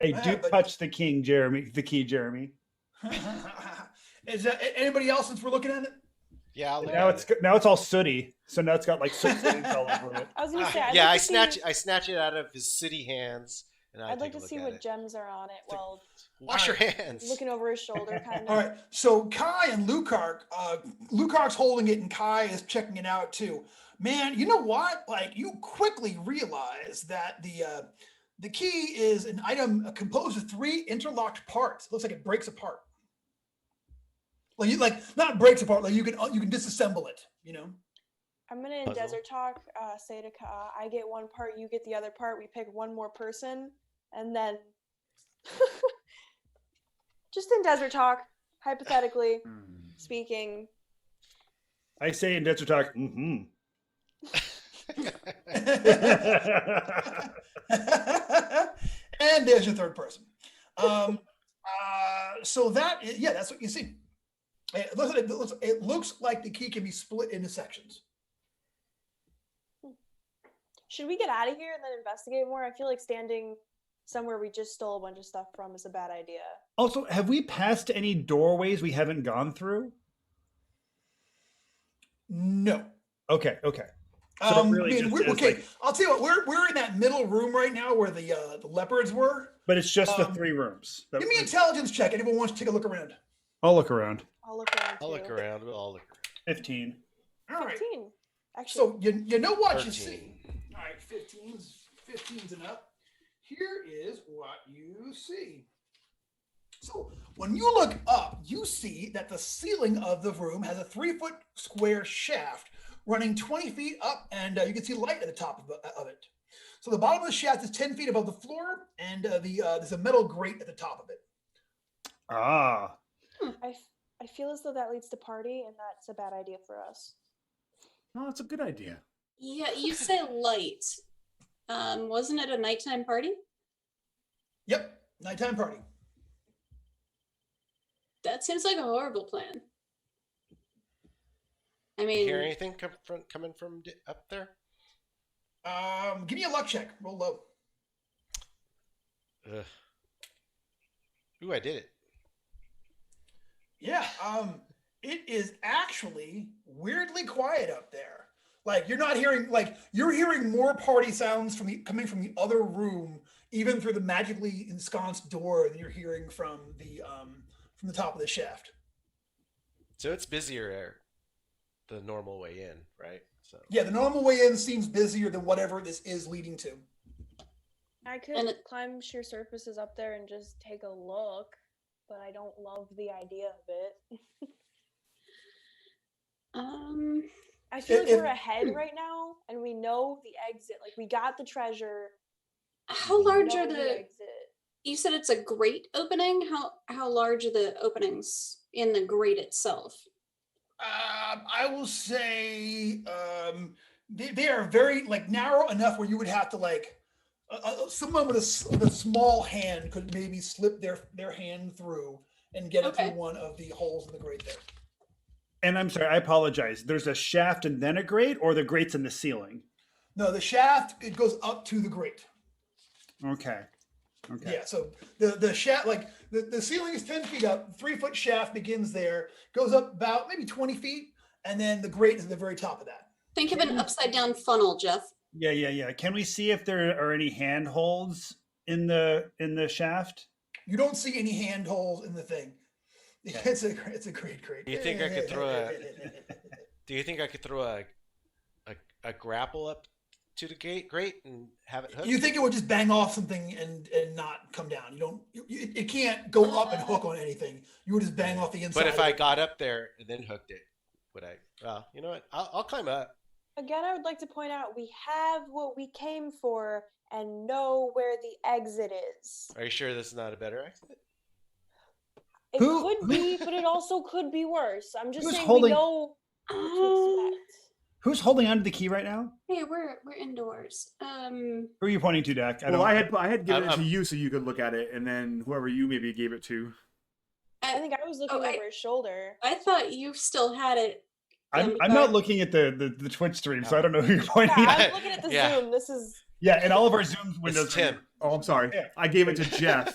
Hey, do touch the key, Jeremy. Is that anybody else since we're looking at it? Yeah, I'll look Now at it. now it's all sooty, so now it's got like soot stains all over it. I was gonna say, Yeah, I like to see- snatch it out of his sooty hands, and I'd like take a to see look what at it. gems are on it while Wash your hands. looking over his shoulder, kind All of. right. So Kai and Lukark's holding it, and Kai is checking it out too. Man, you know what? Like, you quickly realize that the key is an item composed of 3 interlocked parts. It looks like it breaks apart. Like not breaks apart. Like you can disassemble it. You know. I'm gonna in Puzzle. Desert Talk say to Ka, I get one part, you get the other part. We pick one more person, and then just in Desert Talk, hypothetically speaking. I say in Desert Talk, And there's your third person. So that's what you see. It looks like the key can be split into sections. Should we get out of here and then investigate more? I feel like standing somewhere we just stole a bunch of stuff from is a bad idea. Also, have we passed any doorways we haven't gone through? No. Okay. So it really just is, okay. like- I'll tell you what. We're in that middle room right now where the leopards were. But it's just the 3 rooms. Give me an intelligence check. Anyone wants to take a look around? I'll look around. I'll look around. I'll look too. around. We'll all look around. 15. All right. 15. Actually, So you know what 13. you see. All right, 15's and up. Here is what you see. So when you look up, you see that the ceiling of the room has a 3-foot square shaft running 20 feet up, and you can see light at the top of it. So the bottom of the shaft is 10 feet above the floor, and there's a metal grate at the top of it. Ah. I feel as though that leads to party, and that's a bad idea for us. Oh, that's a good idea. Yeah, you say light. Wasn't it a nighttime party? Yep, nighttime party. That seems like a horrible plan. I You mean, hear anything coming from up there? Give me a luck check. Roll low. Ugh. Ooh, I did it. Yeah, it is actually weirdly quiet up there. Like you're not hearing, like you're hearing more party sounds coming from the other room, even through the magically ensconced door, than you're hearing from the top of the shaft. So it's busier the normal way in, right? So Yeah, the normal way in seems busier than whatever this is leading to. I could And it- climb sheer surfaces up there and just take a look, but I don't love the idea of it. I feel like If- we're ahead right now, and we know the exit. Like, we got the treasure. how we large know are the? exit? You said it's a grate opening. How large are the openings in the grate itself? I will say they are very narrow enough where you would have to someone with a small hand could maybe slip their hand through and get it Okay. through one of the holes in the grate there. And I'm sorry, I apologize. There's a shaft and then a grate, or the grate's in the ceiling? No, the shaft, it goes up to the grate. Okay. Yeah, so the shaft, the ceiling is 10 feet up, 3-foot shaft begins there, goes up about maybe 20 feet, and then the grate is at the very top of that. Think of an upside down funnel, Jeff. Yeah. Can we see if there are any handholds in the shaft? You don't see any handholds in the thing. It's a great. Do you think I could throw a? Do you think I could throw a grapple up to the grate and have it hooked? You think it would just bang off something and not come down? You don't. It can't go up and hook on anything. You would just bang off the inside. But if I got up there and then hooked it, would I? Well, you know what? I'll climb up. Again, I would like to point out we have what we came for and know where the exit is. Are you sure this is not a better exit? It could be, but it also could be worse. I'm just saying holding- we know what to expect. Who's holding onto the key right now? Hey, we're indoors. Who are you pointing to, Dak? I had given it to you so you could look at it, and then whoever you maybe gave it to. I think I was looking over his shoulder. I thought you still had it. I'm not looking at the Twitch stream, so I don't know who you're pointing at. I'm looking at the Zoom. This is and all of our Zoom windows. It's Tim. Oh, I'm sorry. Yeah. I gave it to Jeff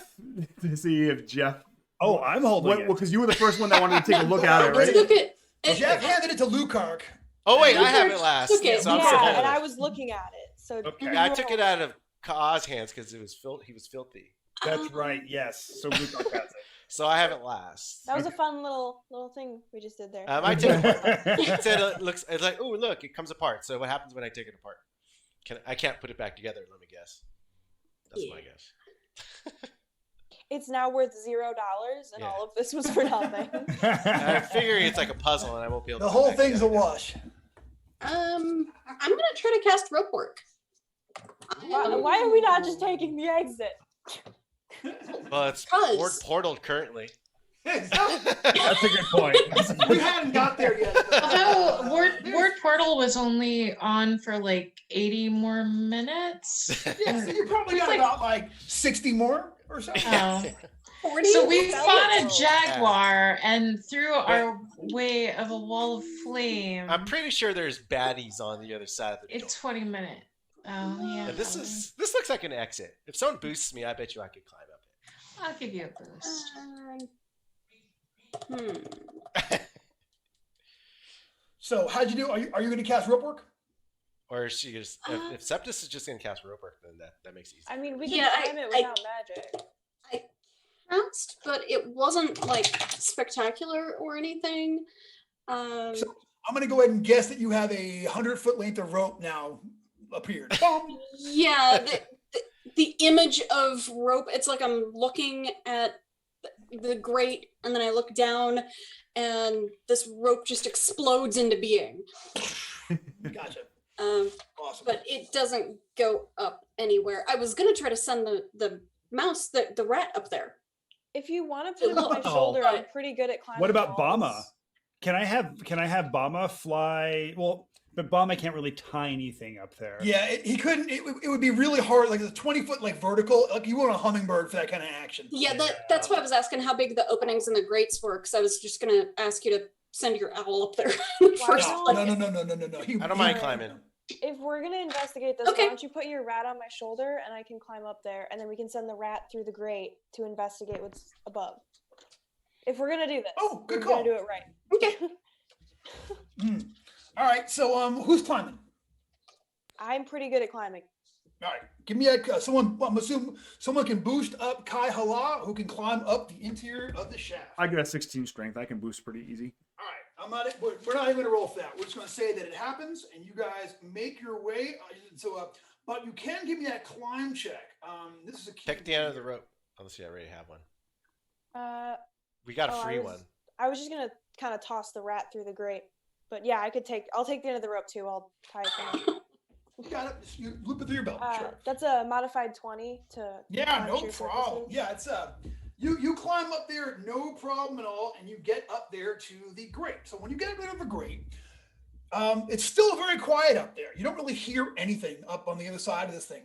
to see if Jeff. Oh, I'm holding it because you were the first one that wanted to take a look at it, right? Look at Jeff handed it to Lukark. Oh wait, I have it last. Okay. So I'm still holding and it. I was looking at it. So I took it out of Kaa's hands because he was filthy. That's right. Yes. So Lukark has it. So I have it last. that was a fun little thing we just did there. I took it apart. It said it's like, oh look, it comes apart. So what happens when I take it apart? I can't put it back together. Let me guess. That's my guess. It's now worth $0, and all of this was for nothing. I figure it's like a puzzle, and I won't be able to. The whole thing's a wash. I'm gonna try to cast rope work. Why are we not just taking the exit? Well, it's portaled currently. That's a good point. We hadn't got there yet. Although Word Portal was only on for like 80 more minutes. Yeah, so you probably got about like 60 more or so. Oh. 40? So we fought a jaguar and through our way of a wall of flame. I'm pretty sure there's baddies on the other side of the door. It's 20 minutes. Oh yeah. And this looks like an exit. If someone boosts me, I bet you I could climb up it. I'll give you a boost. So how'd you do? Are you going to cast rope work? Or is she just if Septus is just gonna cast rope work, then that makes it easy. I mean, we can climb it without magic. I cast, but it wasn't like spectacular or anything. So I'm going to go ahead and guess that you have a 100-foot length of rope now appeared. Yeah, the image of rope. It's like I'm looking at the grate, and then I look down, and this rope just explodes into being. Gotcha. Awesome. But it doesn't go up anywhere. I was gonna try to send the mouse, the rat up there. If you want to put it on my shoulder, I'm pretty good at climbing. What about walls. Bama? Can I have Bama fly? Well, but Bama can't really tie anything up there. Yeah, he couldn't. It would be really hard. Like a 20-foot like vertical. Like you want a hummingbird for that kind of action. Yeah, that's why I was asking how big the openings and the grates were, because I was just gonna ask you to send your owl up there first. No. I don't mind climbing. If we're gonna investigate this, why don't you put your rat on my shoulder and I can climb up there, and then we can send the rat through the grate to investigate what's above. If we're gonna do this, good we're call. gonna do it right. Okay. All right. So who's climbing? I'm pretty good at climbing. All right. Give me someone. I'm assuming someone can boost up Kai Hala, who can climb up the interior of the shaft. I got a 16 strength. I can boost pretty easy. All right. We're not even going to roll for that. We're just going to say that it happens, and you guys make your way. But you can give me that climb check. This is a key. Pick the end of the rope. Unless you already have one. We got a free one. I was just gonna kind of toss the rat through the grate, but yeah, I'll take the end of the rope too. I'll tie it down. You got it. You loop it through your belt. Sure. That's a modified 20 to. Yeah, no problem. Yeah, it's you climb up there, no problem at all, and you get up there to the grate. So when you get up there to the grate, it's still very quiet up there. You don't really hear anything up on the other side of this thing,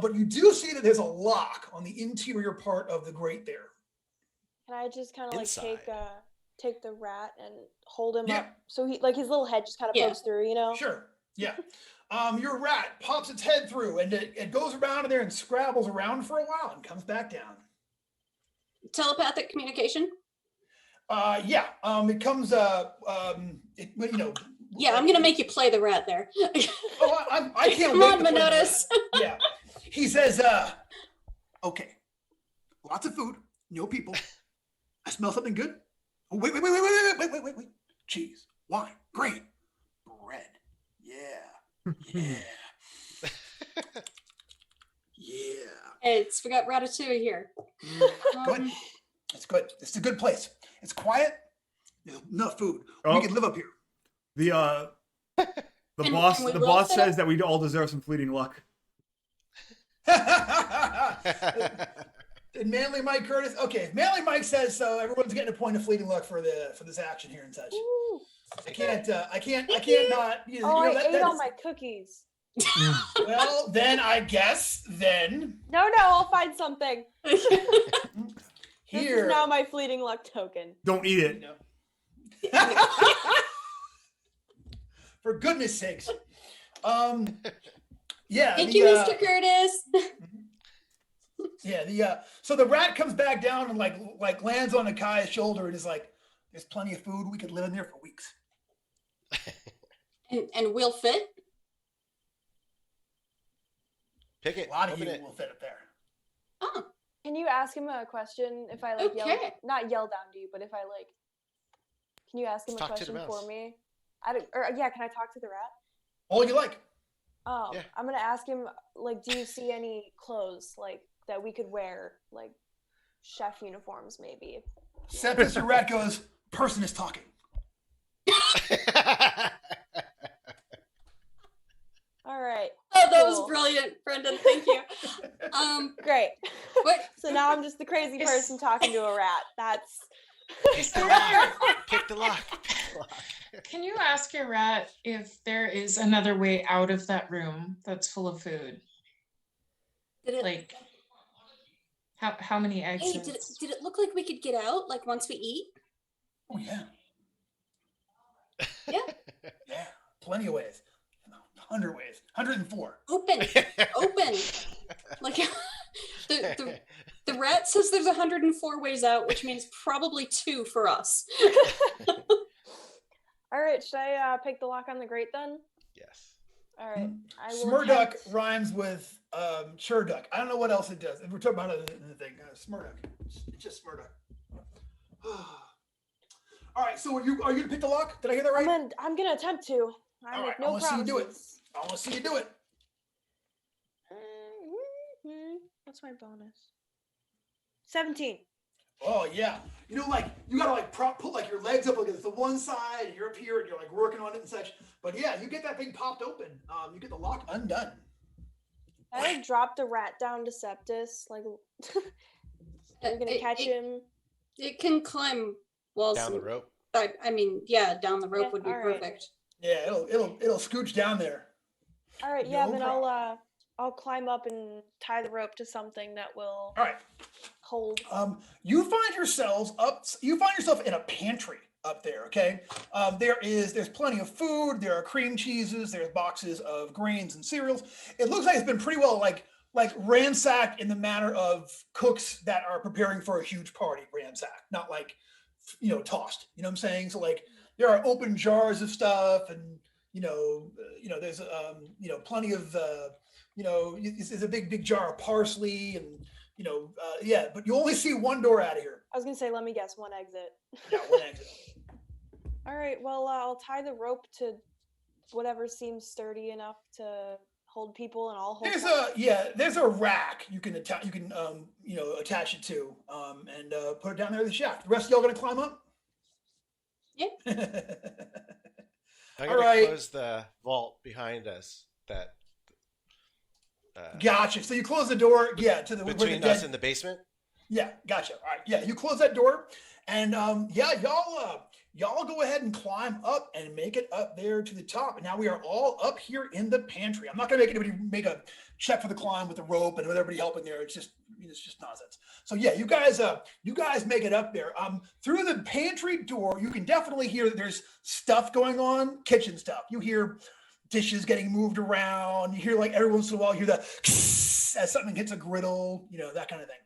but you do see that there's a lock on the interior part of the grate there. Can I just kind of like Inside. take the rat and hold him up so he like his little head just kind of pokes through, you know? Sure. Yeah. Your rat pops its head through and it goes around in there and scrabbles around for a while and comes back down. Telepathic communication? It comes Yeah, I'm gonna make you play the rat there. Oh, I can't Come wait on, to play the Minotus. rat. Yeah. He says, okay, lots of food, no people. I smell something good. Oh, wait. Cheese, wine, grain, bread. Yeah. Yeah. It's we got ratatouille here. Good. It's good. It's a good place. It's quiet. There's enough food. Oh. We can live up here. The And boss we the will boss fit up- says that we all deserve some fleeting luck. Did Manly Mike Curtis? Okay, if Manly Mike says so, everyone's getting a point of fleeting luck for this action here and such. Ooh. I can't not. Oh, I ate all my cookies. Well, then I guess No, I'll find something. This here. is now my fleeting luck token. Don't eat it. For goodness sakes. Yeah. Thank you, Mr. Curtis. Yeah, so the rat comes back down and like lands on Akai's shoulder and is like, there's plenty of food. We could live in there for weeks. And we'll fit. Pick it. A lot of Open you it. will fit up there. Oh, Can you ask him a question if I like Okay. not yell down to you, but if I like, can you ask him Just a talk to the question for mouse. me? Can I talk to the rat? All you like. Yeah. I'm gonna ask him like, do you see any clothes like that we could wear, like chef uniforms maybe? Except Mr. Rat goes, person is talking. All right. Oh, that was Cool. brilliant, Brendan. Thank you. Great. What? So now I'm just the crazy person talking to a rat. That's Pick the lock. Pick the lock. Pick the lock. Can you ask your rat if there is another way out of that room that's full of food? Did it? Like, how many Hey, exits? did it look like we could get out? Like once we eat? Oh, yeah. Yeah. Yeah. Plenty of ways. 100 ways. 104. Open. Like the rat says there's 104 ways out, which means probably 2 for us. all right. Should I pick the lock on the grate then? Yes. All right. I will Smurduck attempt- rhymes with Churduck. I don't know what else it does. We're talking about it in the thing. Smurduck. It's just Smurduck. All right. So are you going to pick the lock? Did I hear that right? I'm gonna attempt to. I All make right, I no wanna see you do it. promises. I want to see you do it. What's my bonus? 17. Oh yeah. You know, like you gotta like put like your legs up like it's the one side, and you're up here and you're like working on it and such. But yeah, you get that thing popped open. You get the lock undone. I like dropped a rat down to Septus. Like, I'm gonna catch him. It can climb walls. Down the rope. I mean, yeah, down the rope Yeah, would be all right. perfect. Yeah, it'll scooch down there. All right, yeah. No Then problem. I'll climb up and tie the rope to something that will All right. hold. You find yourself in a pantry up there. Okay. There's plenty of food. There are cream cheeses. There's boxes of grains and cereals. It looks like it's been pretty well like ransacked in the manner of cooks that are preparing for a huge party. Ransacked, not like tossed. You know what I'm saying? So like there are open jars of stuff, and there's plenty of there's a big jar of parsley, and but you only see one door out of here. I was gonna say, let me guess, one exit. Yeah, one exit. All right. Well, I'll tie the rope to whatever seems sturdy enough to hold people, and I'll hold. There's a rack you can attach. You can attach it to and put it down there in the shaft. The rest of y'all gonna climb up? Yeah. I'm All gonna right. close the vault behind us. That Gotcha. So you close the door. Yeah, to the where the between dead- us and the basement. Yeah, gotcha. All right. Yeah, you close that door, and y'all go ahead and climb up and make it up there to the top. And now we are all up here in the pantry. I'm not gonna make anybody make a check for the climb with the rope and with everybody helping there. It's just nonsense. So yeah, you guys make it up there. Through the pantry door, you can definitely hear that there's stuff going on, kitchen stuff. You hear dishes getting moved around. You hear like every once in a while, you hear that as something hits a griddle, that kind of thing.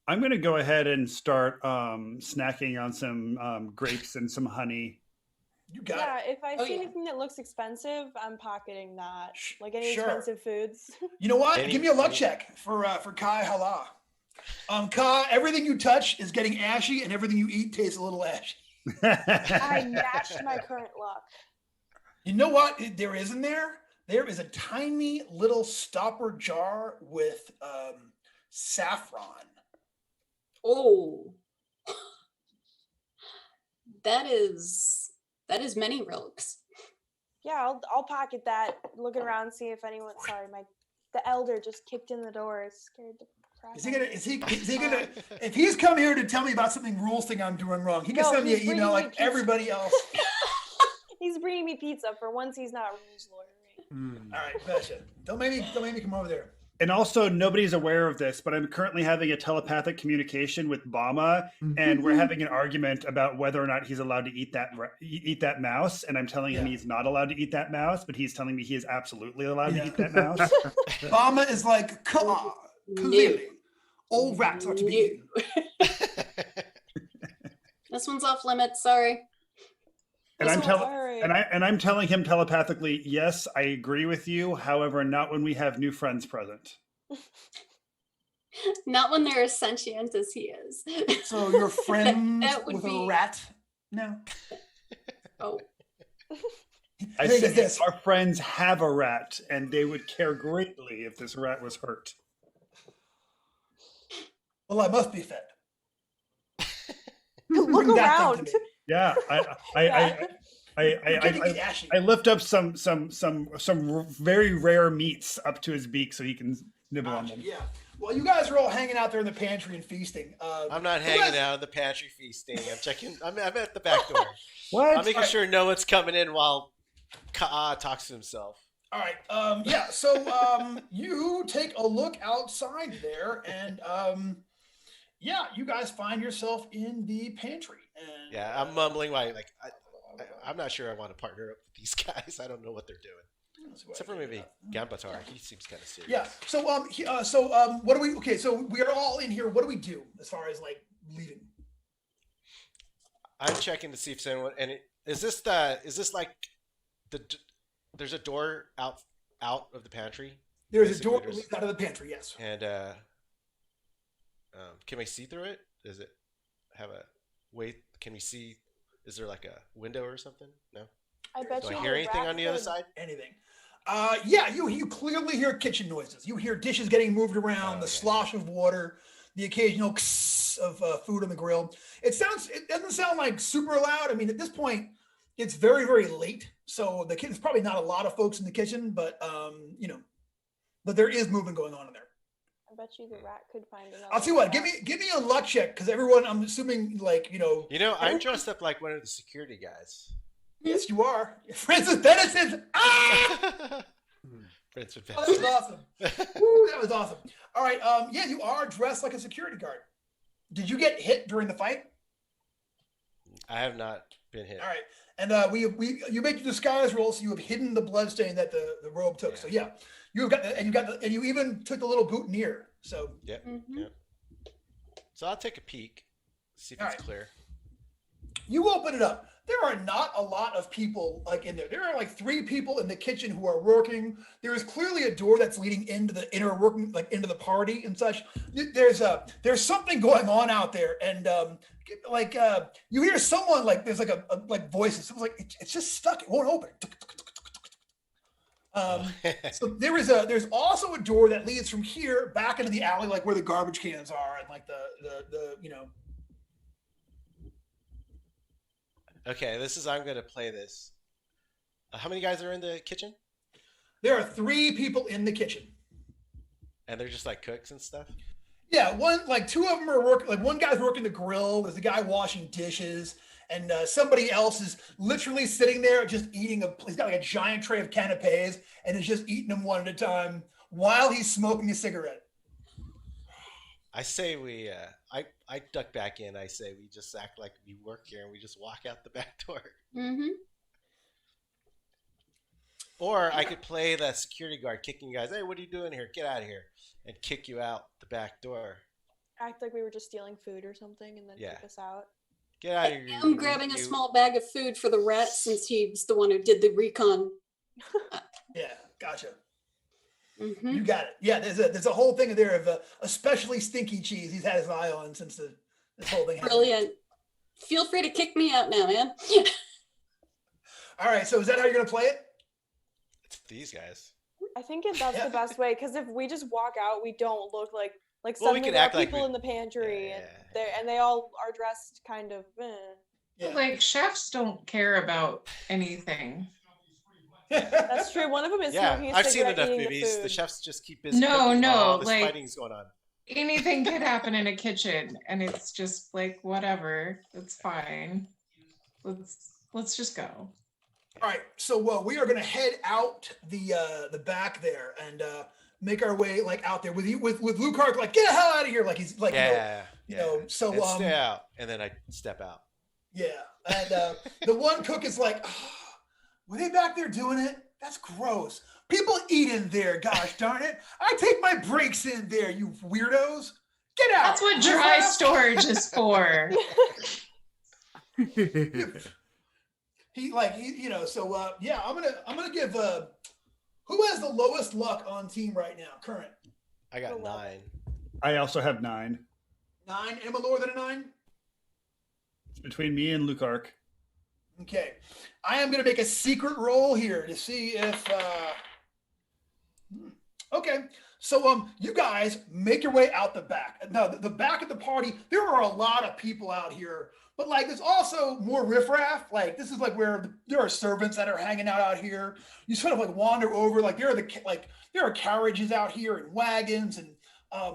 I'm going to go ahead and start snacking on some grapes and some honey. You got Yeah, it. if I see anything that looks expensive, I'm pocketing that. Like any Sure. expensive foods. You know what? Give me a luck check for Kai Hala. Kai, everything you touch is getting ashy, and everything you eat tastes a little ashy. I matched my current luck. You know what there is in there? There is a tiny little stopper jar with saffron. Oh, that is many relics. Yeah, I'll pocket that. Look around, see if anyone. Sorry, the elder just kicked in the door. Scared the crap. Is he gonna? If he's come here to tell me about something rules thing I'm doing wrong, he can send me an email like everybody else. He's bringing me pizza for once. He's not rules lawyering. All right, gotcha. Don't make me come over there. And also, nobody's aware of this, but I'm currently having a telepathic communication with Bama, and we're having an argument about whether or not he's allowed to eat that mouse. And I'm telling him he's not allowed to eat that mouse, but he's telling me he is absolutely allowed to eat that mouse. Bama is like, clearly, all rats are to be eaten. This one's off limits. Sorry. And I'm telling him telepathically, yes, I agree with you. However, not when we have new friends present. Not when they're as sentient as he is. So you're friends that would with be... a rat? No. Oh. I said this. Our friends have a rat, and they would care greatly if this rat was hurt. Well, I must be fed. Look around. Yeah, I lift up some very rare meats up to his beak so he can nibble on them. Yeah. Well, you guys are all hanging out there in the pantry and feasting. I'm not hanging out in the pantry feasting. I'm checking. I'm at the back door. What? I'm making sure no one's coming in while Ka'a talks to himself. All right. Yeah. So you take a look outside there, and yeah, you guys find yourself in the pantry. And, yeah, I'm mumbling like I'm not sure I want to partner up with these guys. I don't know what they're doing. Except for maybe Gambatar. He seems kind of serious. Yeah. So what do we? Okay. So we are all in here. What do we do as far as like leaving? I'm checking to see if anyone. And is this like there's a door out of the pantry? There's a door that leads out of the pantry. Yes. And can we see through it? Does it have a way? Can we see? Is there like a window or something? No. I bet Do you I hear anything on the other side? Anything. Yeah, you clearly hear kitchen noises. You hear dishes getting moved around, the slosh of water, the occasional of food on the grill. It doesn't sound like super loud. I mean, at this point, it's very, very late. So there's probably not a lot of folks in the kitchen, but but there is movement going on in there. I bet you the rat could find another. I'll tell you what, give me a luck check, because everyone, I'm assuming, like, I'm dressed up like one of the security guys. Yes, you are. Francis Benison. Ah! Francis Benison. Oh, that was awesome. That was awesome. All right. Yeah, you are dressed like a security guard. Did you get hit during the fight? I have not been hit. All right. And you made your disguise roll, so you have hidden the bloodstain that the robe took. Yeah. So yeah, and you even took the little boutonniere. So yeah. So I'll take a peek, see if it's clear. You open it up. There are not a lot of people like in there. There are like 3 people in the kitchen who are working. There is clearly a door that's leading into the inner working, like into the party and such. There's something going on out there, and you hear someone like there's like a voices. Someone's like, it's just stuck. It won't open. So there's also a door that leads from here back into the alley, like where the garbage cans are, and like the Okay, I'm going to play this. How many guys are in the kitchen? There are 3 people in the kitchen. And they're just like cooks and stuff? Yeah, 2 of them are working, like one guy's working the grill, there's a guy washing dishes, and somebody else is literally sitting there just eating he's got like a giant tray of canapes and is just eating them one at a time while he's smoking a cigarette. I say I duck back in. I say we just act like we work here and we just walk out the back door. Mm-hmm. Or I could play the security guard kicking you guys. Hey, what are you doing here? Get out of here. And kick you out the back door. Act like we were just stealing food or something and then kick us out. Get out of here. I'm grabbing a small bag of food for the rat since he's the one who did the recon. Yeah, gotcha. Mm-hmm. You got it. Yeah, there's a whole thing there of especially stinky cheese he's had his eye on since this whole thing happened. Brilliant. Feel free to kick me out now, man. All right, so is that how you're going to play it? It's these guys. I think that's the best way, because if we just walk out, we don't look like Well, we suddenly could there are act like people we- in the pantry Yeah. and they all are dressed kind of. Yeah. Like chefs don't care about anything. That's true. One of them is Yeah, smoking a I've seen cigarette, enough eating movies. the The food. chefs just keep busy. No, cooking while no, all this like- fighting's going on. Anything could happen in a kitchen, and it's just like whatever. It's fine. Let's just go. All right, so we are going to head out the back there and make our way like out there with Lucark, like get the hell out of here, like he's like you know. So and stay out, and then I step out. yeah, and the one cook is like, oh, were they back there doing it? That's gross. People eat in there, gosh darn it. I take my breaks in there, you weirdos. Get out. That's what dry storage is for. He you know, so yeah, I'm gonna give who has the lowest luck on team right now, current? I got 11. 9. I also have 9. 9. Am I lower than a 9? It's between me and Lucark. Okay. I am gonna make a secret roll here to see if okay. So you guys make your way out the back. Now the back of the party, there are a lot of people out here, but like there's also more riffraff. Like this is like where there are servants that are hanging out here. You sort of like wander over, like there are carriages out here and wagons, and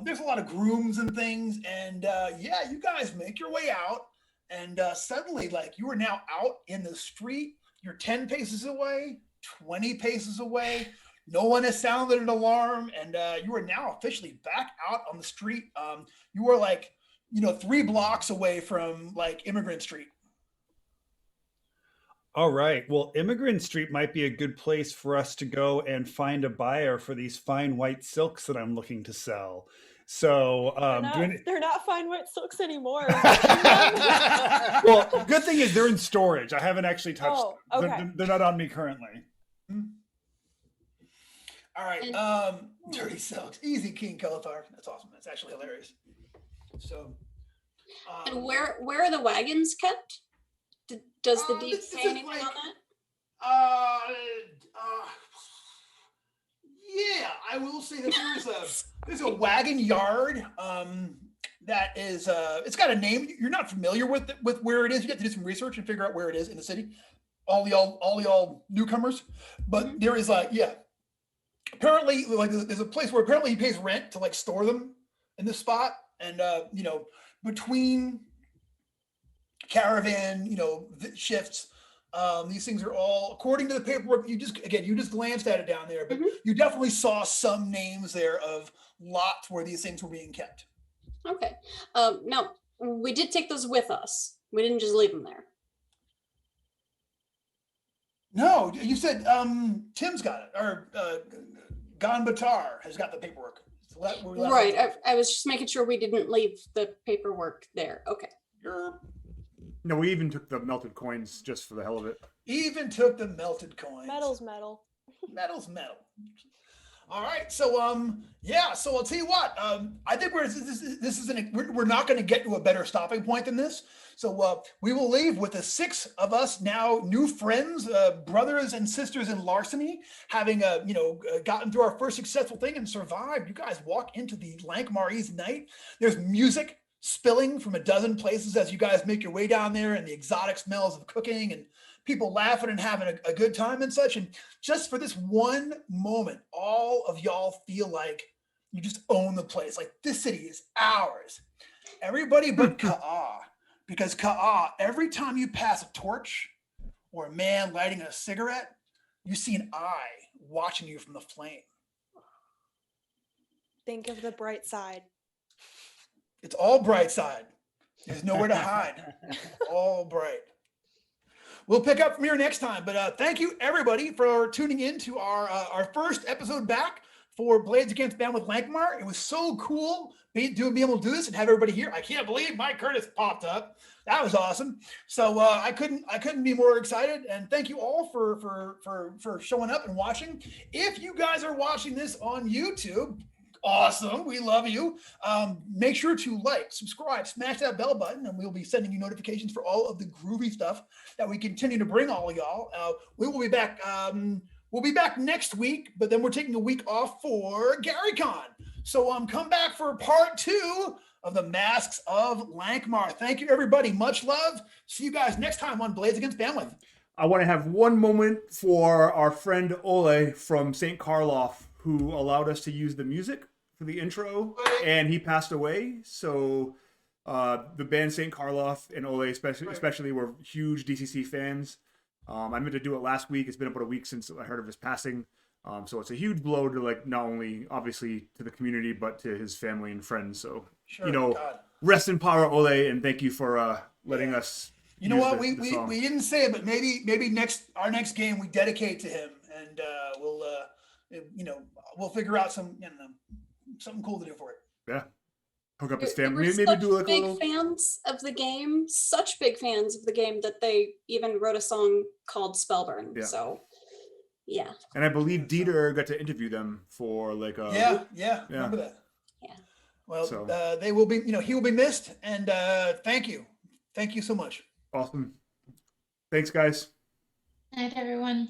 there's a lot of grooms and things. And yeah, you guys make your way out, and suddenly like you are now out in the street. You're 10 paces away, 20 paces away. No one has sounded an alarm, and you are now officially back out on the street. You are like, 3 blocks away from like Immigrant Street. All right. Well, Immigrant Street might be a good place for us to go and find a buyer for these fine white silks that I'm looking to sell. So, They're not fine white silks anymore. well, good thing is they're in storage. I haven't actually touched Oh, them. okay. They're not on me currently. All right. Dirty silks. Easy, King Kelithar. That's awesome. That's actually hilarious. So. And where are the wagons kept? Does the deep this say is anything like- on that? Yeah, I will say that there's a wagon yard that is it's got a name. You're not familiar with where it is. You have to do some research and figure out where it is in the city. All y'all newcomers, but there is apparently like there's a place where apparently he pays rent to like store them in this spot, and between caravan shifts. These things are all according to the paperwork. You just glanced at it down there, but you definitely saw some names there of lots where these things were being kept. Okay. Now, we did take those with us. We didn't just leave them there. No, you said Tim's got it, or Ganbatar has got the paperwork. So Right. I was just making sure we didn't leave the paperwork there. Okay. No, we even took the melted coins just for the hell of it. Even took the melted coins. Metal's metal. Metal's metal. All right, so yeah, so I'll tell you what. I think we're not going to get to a better stopping point than this. So we will leave with the 6 of us now new friends, brothers and sisters in larceny, having gotten through our first successful thing and survived. You guys walk into the Lankhmar East night. There's music spilling from a dozen places as you guys make your way down there, and the exotic smells of cooking and people laughing and having a good time and such. And just for this one moment, all of y'all feel like you just own the place. Like this city is ours. Everybody but Ka'a. Because Ka'a, every time you pass a torch or a man lighting a cigarette, you see an eye watching you from the flame. Think of the bright side. It's all bright side. There's nowhere to hide. All bright. We'll pick up from here next time. But thank you, everybody, for tuning in to our first episode back for Blades Against Band with Lankhmar. It was so cool being able to do this and have everybody here. I can't believe Mike Curtis popped up. That was awesome. So I couldn't be more excited. And thank you all for showing up and watching. If you guys are watching this on YouTube, awesome. We love you. Make sure to like, subscribe, smash that bell button, and we'll be sending you notifications for all of the groovy stuff that we continue to bring all of y'all. We will be back. We'll be back next week, but then we're taking a week off for GaryCon. So come back for part 2 of the Masks of Lankhmar. Thank you, everybody. Much love. See you guys next time on Blades Against Bandwidth. I want to have one moment for our friend Ole from St. Karloff, who allowed us to use the music for the intro, and he passed away. So the band St. Karloff and Ole especially were huge DCC fans. I meant to do it last week. It's been about a week since I heard of his passing. So it's a huge blow to, like, not only obviously to the community, but to his family and friends. So, rest in power, Ole, and thank you for letting us. You know what? We didn't say it, but maybe our next game we dedicate to him, and we'll figure out something cool to do for it. Yeah. Hook up his family. Maybe do like big fans of the game, such big fans of the game that they even wrote a song called Spellburn. Yeah. So, yeah. And I believe Dieter got to interview them for like a remember that. Yeah. Well, they will be. He will be missed, and thank you so much. Awesome. Thanks, guys. Night, everyone.